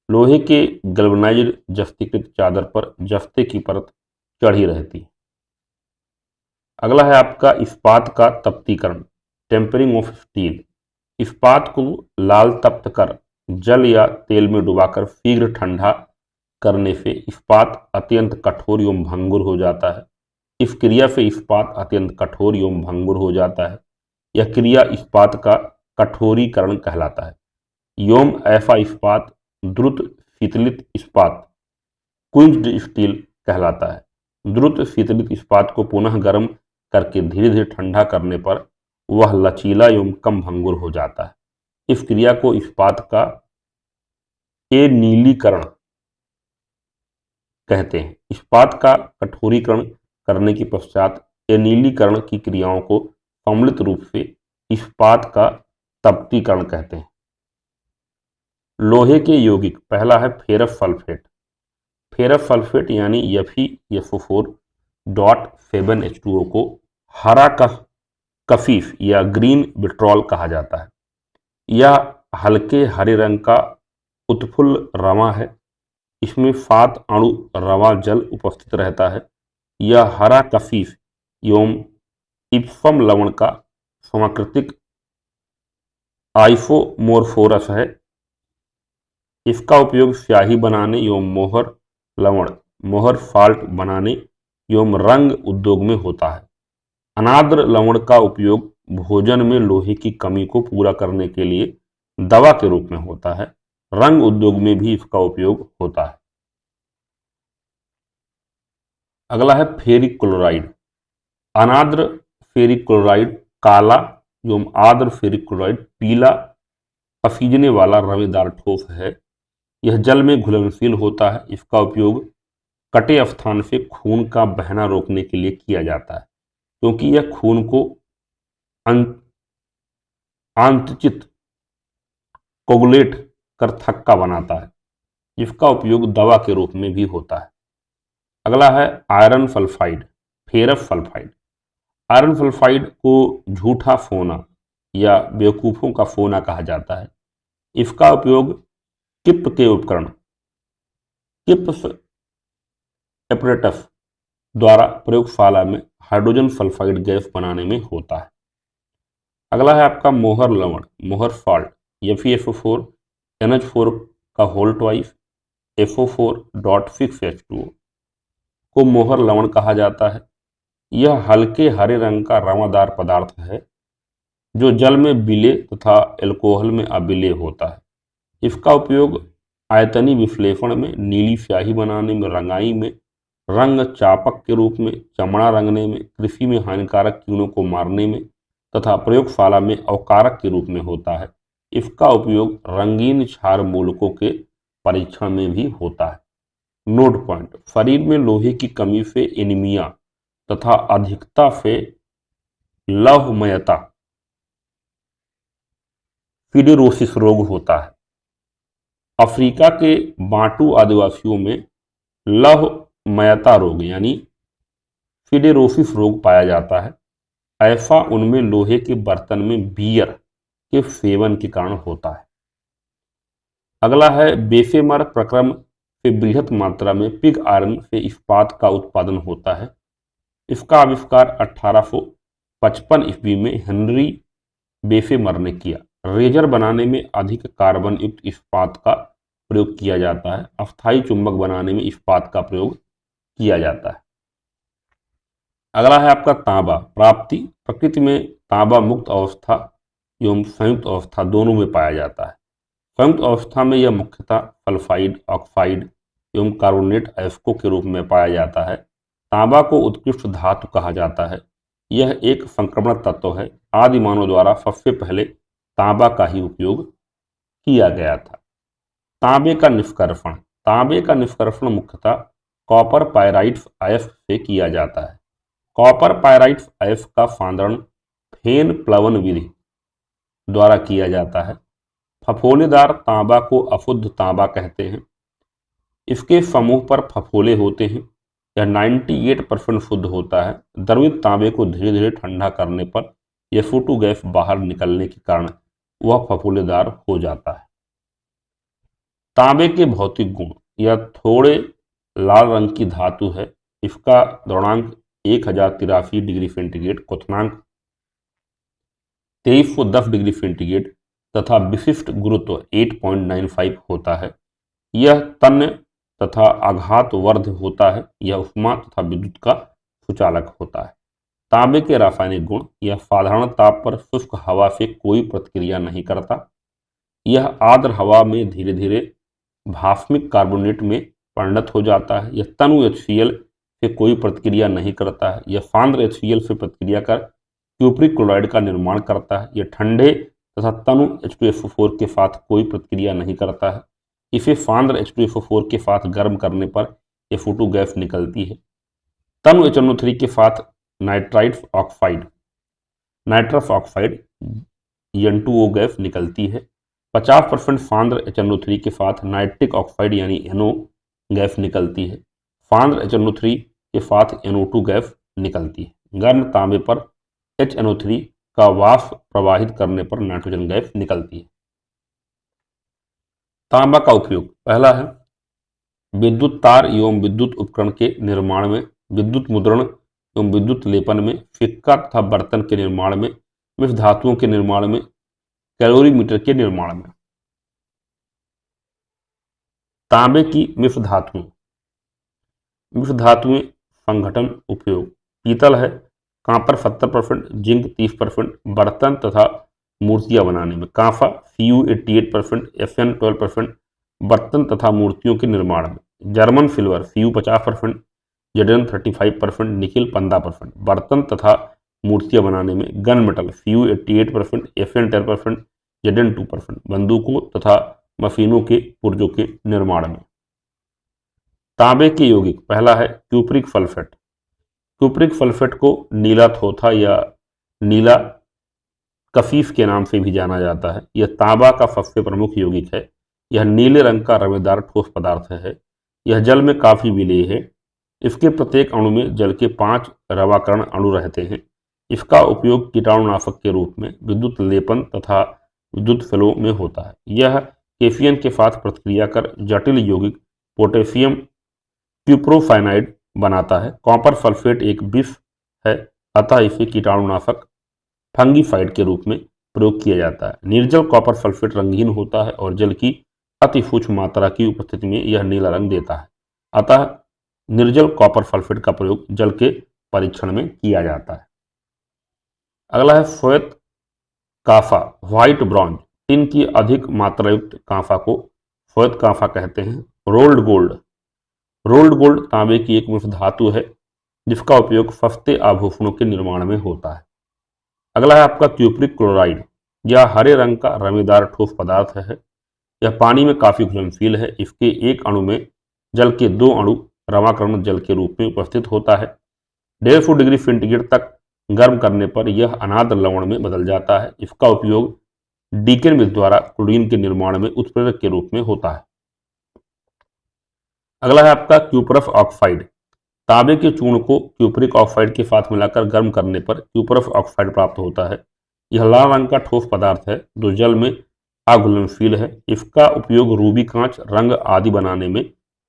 लोहे के गैल्वेनाइज्ड जस्तीकृत चादर पर जस्ते की परत चढ़ी रहती है। अगला है आपका इस्पात का तप्तीकरण, टेम्परिंग ऑफ स्टील। इस्पात को लाल तप्त कर जल या तेल में डुबाकर शीघ्र ठंडा करने से इस्पात अत्यंत कठोर एवं भंगुर हो जाता है। इस क्रिया से इस्पात अत्यंत कठोर एवं भंगुर हो जाता है। यह क्रिया इस्पात का कठोरीकरण कहलाता है। एवं ऐसा इस्पात द्रुत शीतलित इस्पात, क्विंज्ड स्टील कहलाता है। द्रुत शीतलित इस्पात को पुनः गर्म करके धीरे धीरे ठंडा करने पर वह लचीला एवं कम भंगुर हो जाता है। इस क्रिया को इस्पात का एनीलीकरण कहते हैं। इस्पात का कठोरीकरण करने के पश्चात एनीलीकरण की क्रियाओं को सम्मिलित रूप से इस्पात का तप्तीकरण कहते हैं। लोहे के यौगिक, पहला है फेरस सल्फेट। फेरस सल्फेट यानी Fe7H2O को हरा कफीफ या ग्रीन विट्रॉल कहा जाता है। यह हल्के हरे रंग का उत्फुल्ल रवा है। इसमें 7 अणु रवा जल उपस्थित रहता है। यह हरा कफीफ एवं इप्सम लवण का समाकृतिक आइसोमोर्फोरस है। इसका उपयोग स्याही बनाने एवं मोहर लवण, मोहर साल्ट बनाने एवं रंग उद्योग में होता है। अनाद्र लवण का उपयोग भोजन में लोहे की कमी को पूरा करने के लिए दवा के रूप में होता है। रंग उद्योग में भी इसका उपयोग होता है। अगला है फेरिक क्लोराइड। अनाद्र फेरिक क्लोराइड काला एवं आर्द्र फेरिक क्लोराइड पीला पसीजने वाला रवेदार ठोस है। यह जल में घुलनशील होता है। इसका उपयोग कटे स्थान से खून का बहना रोकने के लिए किया जाता है, क्योंकि यह खून को आंतचित कोगुलेट कर थक्का बनाता है। इसका उपयोग दवा के रूप में भी होता है। अगला है iron sulphide, ferrous sulphide. Iron sulphide को झूठा सोना या बेवकूफ़ों का सोना कहा जाता है। इसका उपयोग किप्प के उपकरण, किप्स एपरेटस द्वारा प्रयोगशाला में हाइड्रोजन सल्फाइड गैस बनाने में होता है। अगला है आपका मोहर लवण, मोहर साल्ट। FeSO4 NH4 का होल ट्वाइस SO4.6H2O को मोहर लवण कहा जाता है। यह हल्के हरे रंग का रवादार पदार्थ है जो जल में विलेय तथा एल्कोहल में अविलेय होता है। इसका उपयोग आयतनी विश्लेषण में, नीली स्याही बनाने में, रंगाई में, रंग चापक के रूप में, चमड़ा रंगने में, कृषि में हानिकारक कीड़ों को मारने में तथा प्रयोगशाला में अवकारक के रूप में होता है। इसका उपयोग रंगीन क्षार मूलकों के परीक्षण में भी होता है। नोट पॉइंट, शरीर में लोहे की कमी से एनीमिया तथा अधिकता से लौहमयता फिडेरोसिस रोग होता है। अफ्रीका के बांटू आदिवासियों में लौहमयता रोग यानी फिडेरोसिस रोग पाया जाता है। ऐसा उनमें लोहे के बर्तन में बियर के सेवन के कारण होता है। अगला है बेफेमर प्रक्रम से बृहत मात्रा में पिग आयरन से इस्पात का उत्पादन होता है। इसका आविष्कार 1855 ईस्वी में हेनरी बेफेमर ने किया। रेजर बनाने में अधिक कार्बन युक्त इस्पात का प्रयोग किया जाता है। अस्थायी चुंबक बनाने में इस्पात का प्रयोग किया जाता है। अगला है आपका तांबा प्राप्ति। प्रकृति में तांबा मुक्त अवस्था एवं संयुक्त अवस्था दोनों में पाया जाता है। संयुक्त अवस्था में यह मुख्यतः सल्फाइड, ऑक्साइड एवं कार्बोनेट अयस्कों के रूप में पाया जाता है। तांबा को उत्कृष्ट धातु कहा जाता है। यह एक संक्रमण तत्व है। आदि मानव द्वारा सबसे पहले तांबा का ही उपयोग किया गया था। तांबे का निष्कर्षण। तांबे का निष्कर्षण मुख्यतः कॉपर पायराइट्स अयस्क से किया जाता है। कॉपर पायराइट्स अयस्क का सांद्रण फेन प्लवन विधि द्वारा किया जाता है। फफोलेदार तांबा को अशुद्ध तांबा कहते हैं। इसके समूह पर फफोले होते हैं। यह 98% शुद्ध होता है। द्रवित तांबे को धीरे धीरे ठंडा करने पर यह फोटो गैस बाहर निकलने के कारण वह फफोलेदार हो जाता है। तांबे के भौतिक गुण। यह थोड़े लाल रंग की धातु है। इसका द्रवणांक 1083 डिग्री सेंटीग्रेड, क्वथनांक 2310 डिग्री सेंटीग्रेड तथा विशिष्ट गुरुत्व 8.95 होता है। यह तन्य तथा आघात वर्ध होता है। यह उष्मा तथा विद्युत का सुचालक होता है। तांबे के रासायनिक गुण। यह साधारण ताप पर शुष्क हवा से कोई प्रतिक्रिया नहीं करता। यह आर्द्र हवा में धीरे धीरे भास्मिक कार्बोनेट में परिणत हो जाता है। यह तनु HCl से कोई प्रतिक्रिया नहीं करता है। यह सांद्र HCl से प्रतिक्रिया कर क्यूप्रिक क्लोराइड का निर्माण करता है। यह ठंडे तथा तनु H2SO4 के साथ कोई प्रतिक्रिया नहीं करता है। इसे सांद्र H2SO4 के साथ गर्म करने पर यह फोटो गैस निकलती है। तनु HNO3 के साथ nitrites oxide, nitrous oxide N2O gas निकलती है। 50% सांद्र HNO3 के साथ नाइट्रिक ऑक्साइड यानी NO गैस निकलती है। सांद्र HNO3 के साथ NO2 गैस निकलती है। गर्म तांबे पर HNO3 का वाष्प प्रवाहित करने पर नाइट्रोजन गैस निकलती है। तांबा का उपयोग। पहला है विद्युत तार एवं विद्युत उपकरण के निर्माण में, विद्युत मुद्रण एवं विद्युत लेपन में, सिक्का तथा बर्तन के निर्माण में, मिश्र धातुओं के निर्माण में, कैलोरीमीटर के निर्माण में। तांबे की मिश्र धातुएं। मिश्र धातुएं संघटन उपयोग। पीतल है, कांपर 70%, जिंक 30%, बर्तन तथा मूर्तियां बनाने में। कांसा Cu 88%, Fn 12%, बर्तन तथा मूर्तियों के निर्माण में। German silver Cu 50%, Zn 35%, nickel 15%, बर्तन तथा मूर्तियां बनाने में। Gun metal Cu 88%, Fn 10%, Zn 2%, बंदूकों तथा मशीनों के पुर्जों के निर्माण में। तांबे के यौगिक। पहला है क्यूप्रिक सल्फेट। क्यूप्रिक सल्फेट को नीला थोथा या नीला कफीफ के नाम से भी जाना जाता है। यह तांबा का सबसे प्रमुख यौगिक है। यह नीले रंग का रवेदार ठोस पदार्थ है। यह जल में काफी विलेय है। इसके प्रत्येक अणु में जल के 5 रवाकरण अणु रहते हैं। इसका उपयोग कीटाणुनाशक के रूप में, विद्युत लेपन तथा विद्युत फ्लो में होता है। यह केफियन के साथ प्रतिक्रिया कर जटिल यौगिक पोटेशियम क्यूप्रोफाइनाइड बनाता है। कॉपर सल्फेट एक विष है, अतः इसे कीटाणुनाशक फंगीसाइड के रूप में प्रयोग किया जाता है। निर्जल कॉपर सल्फेट रंगीन होता है और जल की अति सूक्ष्म मात्रा की उपस्थिति में यह नीला रंग देता है। अतः निर्जल कॉपर सल्फेट का प्रयोग जल के परीक्षण में किया जाता है। अगला है श्वेत कांसा, व्हाइट ब्रॉन्ज। टिन की अधिक मात्रायुक्त कांसा को श्वेत कांसा कहते हैं। Rolled gold. रोल्ड गोल्ड तांबे की एक मिश्र धातु है जिसका उपयोग सस्ते आभूषणों के निर्माण में होता है। अगला है आपका क्यूप्रिक क्लोराइड। यह हरे रंग का रवेदार ठोस पदार्थ है। यह पानी में काफी घुलनशील है। इसके एक अणु में जल के 2 अणु रवाकरण जल के रूप में उपस्थित होता है। 150 डिग्री सेंटीग्रेड तक गर्म करने पर यह अनाद्र लवण में बदल जाता है। इसका उपयोग डीकेन मिल द्वारा क्लोरीन के निर्माण में उत्प्रेरक के रूप में होता है। अगला है आपका क्यूपरस ऑक्साइड। तांबे के चूर्ण को क्यूपरिक ऑक्साइड के साथ मिलाकर गर्म करने पर क्यूपरस ऑक्साइड प्राप्त होता है। यह लाल रंग का ठोस पदार्थ है जो जल में अघुलनशील है। इसका उपयोग रूबी कांच, रंग आदि बनाने में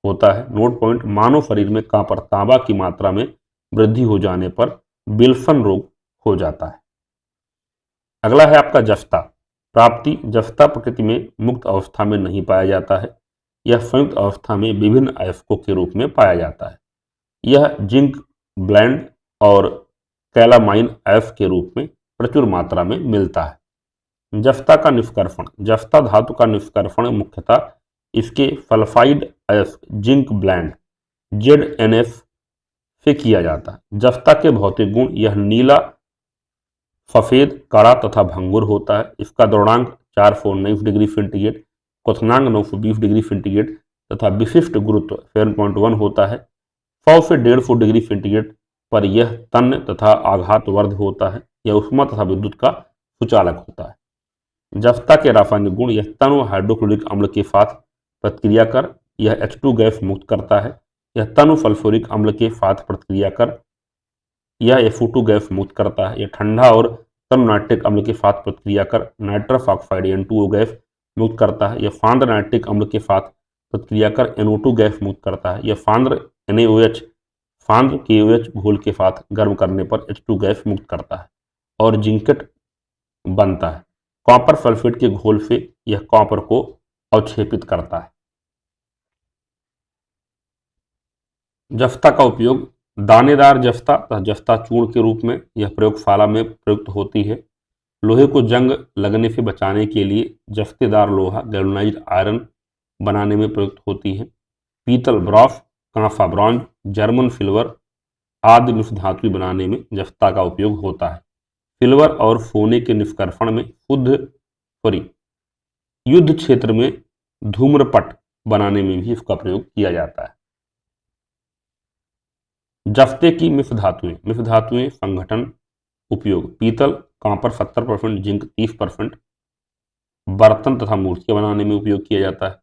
होता है। नोट पॉइंट: मानव शरीर में कॉपर तांबा की मात्रा में वृद्धि हो जाने पर विल्सन रोग हो जाता है। अगला है आपका जस्ता। प्राप्ति: जस्ता प्रकृति में मुक्त अवस्था में नहीं पाया जाता है। यह संयुक्त अवस्था में विभिन्न अयस्कों के रूप में पाया जाता है। यह जिंक ब्लेंड और कैलामाइन अयस्क के रूप में प्रचुर मात्रा में मिलता है। जस्ता का निष्कर्षण: जस्ता धातु का निष्कर्षण मुख्यतः इसके सल्फाइड अयस्क जिंक ब्लेंड ZnS से किया जाता है। जस्ता के भौतिक गुण: यह नीला, सफेद, कड़ा तथा भंगुर होता है। इसका द्रवणांक 419 डिग्री सेंटीग्रेड, क्वथनांक 920 डिग्री सेंटीग्रेड तथा विशिष्ट गुरुत्व 7.1 होता है। 100 से 150 डिग्री सेंटीग्रेड पर यह तन्य तथा आघातवर्ध होता है। यह ऊष्मा तथा विद्युत का सुचालक होता है। जस्ता के रासायनिक गुण: यह तन्य हाइड्रोक्लोरिक अम्ल के साथ प्रतिक्रिया कर यह H2 गैस मुक्त करता है। यह तन्य सल्फ्यूरिक अम्ल के साथ प्रतिक्रिया कर यह SO2 गैस मुक्त करता है। यह ठंडा और तन्य नाइट्रिक अम्ल के साथ प्रतिक्रिया कर नाइट्रस ऑक्साइड N2O गैस मुक्त करता है। यह सांद्र नाइट्रिक अम्ल के साथ प्रतिक्रिया कर NO2 गैस मुक्त करता है। यह सांद्र NaOH सांद्र KOH घोल के साथ गर्म करने पर H2 गैस मुक्त करता है और जिंकेट बनता है। कॉपर सल्फेट के घोल से यह कॉपर को अवक्षेपित करता है। जस्ता का उपयोग: दानेदार जस्ता तथा जस्ता चूर्ण के रूप में यह प्रयोगशाला में प्रयुक्त होती है। लोहे को जंग लगने से बचाने के लिए जस्तेदार लोहा गैल्वेनाइज्ड आयरन बनाने में प्रयुक्त होती है। पीतल, ब्रॉस, कांसा, ब्रॉन्ज, जर्मन सिल्वर आदि मिश्र धातु बनाने में जस्ता का उपयोग होता है। सिल्वर और सोने के निष्कर्षण में युद्ध क्षेत्र में धूम्रपट बनाने में भी इसका प्रयोग किया जाता है। जस्ते की मिश्र धातुएं। मिश्र धातुएं संगठन उपयोग: पीतल, कॉपर 70%, जिंक 30%। बर्तन तथा मूर्तियां बनाने में उपयोग किया जाता है।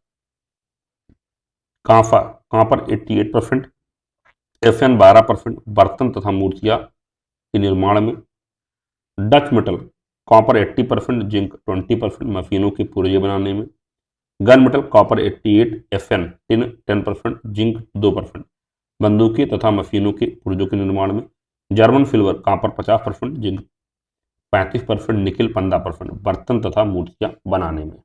कांसा, कॉपर 88%, Fe 12%। बर्तन तथा मूर्तियां के निर्माण में। Dutch metal, copper 80%, zinc 20%। मशीनों के पुर्जे बनाने में। Gun metal, copper 88, Fn 10%, zinc 2%। बंदूकें तथा मशीनों के पुर्जों के निर्माण में। German silver, copper 50%, zinc 35%, nickel 15%। बर्तन तथा मूर्तियां बनाने में।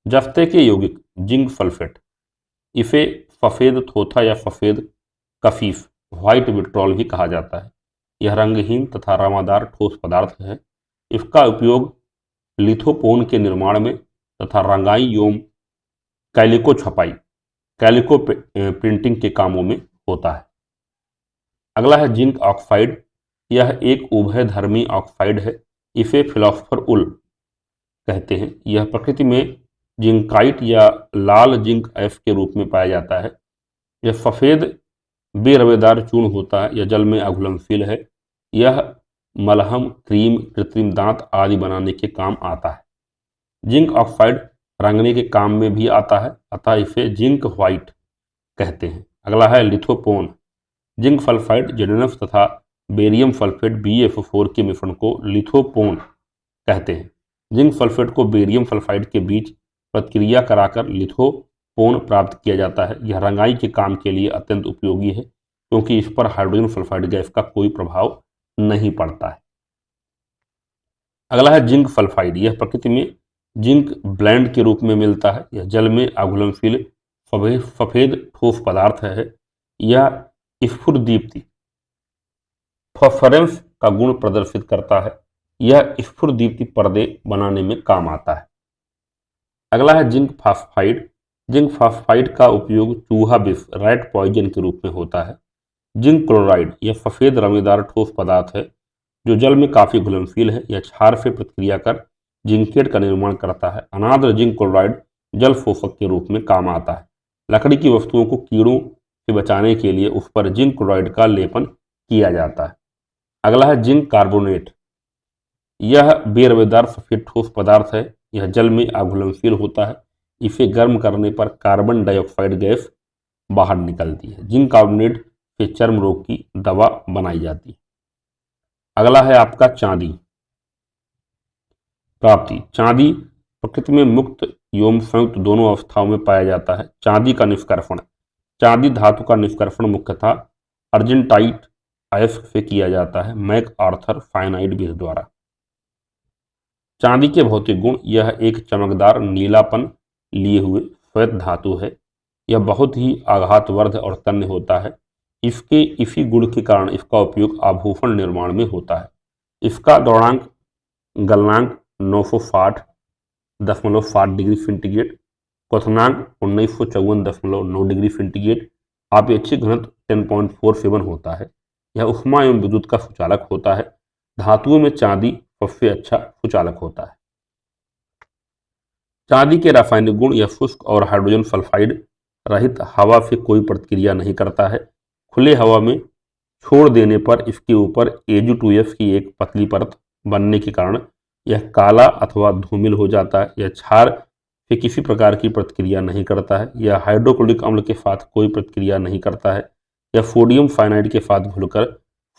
जस्ते के यौगिक: जिंक सल्फेट, इसे सफेद थोथा या सफेद कफीफ व्हाइट विट्रॉल भी कहा जाता है। यह रंगहीन तथा रवादार ठोस पदार्थ है। इसका उपयोग लिथोपोन के निर्माण में तथा रंगाई एवं कैलिको छपाई कैलिको प्रिंटिंग के कामों में होता है। अगला है जिंक ऑक्साइड। यह एक उभयधर्मी ऑक्साइड है। इसे फिलोसफर उल कहते हैं। यह प्रकृति में जिंकाइट या लाल जिंक अयस्क के रूप में पाया जाता है। यह सफेद बेरवेदार चूर्ण होता है। यह जल में अघुलनशील है। यह मलहम, क्रीम, कृत्रिम दांत आदि बनाने के काम आता है। जिंक ऑक्साइड रंगने के काम में भी आता है, अतः इसे जिंक व्हाइट कहते हैं। अगला है लिथोपोन। जिंक सल्फाइड ZnF तथा बेरियम सल्फेट BeF4 के मिश्रण को लिथोपोन कहते हैं। जिंक सल्फेट को बेरियम सल्फाइड के बीच प्रतिक्रिया कराकर लिथोपोन प्राप्त किया जाता है। यह रंगाई के काम के लिए अत्यंत उपयोगी है क्योंकि इस पर हाइड्रोजन सल्फाइड गैस का कोई प्रभाव नहीं पड़ता है। अगला है जिंक सल्फाइड। यह प्रकृति में जिंक ब्लेंड के रूप में मिलता है। यह जल में अघुलनशील सफेद ठोस पदार्थ है। यह स्फुरदीप्ति फॉस्फोरेंस का गुण प्रदर्शित करता है। यह स्फुरदीप्ति पर्दे बनाने में काम आता है। अगला है जिंक फास्फाइड। जिंक फास्फाइड का उपयोग चूहा विष रैट पॉइजन के रूप में होता है। Zinc chloride. यह सफेद रमेदार ठोस पदार्थ है जो जल में काफी घुलनशील है। यह क्षार से प्रतिक्रिया कर जिंकेट का निर्माण करता है। अनाद्र जिंक क्लोराइड जल शोषक के रूप में काम आता है। लकड़ी की वस्तुओं को कीड़ों से बचाने के लिए उस पर जिंक क्लोराइड का लेपन किया जाता है। अगला है जिंक कार्बोनेट। यह बेरवेदार सफेद ठोस पदार्थ है। यह जल में अघुलनशील होता है। इसे गर्म करने पर कार्बन डाइऑक्साइड गैस बाहर निकलती है। जिंक कार्बोनेट के चर्म रोग की दवा बनाई जाती है। अगला है आपका चांदी। प्राप्ति। चांदी प्रकृति में मुक्त एवं संयुक्त दोनों अवस्थाओं में पाया जाता है। चांदी का निष्कर्षण। चांदी धातु का निष्कर्षण मुख्यतः अर्जेंटाइट अयस्क से किया जाता है, मैक आर्थर फाइनाइट विधि द्वारा। चांदी के भौतिक गुण। यह एक चमकदार नीलापन लिए हुए श्वेत धातु है। यह बहुत ही आघातवर्ध और तन्य होता है। इसके इसी गुण के कारण इसका उपयोग आभूषण निर्माण में होता है। इसका द्रवणांक गलनांक 960.7 डिग्री सेंटीग्रेड, क्वथनांक 1954.9 डिग्री सेंटीग्रेड, आपेक्षिक घनत्व 10.47 होता है। यह ऊष्मा एवं विद्युत का सुचालक होता है। धातुओं में चांदी सबसे अच्छा सुचालक होता है। चांदी के रासायनिक गुण। यह शुष्क और हाइड्रोजन सल्फाइड रहित हवा से कोई प्रतिक्रिया नहीं करता है। खुले हवा में छोड़ देने पर इसके ऊपर Ag2S की एक पतली परत बनने के कारण यह काला अथवा धूमिल हो जाता है। यह क्षार से किसी प्रकार की प्रतिक्रिया नहीं करता है। यह हाइड्रोक्लोरिक अम्ल के साथ कोई प्रतिक्रिया नहीं करता है। यह सोडियम साइनाइड के साथ घुलकर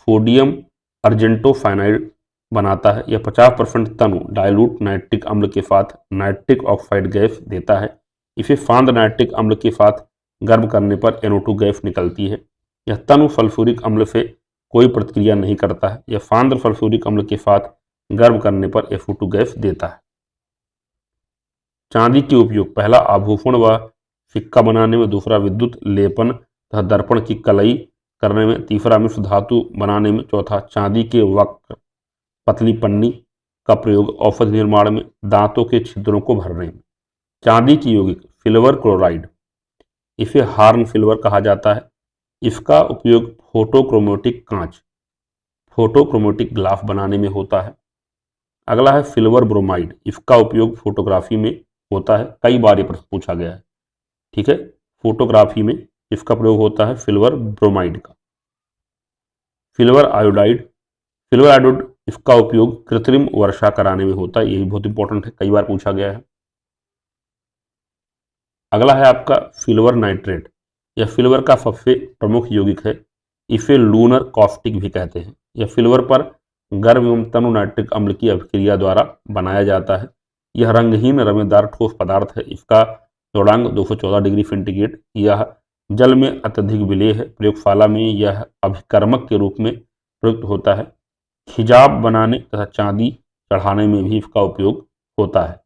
सोडियम अर्जेंटो साइनाइड बनाता है। यह 50% तनु डाइल्यूट नाइट्रिक अम्ल के साथ नाइट्रिक ऑक्साइड गैस देता है। इसे शांत नाइट्रिक अम्ल के साथ गर्म करने पर NO2 गैस निकलती है। यह तनु सल्फ्यूरिक अम्ल से कोई प्रतिक्रिया नहीं करता है। यह सांद्र सल्फ्यूरिक अम्ल के साथ गर्म करने पर SO2 गैस देता है। चांदी के उपयोग। पहला, आभूषण व सिक्का बनाने में। दूसरा, विद्युत लेपन तथा दर्पण की कलई करने में। तीसरा, मिश्र धातु बनाने में। चौथा, चांदी के वक्र पतली पन्नी का प्रयोग औषध निर्माण में, दांतों के छिद्रों को भरने में। चांदी की यौगिक। सिल्वर क्लोराइड, इसे हार्न सिल्वर कहा जाता है। इसका उपयोग फोटोक्रोमेटिक कांच, फोटोक्रोमेटिक ग्लास बनाने में होता है। अगला है सिल्वर ब्रोमाइड। इसका उपयोग फोटोग्राफी में होता है। कई बार ये प्रश्न पूछा गया है। ठीक है, फोटोग्राफी में इसका प्रयोग होता है सिल्वर ब्रोमाइड का। Silver iodide. सिल्वर आयोडाइड इसका उपयोग कृत्रिम वर्षा कराने में होता है। यही बहुत इंपॉर्टेंट है, कई बार पूछा गया है। अगला है आपका सिल्वर नाइट्रेट। यह सिल्वर का सबसे प्रमुख यौगिक है। इसे लूनर कॉस्टिक भी कहते हैं। यह सिल्वर पर गर्म एवं तनु नाइट्रिक अम्ल की अभिक्रिया द्वारा बनाया जाता है। यह रंगहीन रमेदार ठोस पदार्थ है। इसका द्रवणांक 214 डिग्री सेंटीग्रेड। यह जल में अत्यधिक विलेय है। प्रयोगशाला में यह अभिकर्मक के रूप में प्रयुक्त होता है। हिजाब बनाने तथा चांदी चढ़ाने में भी इसका उपयोग होता है।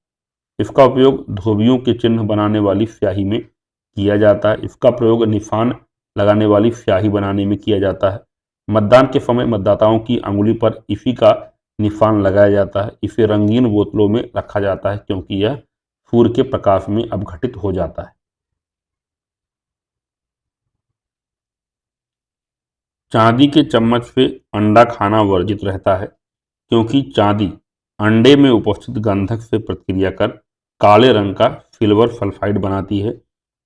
इसका उपयोग धोबियों के चिन्ह बनाने वाली स्याही में किया जाता है। इसका प्रयोग निशान लगाने वाली स्याही बनाने में किया जाता है। मतदान के समय मतदाताओं की अंगुली पर इसी का निशान लगाया जाता है। इसे रंगीन बोतलों में रखा जाता है क्योंकि यह सूर्य के प्रकाश में अपघटित हो जाता है। चांदी के चम्मच से अंडा खाना वर्जित रहता है क्योंकि चांदी अंडे में उपस्थित गंधक से प्रतिक्रिया कर काले रंग का सिल्वर सल्फाइड बनाती है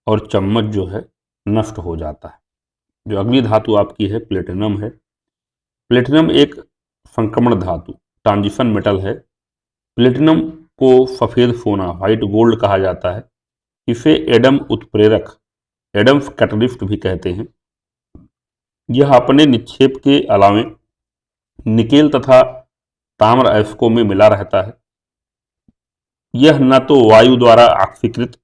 और चम्मच जो है नष्ट हो जाता है। जो अगली धातु आपकी है प्लेटिनम है। प्लेटिनम एक संक्रमण धातु ट्रांजिशन मेटल है। प्लेटिनम को सफेद सोना व्हाइट गोल्ड कहा जाता है। इसे एडम उत्प्रेरक एडम्स कैटलिस्ट भी कहते हैं। यह अपने निक्षेप के अलावे निकेल तथा ताम्र अयस्कों में मिला रहता है। यह न तो वायु द्वारा ऑक्सीकृत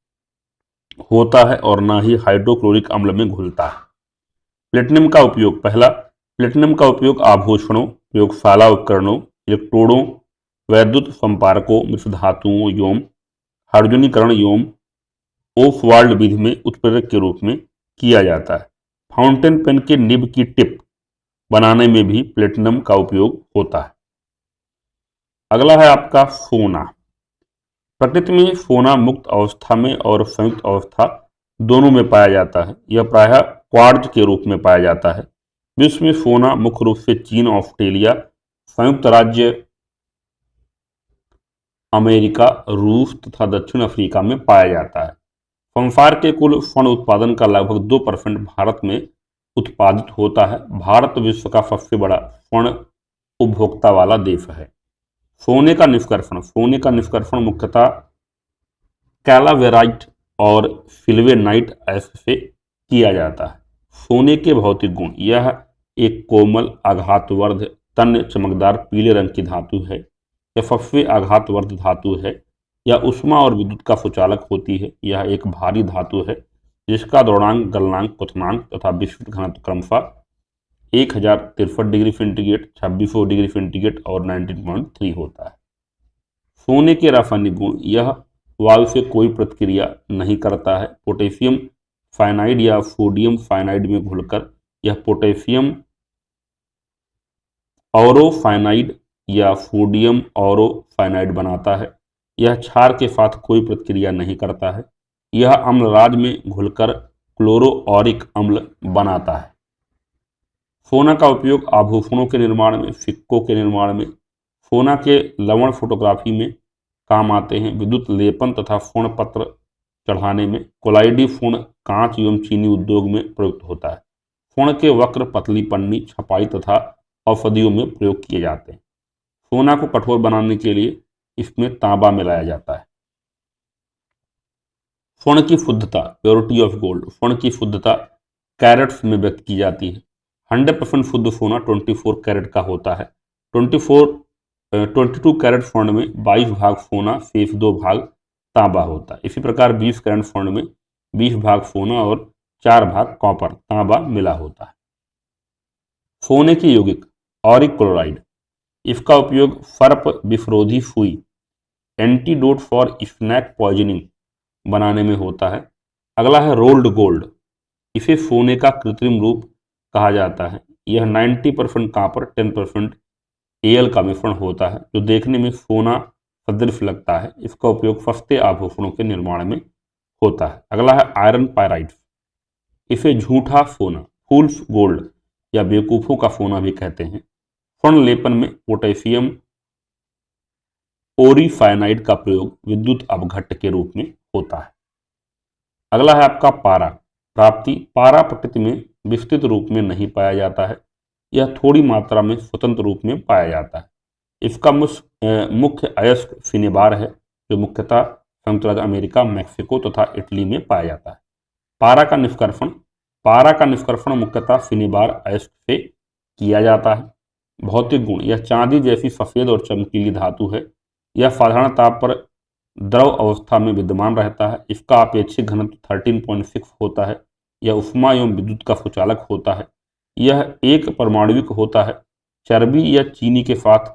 होता है और न ही हाइड्रोक्लोरिक अम्ल में घुलता है। प्लेटिनम का उपयोग। पहला, प्लेटिनम का उपयोग आभूषणों, प्रयोगशाला उपकरणों, इलेक्ट्रोडों, वैद्युत संपारकों, मिश्र धातुओं एवं हाइड्रोजनीकरण एवं ओसवाल्ड विधि में उत्प्रेरक के रूप में किया जाता है। फाउंटेन पेन के निब की टिप बनाने में भी प्लेटिनम का उपयोग होता है। अगला है आपका सोना। प्रकृति में सोना मुक्त अवस्था में और संयुक्त अवस्था दोनों में पाया जाता है। यह प्रायः क्वार्ट्ज के रूप में पाया जाता है। विश्व में सोना मुख्य रूप से चीन, ऑस्ट्रेलिया, संयुक्त राज्य अमेरिका, रूस तथा दक्षिण अफ्रीका में पाया जाता है। संसार के कुल स्वर्ण उत्पादन का लगभग 2% भारत में उत्पादित होता है। भारत विश्व का सबसे बड़ा स्वर्ण उपभोक्ता वाला देश है। सोने का निष्कर्षण। सोने का निष्कर्षण मुख्यतः कैलावेराइट और सिल्वेनाइट अयस्क से किया जाता है। सोने के भौतिक गुण, यह एक कोमल आघातवर्ध तन्य चमकदार पीले रंग की धातु है। यह फफे आघातवर्ध धातु है। यह ऊष्मा और विद्युत का सुचालक होती है। यह एक भारी धातु है जिसका द्रवणांक, गलनांक, क्वथनांक तथा विस्फिट घनत्व क्रमशः 1063 डिग्री सेंटीग्रेड, 2600 डिग्री सेंटीग्रेड और 19.3 होता है। सोने के रासायनिक गुण, यह वायु से कोई प्रतिक्रिया नहीं करता है। पोटेशियम फाइनाइड या सोडियम फाइनाइड में घुलकर यह पोटेशियम ऑरोफाइनाइड या सोडियम ऑरोफाइनाइड बनाता है। यह क्षार के साथ कोई प्रतिक्रिया नहीं करता है। यह अम्लराज में घुलकर क्लोरोऑरिक अम्ल बनाता है। सोना का उपयोग आभूषणों के निर्माण में, सिक्कों के निर्माण में, सोना के लवण फोटोग्राफी में काम आते हैं। विद्युत लेपन तथा स्वर्ण पत्र चढ़ाने में, कोलाइडी स्वर्ण कांच एवं चीनी उद्योग में प्रयुक्त होता है। स्वर्ण के वक्र, पतली पन्नी, छपाई तथा औषधियों में प्रयोग किए जाते हैं। सोना को कठोर बनाने के लिए इसमें तांबा मिलाया जाता है। स्वर्ण की शुद्धता, प्योरिटी ऑफ गोल्ड, स्वर्ण की शुद्धता कैरेट्स में व्यक्त की जाती है। 100% शुद्ध सोना 24 कैरेट का होता है। 22 कैरेट स्वर्ण में 22 भाग सोना, शेष 2 भाग तांबा होता है। इसी प्रकार 20 कैरेट स्वर्ण में 20 भाग सोना और 4 भाग कॉपर तांबा मिला होता है। सोने की यौगिक ऑरिक क्लोराइड, इसका उपयोग सर्प विषरोधी सुई, एंटीडोट फॉर स्नेक पॉइजनिंग बनाने में होता है। अगला है रोल्ड गोल्ड, इसे सोने का कृत्रिम रूप कहा जाता है। यह 90% कॉपर, 10% एल का मिश्रण होता है जो देखने में सोना सदृश लगता है। इसका उपयोग सस्ते आभूषणों के निर्माण में होता है। अगला है आयरन पायराइड, इसे झूठा सोना, फूल्स गोल्ड या बेवकूफों का सोना भी कहते हैं। स्वर्ण लेपन में पोटेशियम ओरीफाइनाइड का प्रयोग विद्युत अपघट्ट के रूप में होता है। अगला है आपका पारा प्राप्ति। पारा प्रकृति में विस्तृत रूप में नहीं पाया जाता है। यह थोड़ी मात्रा में स्वतंत्र रूप में पाया जाता है। इसका मुख्य अयस्क फिनेबार है जो मुख्यतः संयुक्त राज्य अमेरिका, मैक्सिको तथा इटली में पाया जाता है। पारा का निष्कर्षण मुख्यतः फिनेबार अयस्क से किया जाता है। भौतिक गुण, यह चांदी जैसी सफेद और चमकीली धातु है। यह साधारण ताप पर द्रव अवस्था में विद्यमान रहता है। इसका अपेक्षिक घनत्व 13.6 होता है। यह ऊष्मा एवं विद्युत का सुचालक होता है। यह एक परमाणुविक होता है। चर्बी या चीनी के साथ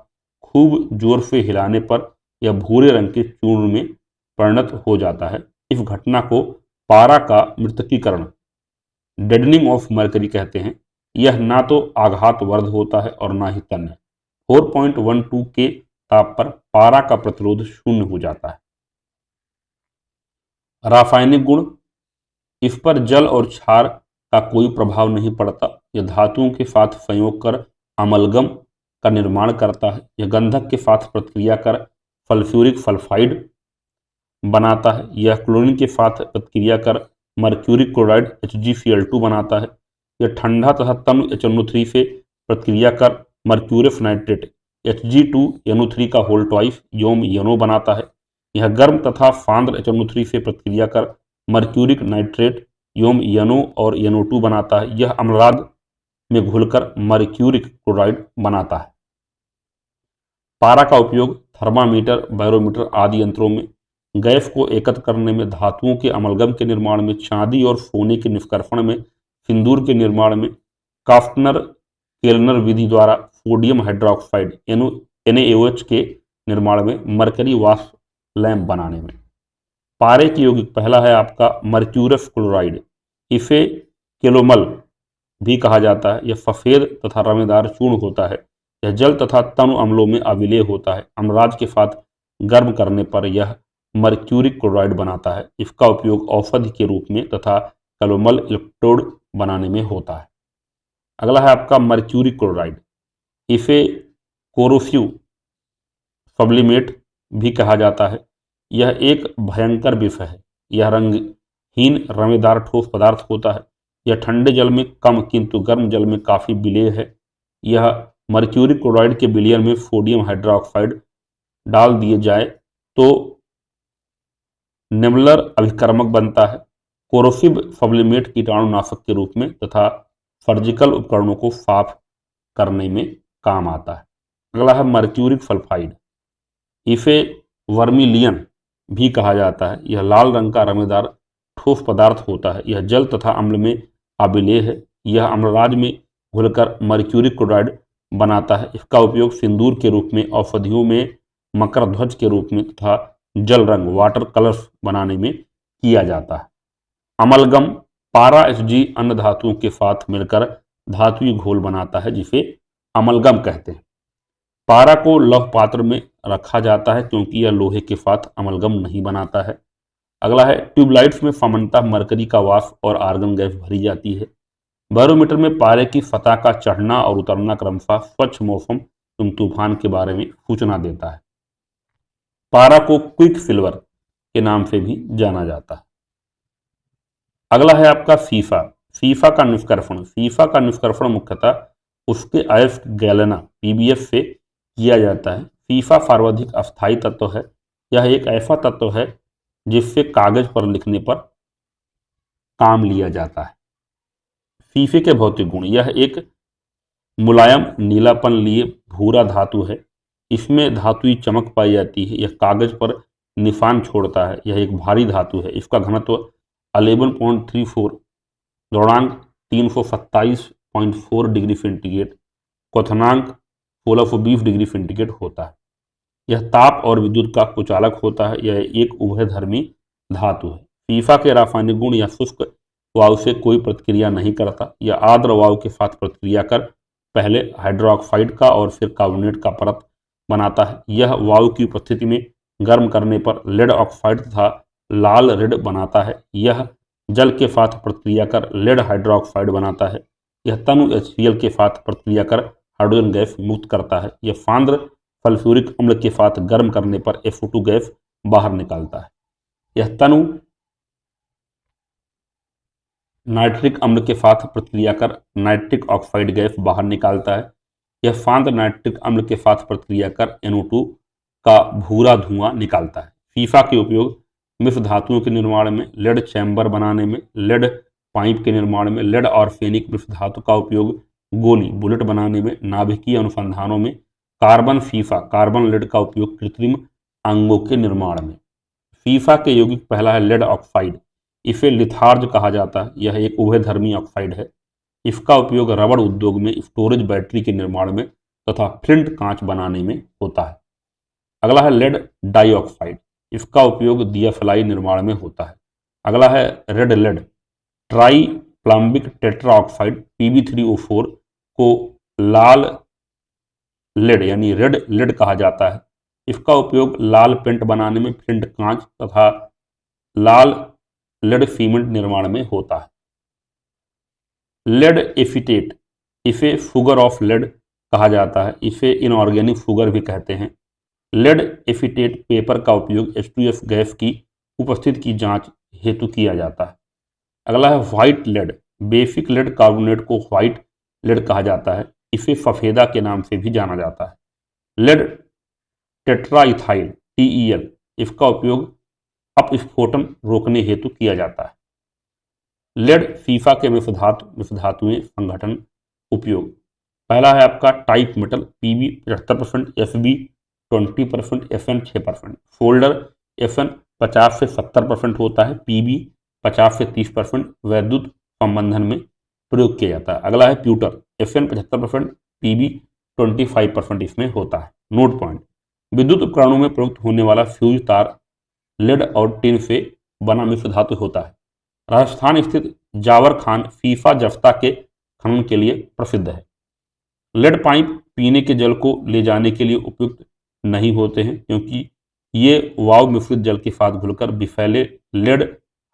खूब जोर से हिलाने पर यह भूरे रंग के चूर्ण में परिणत हो जाता है। इस घटना को पारा का मृतकीकरण, डेडनिंग ऑफ मरकरी कहते हैं। यह ना तो आघातवर्ध होता है और ना ही तन्य। 4.12 के ताप पर पारा का प्रतिरोध शून्य हो जाता है। रासायनिक गुण, इस पर जल और क्षार का कोई प्रभाव नहीं पड़ता। यह धातुओं के साथ संयोग कर अमलगम का निर्माण करता है। यह गंधक के साथ प्रतिक्रिया कर सल्फ्यूरिक सल्फाइड बनाता है। यह क्लोरीन के साथ प्रतिक्रिया कर मर्क्यूरिक क्लोराइड HgCl2 बनाता है। यह ठंडा तथा तम्ल HNO3 से प्रतिक्रिया कर मर्क्यूरियस नाइट्रेट Hg2NO3 का होल ट्वाइस यौम NO बनाता है। यह गर्म तथा सांद्र HNO3 से प्रतिक्रिया कर मर्क्यूरिक नाइट्रेट यौम NO और NO2 बनाता है। यह अम्लराज में घुलकर मर्क्यूरिक क्लोराइड बनाता है। पारा का उपयोग थर्मामीटर, बैरोमीटर आदि यंत्रों में गैस को एकत्र करने में, धातुओं के अमलगम के निर्माण में, चांदी और सोने के निष्कर्षण में, सिंदूर के निर्माण में, काफ्टनर केल्नर विधि द्वारा सोडियम हाइड्रोक्साइड NaOH के निर्माण में, मरकरी वाष्प लैंप बनाने में। पारे की यौगिक पहला है आपका मर्क्यूरस क्लोराइड, इसे केलोमल भी कहा जाता है। यह सफेद तथा रमेदार चूर्ण होता है। यह जल तथा तनु अम्लों में अविलेय होता है। अम्लराज के साथ गर्म करने पर यह मर्क्यूरिक क्लोराइड बनाता है। इसका उपयोग औषधि के रूप में तथा कैलोमल इलेक्ट्रोड बनाने में होता है। अगला है आपका मर्क्यूरिक क्लोराइड, इसे कोरोसिव सब्लिमेट भी कहा जाता है। यह एक भयंकर विष है। यह रंगहीन रमेदार ठोस पदार्थ होता है। यह ठंडे जल में कम किंतु गर्म जल में काफी विलेय है। यह मर्क्यूरिक क्लोराइड के विलयन में सोडियम हाइड्रोक्साइड डाल दिए जाए तो नेमलर अभिकर्मक बनता है। कोरोसिव सब्लिमेट कीटाणुनाशक के रूप में तथा सर्जिकल उपकरणों को साफ करने में काम आता है। अगला है मर्क्यूरिक सल्फाइड, इसे वर्मिलियन भी कहा जाता है। यह लाल रंग का रमेदार ठोस पदार्थ होता है। यह जल तथा अम्ल में अम्लीय है। यह अम्लराज में घुलकर मर्क्यूरिक क्लोराइड बनाता है। इसका उपयोग सिंदूर के रूप में, औषधियों में, मकर ध्वज के रूप में तथा जल रंग वाटर कलर्स बनाने में किया जाता है। अमलगम पारा एसजी अन्य धातुओं के साथ मिलकर धातुई घोल बनाता है जिसे अमलगम कहते हैं। पारा को लौह पात्र में रखा जाता है क्योंकि यह लोहे के साथ अमलगम नहीं बनाता है। अगला है ट्यूबलाइट्स में सामान्यतः मरकरी का वाष्प और आर्गन गैस भरी जाती है। बैरोमीटर में पारे की सतह का चढ़ना और उतरना क्रमशः स्वच्छ मौसम एवं तूफान के बारे में सूचना देता है। पारा को क्विक सिल्वर के नाम से भी जाना जाता है। अगला है आपका फीफा। फीफा का निष्कर्षण। फीफा का निष्कर्षण मुख्यतः उसके अयस्क गैलेना पीबीएफ से किया जाता है। फीफा सर्वाधिक अस्थायी तत्व है। यह एक ऐसा तत्व है जिससे कागज पर लिखने पर काम लिया जाता है। फीफे के भौतिक गुण। यह एक मुलायम नीलापन लिए भूरा धातु है। इसमें धातुई चमक पाई जाती है। यह कागज पर निशान छोड़ता है। यह एक भारी धातु है। इसका घनत्व 11.34, द्रव्यमान 327.4 डिग्री सेंटीग्रेड, क्वथनांक 1620 डिग्री सेंटीग्रेड होता है। यह ताप और विद्युत का कुचालक होता है। यह एक उभयधर्मी धातु है। फीफा के रासायनिक गुण। यह शुष्क वायु से कोई प्रतिक्रिया नहीं करता। यह आर्द्र वायु के साथ प्रतिक्रिया कर पहले हाइड्रोक्साइड का और फिर कार्बोनेट का परत बनाता है। यह वायु की उपस्थिति में गर्म करने पर लेड ऑक्साइड तथा लाल रेड बनाता है। यह जल के साथ प्रतिक्रिया कर लेड हाइड्रोक्साइड बनाता है। यह तनु HCl के साथ प्रतिक्रिया कर हाइड्रोजन गैस मुक्त करता है। यह सांद्र सल्फ्यूरिक अम्ल के साथ गर्म करने पर SO2 गैस बाहर निकालता है। यह तनु नाइट्रिक अम्ल के साथ प्रतिक्रिया कर नाइट्रिक ऑक्साइड गैस बाहर निकालता है। यह सांद्र नाइट्रिक अम्ल के साथ प्रतिक्रिया कर NO2 का भूरा धुआं निकालता है। फीफा के उपयोग मिश्र धातुओं के निर्माण में, लेड चैम्बर बनाने में, लेड पाइप के निर्माण में, लेड आर्सेनिक मिश्र धातु का उपयोग गोली बुलेट बनाने में, नाभिकीय अनुसंधानों में, कार्बन फीफा कार्बन लेड का उपयोग कृत्रिम अंगों के निर्माण में। फीफा के यौगिक पहला है लेड ऑक्साइड। इसे लिथार्ज कहा जाता है। यह एक उभयधर्मी ऑक्साइड है। इसका उपयोग रबड़ उद्योग में, स्टोरेज बैटरी के निर्माण में तथा प्रिंट कांच बनाने में होता है। अगला है लेड डाइऑक्साइड। इसका उपयोग दियासलाई निर्माण में होता है। अगला है red lead. Triplumbic tetra oxide Pb3O4 को लाल लेड यानी रेड लेड कहा जाता है। इसका उपयोग लाल पेंट बनाने में, प्रिंट कांच तथा लाल लेड सीमेंट निर्माण में होता है। Lead acetate. इसे शुगर ऑफ लेड कहा जाता है। इसे इनऑर्गेनिक शुगर भी कहते हैं। लेड एसीटेट पेपर का उपयोग H2S गैस की उपस्थिति की जांच हेतु किया जाता है। अगला है white lead. Basic lead carbonate को व्हाइट लेड कहा जाता है। इसे सफेदा के नाम से भी जाना जाता है। Lead tetraethyl TEL। इसका उपयोग अपस्फोटन रोकने हेतु किया जाता है। लेड फीफा के मिश्र धातुएं संगठन उपयोग। पहला है आपका type metal Pb 75%, Fb 20%, Fn 6%। Folder Fn 50 से 70% होता है। Pb 50 से 30% वैद्युत संबंधन में प्रयोग किया जाता है। अगला है प्यूटर। Fn 75%, Pb 25% इसमें होता है। Note point. विद्युत उपकरणों में प्रयुक्त होने वाला फ्यूज तार लेड और टिन से बना मिश्र धातु होता है। राजस्थान स्थित जावर खान फीफा जफ्ता के खनन के लिए प्रसिद्ध है। लेड पाइप पीने के जल को ले जाने के लिए उपयुक्त नहीं होते हैं क्योंकि ये वायु मिश्रित जल के साथ घुलकर विफैले लेड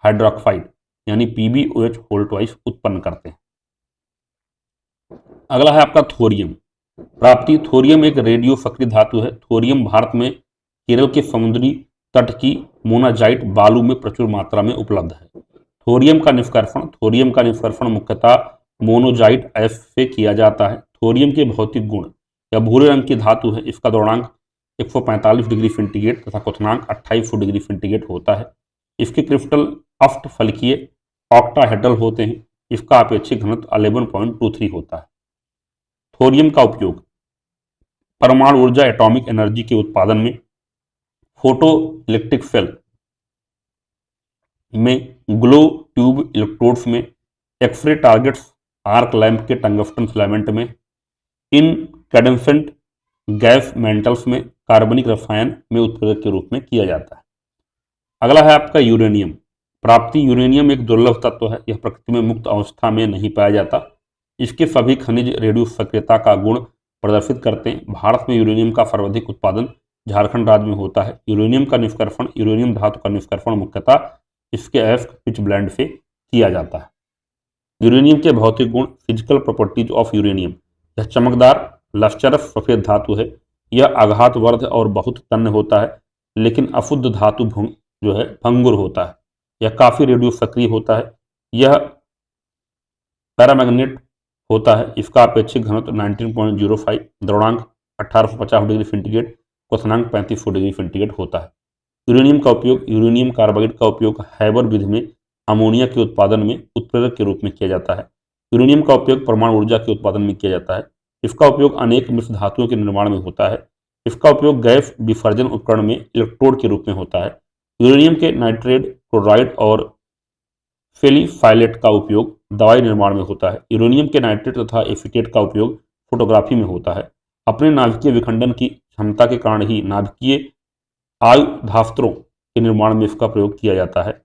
हाइड्रोक्साइड यानी PbOH होल्टवाइस उत्पन्न करते हैं। अगला है आपका थोरियम। प्राप्ति। थोरियम एक रेडियो सक्रिय धातु है। थोरियम भारत में केरल के समुद्री तट की मोनाजाइट बालू में प्रचुर मात्रा में उपलब्ध है। थोरियम का निष्कर्षण मुख्यतः मोनोजाइट ऐश से किया जाता है। थोरियम के भौतिक गुण। यह भूरे रंग की धातु है। इसका द्रव्यमान 145 डिग्री सेंटीग्रेड तथा क्वथनांक 2800 डिग्री सेंटीग्रेड होता है। इसके क्रिस्टल अष्टफलकीय ऑक्टाहेड्रल होते हैं। इसका अपेक्षिक घनत्व 11.23 होता है। थोरियम का उपयोग परमाणु ऊर्जा एटॉमिक एनर्जी के उत्पादन में, फोटो इलेक्ट्रिक सेल में, ग्लो ट्यूब इलेक्ट्रोड्स में, एक्सरे टारगेट्स आर्क लैंप के टंगस्टन फिलामेंट में, इनकैंडेसेंट गैस मेटल्स में, कार्बनिक रसायन में उत्प्रेरक के रूप में किया जाता है। अगला है आपका यूरेनियम प्राप्ति। यूरेनियम एक दुर्लभ तत्व है। यह प्रकृति में मुक्त अवस्था में नहीं पाया जाता। इसके सभी खनिज रेडियो सक्रियता का गुण प्रदर्शित करते हैं। भारत में यूरेनियम का सर्वाधिक उत्पादन झारखंड राज्य में होता है। यूरेनियम धातु का निष्कर्षण मुख्यतः इसके एस्क पिच ब्लेंड से किया जाता है। यूरेनियम के भौतिक गुण, फिजिकल प्रॉपर्टीज ऑफ यूरेनियम। यह चमकदार लश्चरस सफेद धातु है। यह आघातवर्ध और बहुत तन्य होता है, लेकिन अशुद्ध धातु जो है भंगुर होता है। यह काफी रेडियो सक्रिय होता है। यह पैरामैग्नेट होता है। इसका अपेक्षिक घनत्व 19.05, द्रव्यंक 1850 डिग्री सेंटीग्रेड, क्वथनांक 3500 डिग्री सेंटीग्रेड होता है। यूरेनियम का उपयोग, यूरेनियम कार्बाइड का उपयोग हैबर विधि में अमोनिया के उत्पादन में उत्प्रेरक के रूप में किया जाता है। यूरेनियम का उपयोग परमाणु ऊर्जा के उत्पादन में किया जाता है। इसका उपयोग अनेक मिश्र धातुओं के निर्माण में होता है। इसका उपयोग गैस विसर्जन उपकरण में इलेक्ट्रोड के रूप में होता है। यूरेनियम के नाइट्रेट, क्लोराइड और फेलिफाइलेट का उपयोग दवाई निर्माण में होता है। यूरेनियम के नाइट्रेट तथा एसीटेट का उपयोग फोटोग्राफी में होता है। अपने नाभिकीय विखंडन की क्षमता के कारण ही नाभिकीय आयुधास्त्रों के निर्माण में इसका प्रयोग किया जाता है।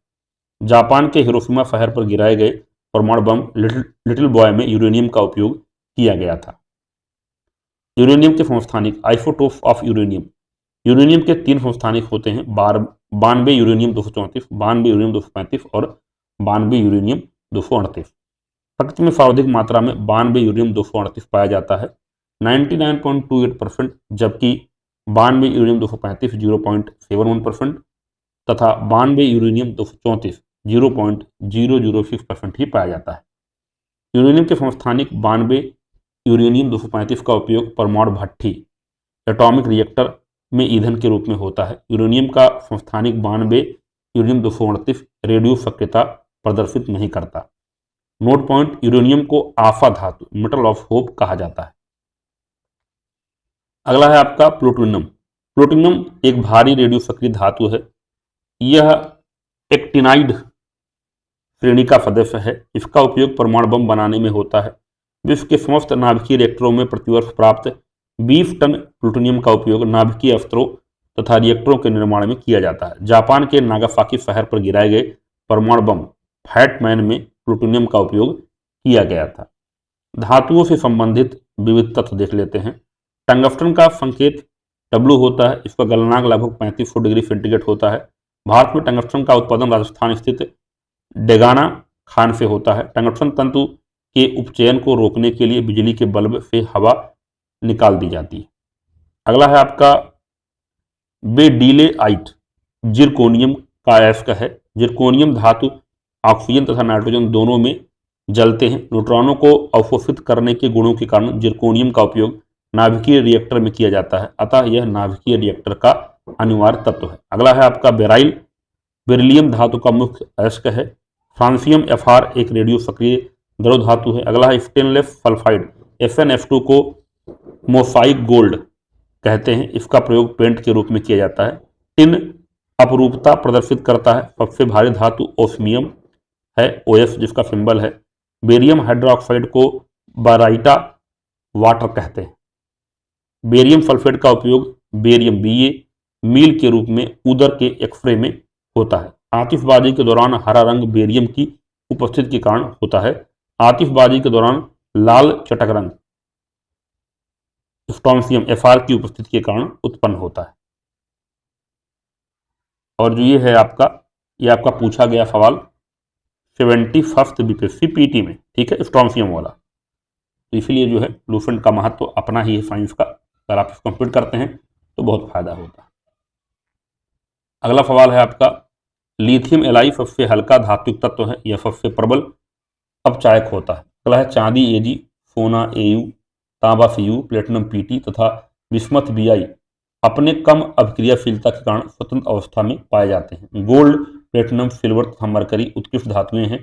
जापान के हिरोशिमा शहर पर गिराए गए परमाणु बम लिटिल बॉय में यूरेनियम का उपयोग किया गया था। यूरेनियम के समस्थानिक, आइसोटोप्स ऑफ यूरेनियम। यूरेनियम के 3 समस्थानिक होते हैं, 92 यूरेनियम 234, 92 यूरेनियम 235 और 92 यूरेनियम 238। प्रकृति में सर्वाधिक मात्रा में 92 यूरेनियम 238 पाया जाता है 99.28%, जबकि 92 यूरेनियम 235 0.71% तथा 92 यूरेनियम 234 0.006% ही पाया जाता है। यूरेनियम के समस्थानिक 92 यूरेनियम 235 का उपयोग परमाणु भट्ठी एटॉमिक रिएक्टर में ईंधन के रूप में होता है। यूरेनियम का समस्थानिक 92 यूरेनियम 238 रेडियो सक्रियता प्रदर्शित नहीं करता। नोट पॉइंट, यूरेनियम को आफा धातु, मेटल ऑफ होप कहा जाता है। अगला है आपका प्लूटोनियम। प्लूटोनियम एक भारी रेडियो सक्रिय धातु है। यह एक्टिनाइड श्रेणी का सदस्य है। इसका उपयोग परमाणु बम बनाने में होता है। विश्व के समस्त नाभिकीय रिएक्टरों में प्रतिवर्ष प्राप्त 20 टन प्लूटोनियम का उपयोग नाभिकीय अस्त्रों तथा रिएक्टरों के निर्माण में किया जाता है। जापान के नागासाकी शहर पर गिराए गए परमाणु बम फैट मैन में प्लूटोनियम का उपयोग किया गया था। धातुओं से संबंधित विविध तत्व देख लेते हैं। टंगस्टन का संकेत W होता है। इसका गलनांक लगभग 3500 डिग्री सेंटीग्रेड होता है। भारत में टंगस्टन का उत्पादन राजस्थान स्थित डेगाना खान से होता है। टंगस्टन तंतु के उपचयन को रोकने के लिए बिजली के बल्ब से हवा निकाल दी जाती है। अगला है आपका बेडिलेआइट, जिरकोनियम का अयस्क है। जिरकोनियम धातु ऑक्सीजन तथा नाइट्रोजन दोनों में जलते हैं। न्यूट्रॉनों को अवशोषित करने के गुणों के कारण जिरकोनियम का उपयोग नाभिकीय रिएक्टर में किया जाता है, अतः यह नाभिकीय रिएक्टर का अनिवार्य तत्व है। अगला है आपका बेराइल, बेरिलियम धातु का मुख्य अयस्क है। फ्रांसियम Fr एक रेडियो सक्रिय द्रव धातु है। अगला है स्टेनलेस सल्फाइड, SnF2 को मोसाइक गोल्ड कहते हैं। इसका प्रयोग पेंट के रूप में किया जाता है। टिन अपरूपता प्रदर्शित करता है। सबसे भारी धातु ओस्मियम है, OS जिसका सिंबल है। बेरियम हाइड्रोक्साइड को बाराइटा वाटर कहते हैं। बेरियम सल्फेट का उपयोग बेरियम Ba मील के रूप में उदर के एक्सरे में होता है। आतिशबाजी के दौरान हरा रंग बेरियम की उपस्थिति के कारण होता है। आतिशबाजी के दौरान लाल चटक रंग स्ट्रोंसियम Fr की उपस्थिति के कारण उत्पन्न होता है। और जो ये है आपका, ये आपका पूछा गया सवाल 71st बीपीएससी पीटी में, ठीक है, स्ट्रोंसियम वाला। तो इसलिए जो है लूसेंट का महत्व अपना ही है साइंस का। अगर आप इसको कंप्लीट करते हैं तो बहुत फायदा होता है। अगला सवाल है आपका, लिथियम एलाई सबसे हल्का धात्विक तत्व है, यह सबसे प्रबल अपचायक होता है। अगला है चांदी Ag, सोना Au, तांबा Cu, प्लेटिनम Pt तथा बिस्मथ Bi अपने कम अभिक्रियाशीलता के कारण स्वतंत्र अवस्था में पाए जाते हैं। गोल्ड, प्लेटिनम, सिल्वर तथा मरकरी उत्कृष्ट धातुएं हैं।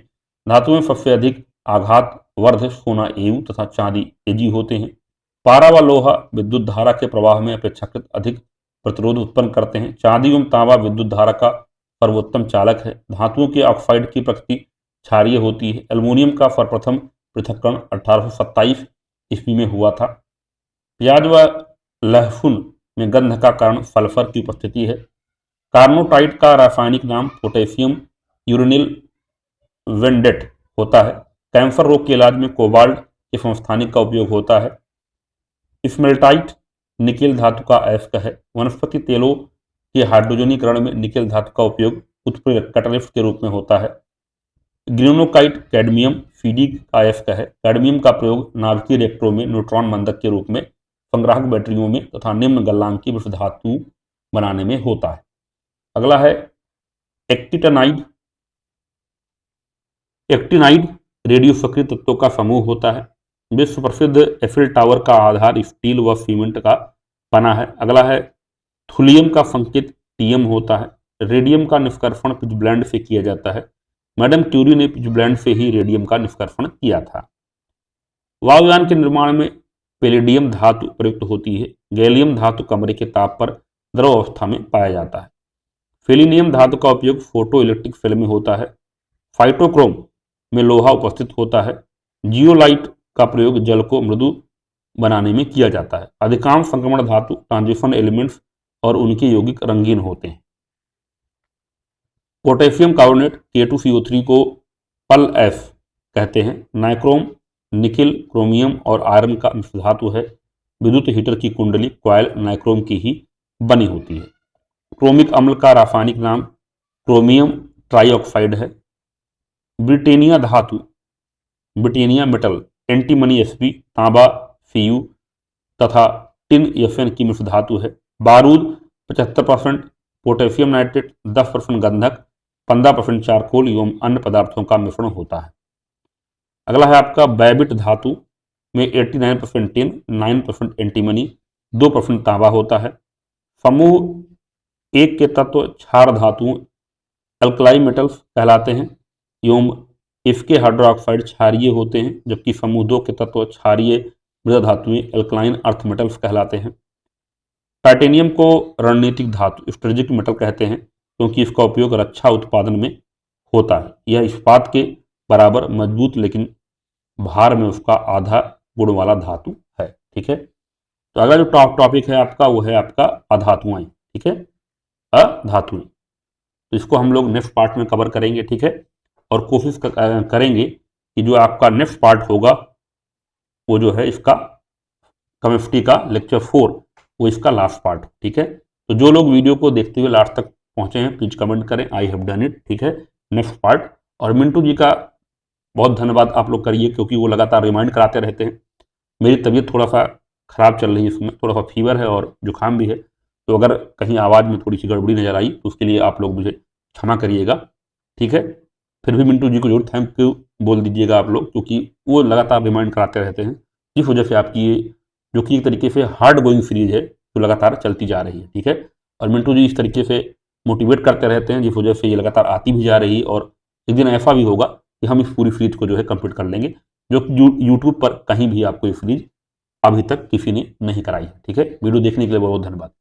धातुओं में सबसे अधिक आघात वर्ध सोना एयू तथा चांदी एजी होते हैं। पारा व लोहा विद्युत धारा के प्रवाह में अपेक्षाकृत अधिक प्रतिरोध उत्पन्न करते हैं। चांदी एवं तांबा विद्युत धारा का सर्वोत्तम चालक है। धातुओं के ऑक्साइड की प्रकृति क्षारीय होती है। एल्युमिनियम का सर्वप्रथम पृथक्करण 1827 ईस्वी में हुआ था। प्याज व लहसुन में गंध का कारण सल्फर की उपस्थिति है। कार्नोटाइट का रासायनिक नाम पोटेशियम यूरेनिल वेंडेट होता है। कैंसर रोग के इलाज में कोबाल्ट के समस्थानिक का उपयोग होता है। स्मेल्टाइट निकेल धातु का अयस्क है। वनस्पति तेलों के हाइड्रोजनीकरण में निकेल धातु का उपयोग उत्प्रेरक कैटलिस्ट के रूप में होता है। ग्रेनोकाइट कैडमियम सीडी का अयस्क है। कैडमियम का प्रयोग नाभिकीय रिएक्टरों में न्यूट्रॉन बंधक के रूप में, संग्राहक बैटरियों में तथा निम्न गलनांकीय विषधातु धातु बनाने में होता है। अगला है एक्टिनाइड। एक्टिनाइड रेडियो सक्रिय तत्वों का समूह होता है। विश्व प्रसिद्ध एफिल टावर का आधार स्टील व सीमेंट का बना है। अगला है थुलियम का संकेत टीएम होता है। रेडियम का निष्कर्षण पिचब्लेंड से किया जाता है। मैडम क्यूरी ने पिचब्लेंड से ही रेडियम का निष्कर्षण किया था। वायुयान के निर्माण में पैलेडियम धातु प्रयुक्त होती है। गैलियम धातु कमरे के ताप पर द्रव अवस्था में पाया जाता है। सेलेनियम धातु का उपयोग फोटो इलेक्ट्रिक सेल में होता है। फाइटोक्रोम में लोहा उपस्थित होता है। जियोलाइट का प्रयोग जल को मृदु बनाने में किया जाता है। अधिकांश संक्रमण धातु ट्रांजिशन एलिमेंट्स और उनके यौगिक रंगीन होते हैं। पोटेशियम कार्बोनेट K2CO3 को पल एफ कहते हैं। नाइक्रोम निकिल क्रोमियम और आयरन का मिश्र धातु है। विद्युत हीटर की कुंडली कॉइल नाइक्रोम की ही बनी होती है। क्रोमिक अम्ल का रासायनिक नाम क्रोमियम ट्राइऑक्साइड है। ब्रिटेनिया धातु, ब्रिटेनिया मेटल, एंटीमनी Sp, तांबा Cu तथा टिन Fn की मिश्र धातु है। बारूद 75%, पोटेशियम नाइट्रेट 10% गंधक, 15% चारकोल एवं अन्य पदार्थों का मिश्रण होता है। अगला है आपका बैबिट धातु में 89% टिन, 9% एंटीमनी, 2% तांबा होता है। समूह एक के तत्व क्षार धातुओं अल्कलाई मेटल्स कहलाते हैं एवं इसके हाइड्रोक्साइड क्षारीय होते हैं, जबकि समूह 2 के तत्व क्षारीय मृदा धातुएं अल्कलाइन अर्थ मेटल्स कहलाते हैं। टाइटेनियम को रणनीतिक धातु स्ट्रेटेजिक मेटल कहते हैं क्योंकि इसका उपयोग रक्षा उत्पादन में होता है। यह इस्पात के बराबर मजबूत लेकिन भार में उसका आधा गुण वाला धातु है। ठीक है, तो अगला जो टॉपिक है आपका वो है आपका अधातुएं। ठीक है, अधातुएं, तो इसको हम लोग नेक्स्ट पार्ट में कवर करेंगे। ठीक है, और कोशिश करेंगे कि जो आपका नेक्स्ट पार्ट होगा वो जो है इसका केमिस्ट्री का लेक्चर 4 वो इसका लास्ट पार्ट। ठीक है, तो जो लोग वीडियो को देखते हुए लास्ट तक पहुंचे हैं प्लीज कमेंट करें आई हैव डन इट। ठीक है, नेक्स्ट पार्ट। और मिंटू जी का बहुत धन्यवाद आप लोग करिए क्योंकि वो लगातार रिमाइंड कराते रहते हैं। मेरी तबीयत थोड़ा सा खराब चल रही है, इसमें थोड़ा सा फीवर है और जुकाम भी है, तो अगर कहीं आवाज़ में थोड़ी सी गड़बड़ी नजर आई तो उसके लिए आप लोग मुझे क्षमा करिएगा। ठीक है, फिर भी मिंटू जी को जरूर थैंक यू बोल दीजिएगा आप लोग, क्योंकि वो लगातार रिमाइंड कराते रहते हैं, जिस वजह से आपकी ये जो कि एक तरीके से हार्ड गोइंग सीरीज है तो लगातार चलती जा रही है। ठीक है, और मिंटू जी इस तरीके से मोटिवेट करते रहते हैं जिस वजह से ये लगातार आती भी जा रही है, और एक दिन ऐसा भी होगा कि हम इस पूरी सीरीज को जो है कंप्लीट कर लेंगे, जो यूट्यूब पर कहीं भी आपको ये सीरीज अभी तक किसी ने नहीं कराई है। ठीक है, वीडियो देखने के लिए बहुत बहुत धन्यवाद।